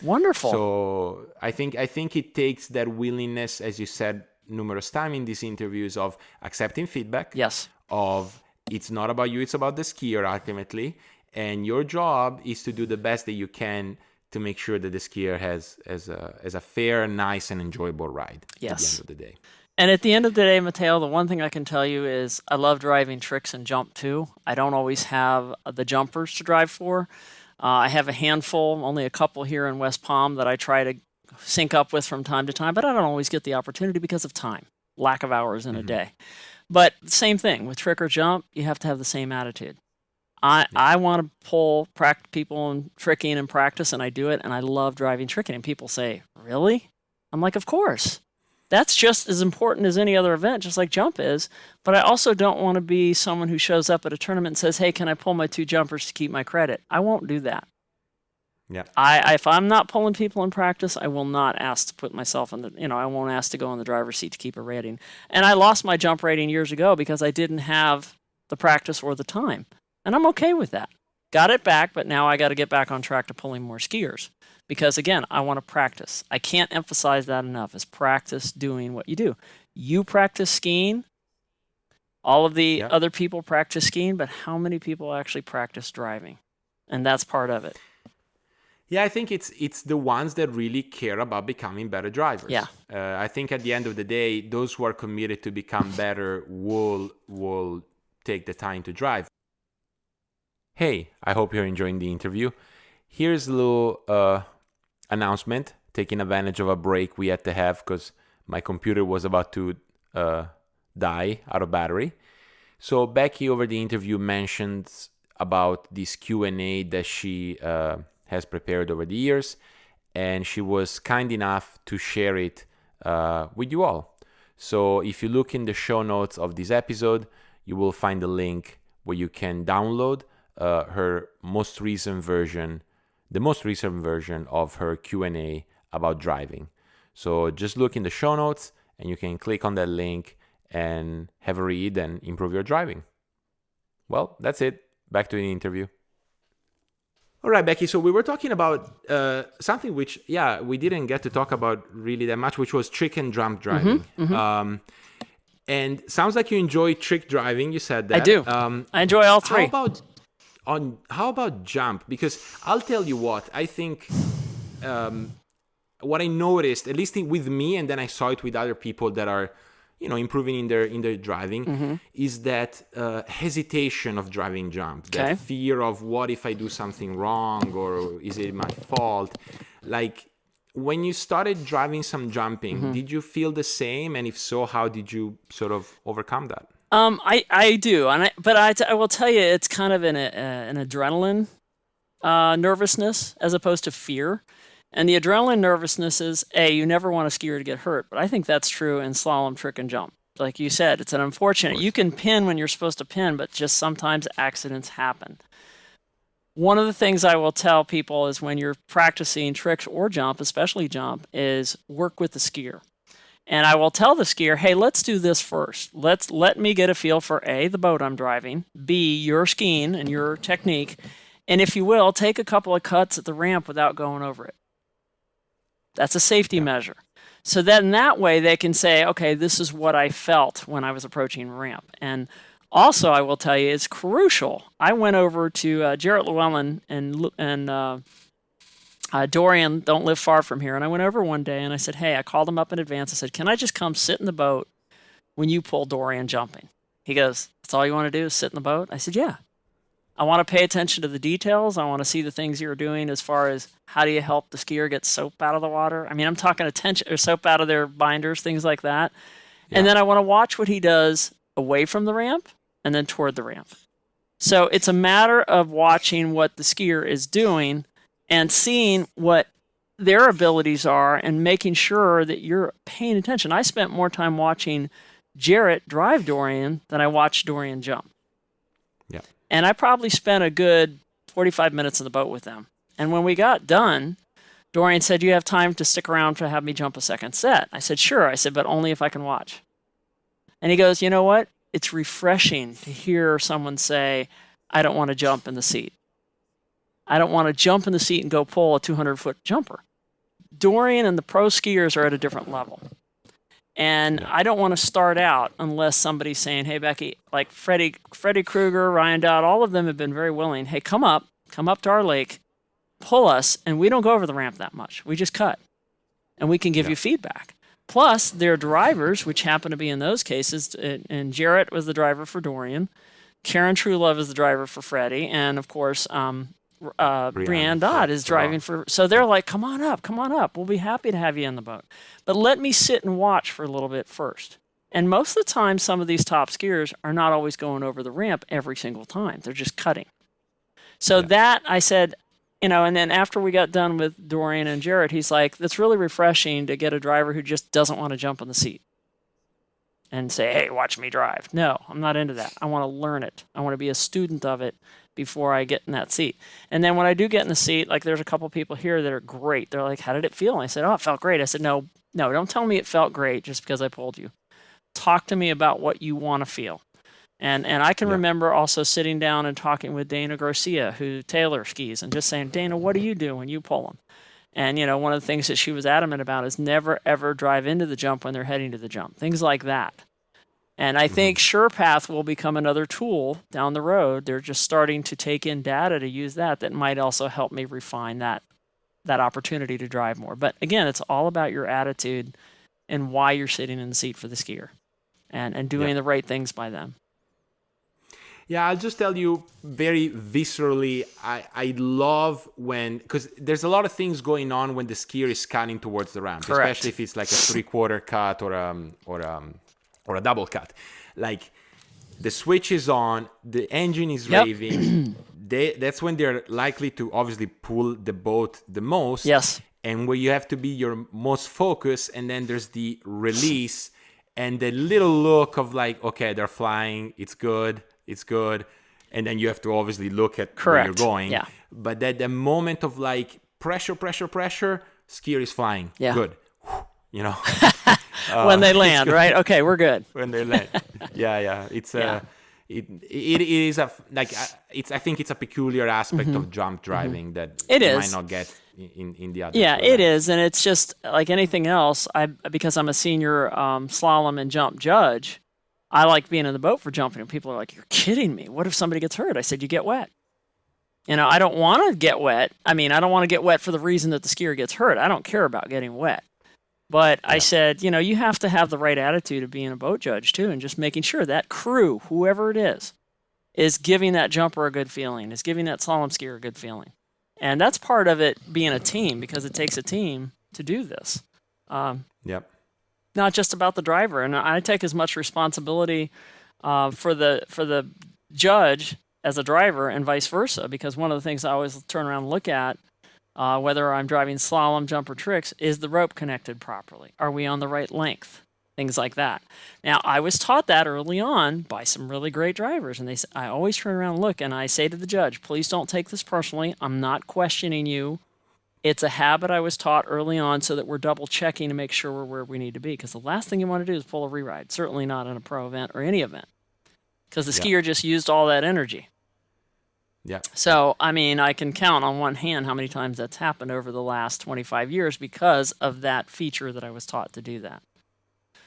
Wonderful. So I think it takes that willingness, as you said numerous times in these interviews, of accepting feedback. Yes. Of it's not about you, it's about the skier ultimately, and your job is to do the best that you can to make sure that the skier has a fair, nice, and enjoyable ride. Yes. At the end of the day. And at the end of the day, Matteo, the one thing I can tell you is I love driving tricks and jump too. I don't always have the jumpers to drive for. I have a handful, only a couple here in West Palm that I try to sync up with from time to time, but I don't always get the opportunity because of time, lack of hours in a day. But same thing with trick or jump, you have to have the same attitude. I want to pull people in tricking and practice, and I do it, and I love driving tricking. And people say, really? I'm like, of course. That's just as important as any other event, just like jump is. But I also don't want to be someone who shows up at a tournament and says, hey, can I pull my 2 jumpers to keep my credit? I won't do that. Yeah. If I'm not pulling people in practice, I will not ask to put myself in I won't ask to go in the driver's seat to keep a rating. And I lost my jump rating years ago because I didn't have the practice or the time. And I'm okay with that. Got it back, but now I got to get back on track to pulling more skiers. Because again, I want to practice. I can't emphasize that enough, is practice doing what you do. You practice skiing. All of the other people practice skiing, but how many people actually practice driving? And that's part of it. Yeah, I think it's the ones that really care about becoming better drivers. Yeah. I think at the end of the day, those who are committed to become better will take the time to drive. Hey, I hope you're enjoying the interview. Here's a little announcement, taking advantage of a break we had to have because my computer was about to die out of battery. So Becky over the interview mentioned about this Q&A that she has prepared over the years, and she was kind enough to share it with you all. So if you look in the show notes of this episode, you will find a link where you can download her most recent version, the most recent version of her Q&A about driving. So just look in the show notes and you can click on that link and have a read and improve your driving. Well, that's it. Back to the interview. All right, Becky. So we were talking about something which, we didn't get to talk about really that much, which was trick and jump driving. And sounds like you enjoy trick driving. You said that. I do. I enjoy all 3. How about jump? Because I'll tell you what, I think what I noticed, at least with me, and then I saw it with other people that are, improving in their driving, is that hesitation of driving jump, that fear of what if I do something wrong or is it my fault? Like when you started driving some jumping, did you feel the same? And if so, how did you sort of overcome that? I do, but I will tell you, it's kind of an adrenaline nervousness as opposed to fear. And the adrenaline nervousness is, you never want a skier to get hurt, but I think that's true in slalom, trick, and jump. Like you said, it's an unfortunate. You can pin when you're supposed to pin, but just sometimes accidents happen. One of the things I will tell people is when you're practicing tricks or jump, especially jump, is work with the skier. And I will tell the skier, hey, let's do this first. Let me get a feel for A, the boat I'm driving, B, your skiing and your technique, and if you will, take a couple of cuts at the ramp without going over it. That's a safety measure. So then that way they can say, okay, this is what I felt when I was approaching ramp. And also I will tell you, it's crucial. I went over to Jarrett Llewellyn and Dorian don't live far from here. And I went over one day and I said, hey, I called him up in advance. I said, can I just come sit in the boat when you pull Dorian jumping? He goes, that's all you want to do is sit in the boat? I said, yeah. I want to pay attention to the details. I want to see the things you're doing as far as how do you help the skier get soap out of the water. I mean, I'm talking attention or soap out of their binders, things like that. Yeah. And then I want to watch what he does away from the ramp and then toward the ramp. So it's a matter of watching what the skier is doing and seeing what their abilities are and making sure that you're paying attention. I spent more time watching Jarrett drive Dorian than I watched Dorian jump. Yeah. And I probably spent a good 45 minutes in the boat with them. And when we got done, Dorian said, you have time to stick around to have me jump a second set? I said, sure. I said, but only if I can watch. And he goes, you know what? it's refreshing to hear someone say, I don't want to jump in the seat. I don't want to jump in the seat and go pull a 200-foot jumper. Dorian and the pro skiers are at a different level. And I don't want to start out unless somebody's saying, hey, Becky, like Freddie Krueger, Ryan Dodd, all of them have been very willing. Hey, come up to our lake, pull us, and we don't go over the ramp that much. We just cut, and we can give you feedback. Plus, their drivers, which happen to be in those cases, and Jarrett was the driver for Dorian, Karen Truelove is the driver for Freddie, and of course, Brianne Dodd is driving for. So they're like, come on up. We'll be happy to have you in the boat. But let me sit and watch for a little bit first. And most of the time, some of these top skiers are not always going over the ramp every single time. They're just cutting. So that, I said, and then after we got done with Dorian and Jarrett, he's like, that's really refreshing to get a driver who just doesn't want to jump in the seat and say, hey, watch me drive. No, I'm not into that. I want to learn it. I want to be a student of it before I get in that seat. And then when I do get in the seat, like there's a couple people here that are great. They're like, how did it feel? And I said, oh, it felt great. I said, no, don't tell me it felt great just because I pulled you. Talk to me about what you want to feel. And I can remember also sitting down and talking with Dana Garcia, who Taylor skis, and just saying, Dana, what do you do when you pull them? And, one of the things that she was adamant about is never, ever drive into the jump when they're heading to the jump. Things like that. And I think SurePath will become another tool down the road. They're just starting to take in data to use that might also help me refine that opportunity to drive more. But again, it's all about your attitude and why you're sitting in the seat for the skier and doing the right things by them. Yeah, I'll just tell you very viscerally, I love because there's a lot of things going on when the skier is scanning towards the ramp, Correct. especially if it's like a 3/4 cut or a double cut. Like the switch is on, the engine is raving. That's when they're likely to obviously pull the boat the most. Yes. And where you have to be your most focused, and then there's the release and the little look of like, okay, they're flying, it's good. And then you have to obviously look at where you're going. Yeah. But at the moment of like pressure, skier is flying. Yeah. Good. When they land, right? Okay, we're good. When they land. Yeah. It's it is I think it's a peculiar aspect of jump driving that you might not get in the other. Yeah, it is, and it's just like anything else. Because I'm a senior slalom and jump judge, I like being in the boat for jumping, and people are like, you're kidding me. What if somebody gets hurt? I said, you get wet. I don't want to get wet. I mean, I don't want to get wet for the reason that the skier gets hurt. I don't care about getting wet. But I said, you have to have the right attitude of being a boat judge, too, and just making sure that crew, whoever it is giving that jumper a good feeling, is giving that slalom skier a good feeling. And that's part of it being a team, because it takes a team to do this. Not just about the driver. And I take as much responsibility for the judge as a driver and vice versa, because one of the things I always turn around and look at, whether I'm driving slalom, jump, or tricks, is the rope connected properly? Are we on the right length? Things like that. Now, I was taught that early on by some really great drivers, and I always turn around and look, and I say to the judge, please don't take this personally. I'm not questioning you. It's a habit I was taught early on so that we're double checking to make sure we're where we need to be, because the last thing you want to do is pull a re-ride, certainly not in a pro event or any event, because the skier just used all that energy. Yeah. So, I mean, I can count on one hand how many times that's happened over the last 25 years because of that feature that I was taught to do that.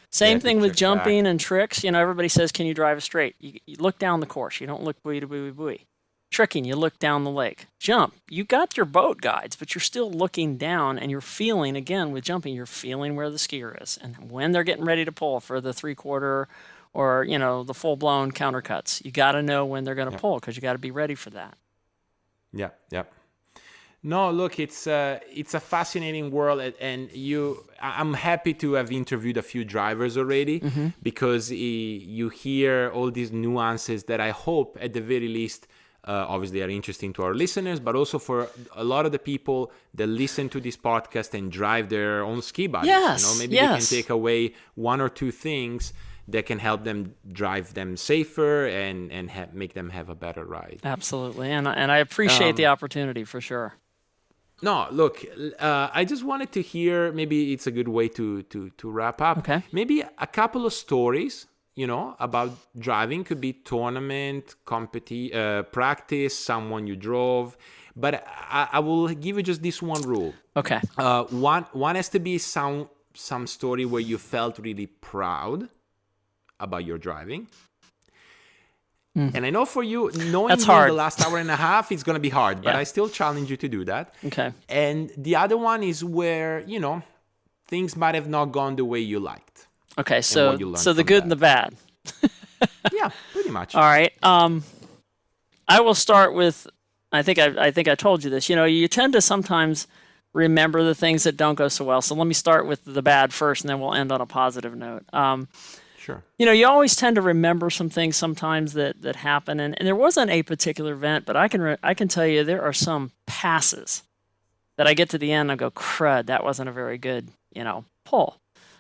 Same thing with jumping and tricks. Everybody says, can you drive it straight? You look down the course. You don't look buoy to buoy buoy. Tricking, you look down the lake. Jump, you got your boat guides, but you're still looking down, and you're feeling, again, with jumping, you're feeling where the skier is. And when they're getting ready to pull for the 3/4 or, the full-blown countercuts, you got to know when they're going to pull, because you got to be ready for that. Yeah. No, look, it's a fascinating world, and I'm happy to have interviewed a few drivers already, because you hear all these nuances that I hope, at the very least, obviously are interesting to our listeners, but also for a lot of the people that listen to this podcast and drive their own ski bikes. Maybe they can take away one or two things that can help them drive them safer and make them have a better ride. Absolutely, and I appreciate the opportunity for sure. No, look, I just wanted to hear, maybe it's a good way to wrap up. Okay. Maybe a couple of stories about driving. Could be tournament, practice, someone you drove. But I will give you just this one rule. Okay. One has to be some story where you felt really proud about your driving. And I know for you, knowing That's you in hard. the last hour and a half, it's going to be hard. But Yeah. I still challenge you to do that. Okay. And the other one is where, things might have not gone the way you liked. Okay. what So you learned the from good that. and the bad. Yeah, pretty much. All right. I will start with. I think I told you this. You tend to sometimes remember the things that don't go so well. So let me start with the bad first, and then we'll end on a positive note. Sure. You always tend to remember some things sometimes that happen, and there wasn't a particular event, but I can tell you there are some passes that I get to the end and I go, crud, that wasn't a very good pull,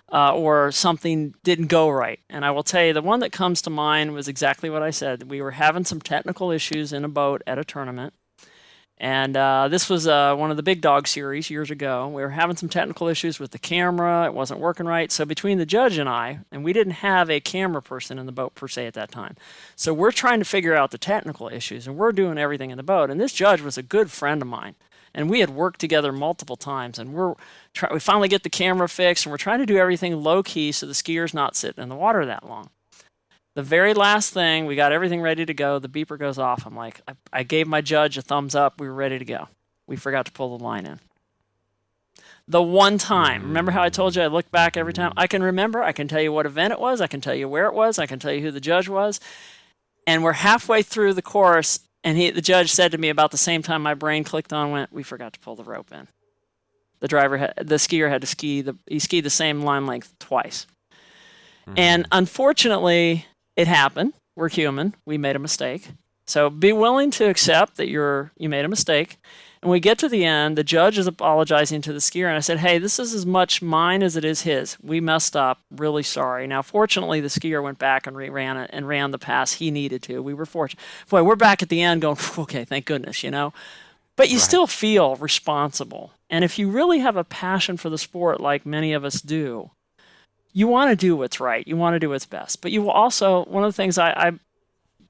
or something didn't go right. And I will tell you, the one that comes to mind was exactly what I said. We were having some technical issues in a boat at a tournament. And this was one of the Big Dog series years ago. We were having some technical issues with the camera. It wasn't working right. So between the judge and I, and we didn't have a camera person in the boat per se at that time. So we're trying to figure out the technical issues, and we're doing everything in the boat. And this judge was a good friend of mine. And we had worked together multiple times. And we finally get the camera fixed, and we're trying to do everything low-key so the skier's not sitting in the water that long. The very last thing, we got everything ready to go. The beeper goes off. I'm like, I gave my judge a thumbs up. We were ready to go. We forgot to pull the line in. The one time, remember how I told you I look back every time? I can remember. I can tell you what event it was. I can tell you where it was. I can tell you who the judge was. And we're halfway through the course, and the judge said to me about the same time my brain clicked on, went, we forgot to pull the rope in. The skier had to ski. He skied the same line length twice. And unfortunately, it happened. We're human. We made a mistake. So be willing to accept that you made a mistake. And we get to the end, the judge is apologizing to the skier, and I said, hey, this is as much mine as it is his. We messed up. Really sorry. Now, fortunately, the skier went back and ran it and ran the pass he needed to. We were fortunate. Boy, we're back at the end going, okay, thank goodness, But you still feel responsible. And if you really have a passion for the sport like many of us do, you want to do what's right. You want to do what's best. But you will also, one of the things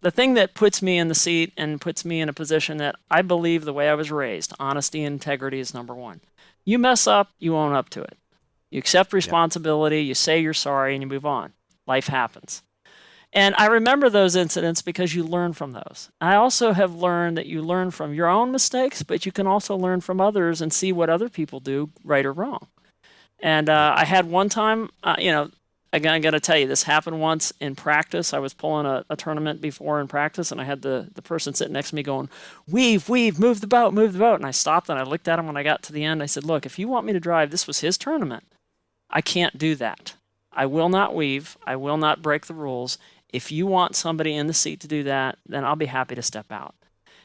the thing that puts me in the seat and puts me in a position that I believe the way I was raised, honesty and integrity is number one. You mess up, you own up to it. You accept responsibility, you say you're sorry, and you move on. Life happens. And I remember those incidents because you learn from those. I also have learned that you learn from your own mistakes, but you can also learn from others and see what other people do, right or wrong. And I had one time, again, I got to tell you, this happened once in practice. I was pulling a tournament before in practice, and I had the person sitting next to me going, weave, move the boat. And I stopped, and I looked at him when I got to the end. I said, look, if you want me to drive, this was his tournament. I can't do that. I will not weave. I will not break the rules. If you want somebody in the seat to do that, then I'll be happy to step out.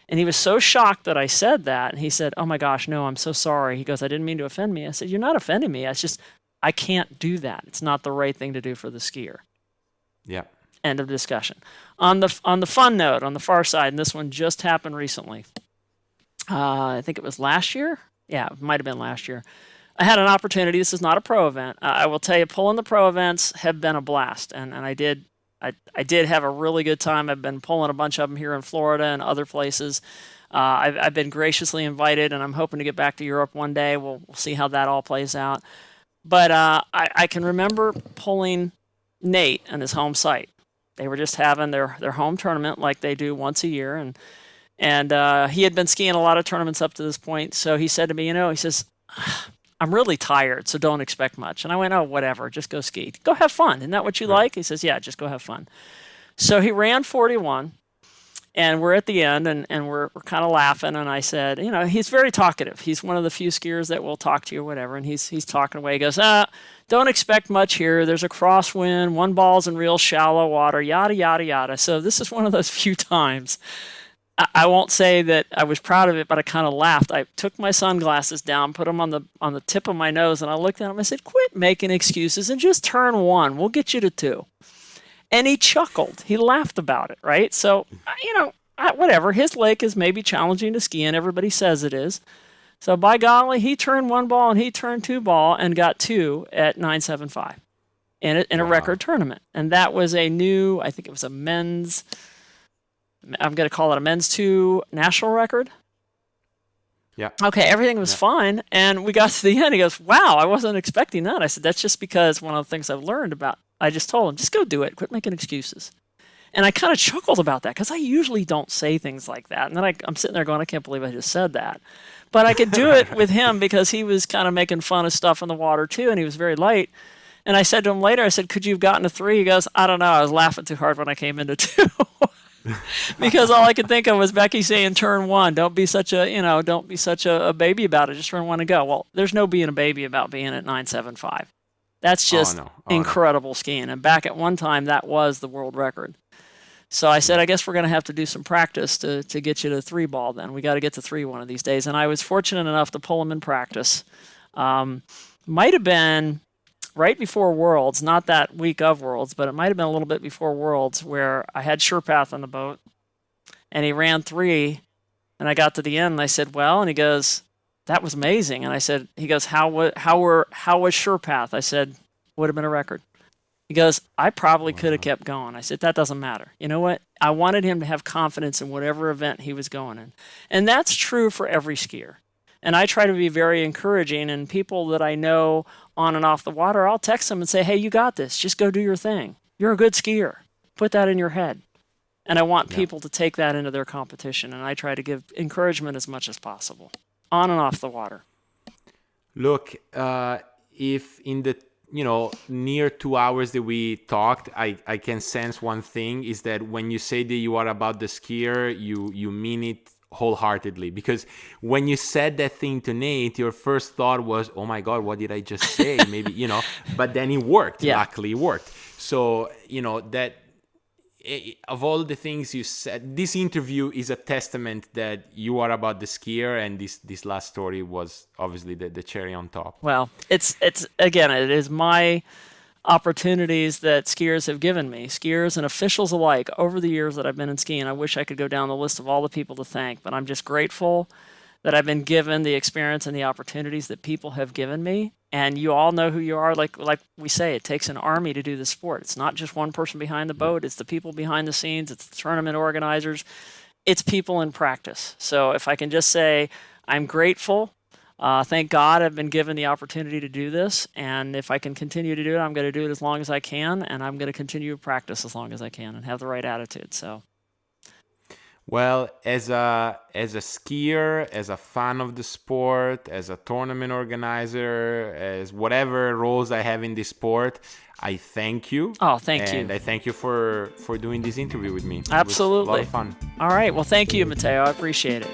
And he was so shocked that I said that. And he said, oh my gosh, no, I'm so sorry. He goes, I didn't mean to offend me. I said, you're not offending me. It's just, I can't do that. It's not the right thing to do for the skier. Yeah. End of discussion. On the fun note, on the far side, and this one just happened recently. I think it was last year. Yeah, it might have been last year. I had an opportunity. This is not a pro event. I will tell you, pulling the pro events have been a blast. And I did have a really good time. I've been pulling a bunch of them here in Florida and other places. I've been graciously invited, and I'm hoping to get back to Europe one day. We'll see how that all plays out. But I can remember pulling Nate on his home site. They were just having their home tournament like they do once a year. And he had been skiing a lot of tournaments up to this point. So he said to me, he says, I'm really tired, so don't expect much. And I went, oh, whatever, just go ski. Go have fun. Isn't that what you like? He says, yeah, just go have fun. So he ran 41, and we're at the end, and we're kind of laughing. And I said, he's very talkative. He's one of the few skiers that will talk to you or whatever. And he's talking away. He goes, don't expect much here. There's a crosswind. One ball's in real shallow water, yada, yada, yada. So this is one of those few times. I won't say that I was proud of it, but I kind of laughed. I took my sunglasses down, put them on the tip of my nose, and I looked at him. I said, quit making excuses and just turn one. We'll get you to two. And he chuckled. He laughed about it, right? So, whatever. His lake is maybe challenging to ski in. Everybody says it is. So, by golly, he turned one ball and he turned two ball and got two at 9.75. in a Wow. record tournament. And that was a new, I think it was a men's, I'm going to call it a men's 2 national record. Yeah. Okay, everything was Yeah. fine. And we got to the end. He goes, wow, I wasn't expecting that. I said, that's just because one of the things I've learned about, I just told him, just go do it. Quit making excuses. And I kind of chuckled about that because I usually don't say things like that. And then I'm sitting there going, I can't believe I just said that. But I could do it with him because he was kind of making fun of stuff in the water too, and he was very light. And I said to him later, I said, could you have gotten a 3? He goes, I don't know. I was laughing too hard when I came into 2. Because all I could think of was Becky saying, turn 1. Don't be such a baby about it. Just turn 1 and go. Well, there's no being a baby about being at 9.75. That's just no. incredible skiing. And back at one time, that was the world record. So I said, I guess we're going to have to do some practice to get you to 3 ball then. We got to get to 3 one of these days. And I was fortunate enough to pull him in practice. Might have been right before Worlds, not that week of Worlds, but it might have been a little bit before Worlds, where I had SurePath on the boat, and he ran 3, and I got to the end, and I said, well, and he goes, that was amazing. And I said, he goes, how was SurePath? I said, would have been a record. He goes, I probably could have kept going. I said, that doesn't matter. You know what? I wanted him to have confidence in whatever event he was going in. And that's true for every skier. And I try to be very encouraging, and people that I know on and off the water, I'll text them and say, hey, you got this. Just go do your thing. You're a good skier. Put that in your head. And I want people to take that into their competition, and I try to give encouragement as much as possible, on and off the water. Look, if in the near 2 hours that we talked, I can sense one thing is that when you say that you are about the skier, you mean it wholeheartedly. Because when you said that thing to Nate, your first thought was, oh my God, what did I just say? Maybe, but then it worked. Yeah. Luckily it worked. So, that of all the things you said, this interview is a testament that you are about the skier, and this last story was obviously the cherry on top. Well, it's again, it is my opportunities that skiers have given me, skiers and officials alike, over the years that I've been in skiing. I wish I could go down the list of all the people to thank, but I'm just grateful that I've been given the experience and the opportunities that people have given me. And you all know who you are. Like we say, it takes an army to do the sport. It's not just one person behind the boat. It's the people behind the scenes. It's the tournament organizers. It's people in practice. So if I can just say, I'm grateful. Thank God I've been given the opportunity to do this. And if I can continue to do it, I'm going to do it as long as I can. And I'm going to continue to practice as long as I can and have the right attitude. So. Well, as a skier, as a fan of the sport, as a tournament organizer, as whatever roles I have in this sport, I thank you. Oh, thank you. And I thank you for doing this interview with me. Absolutely. It was a lot of fun. All right. Well, thank you, Matteo. I appreciate it.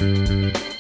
Thank you.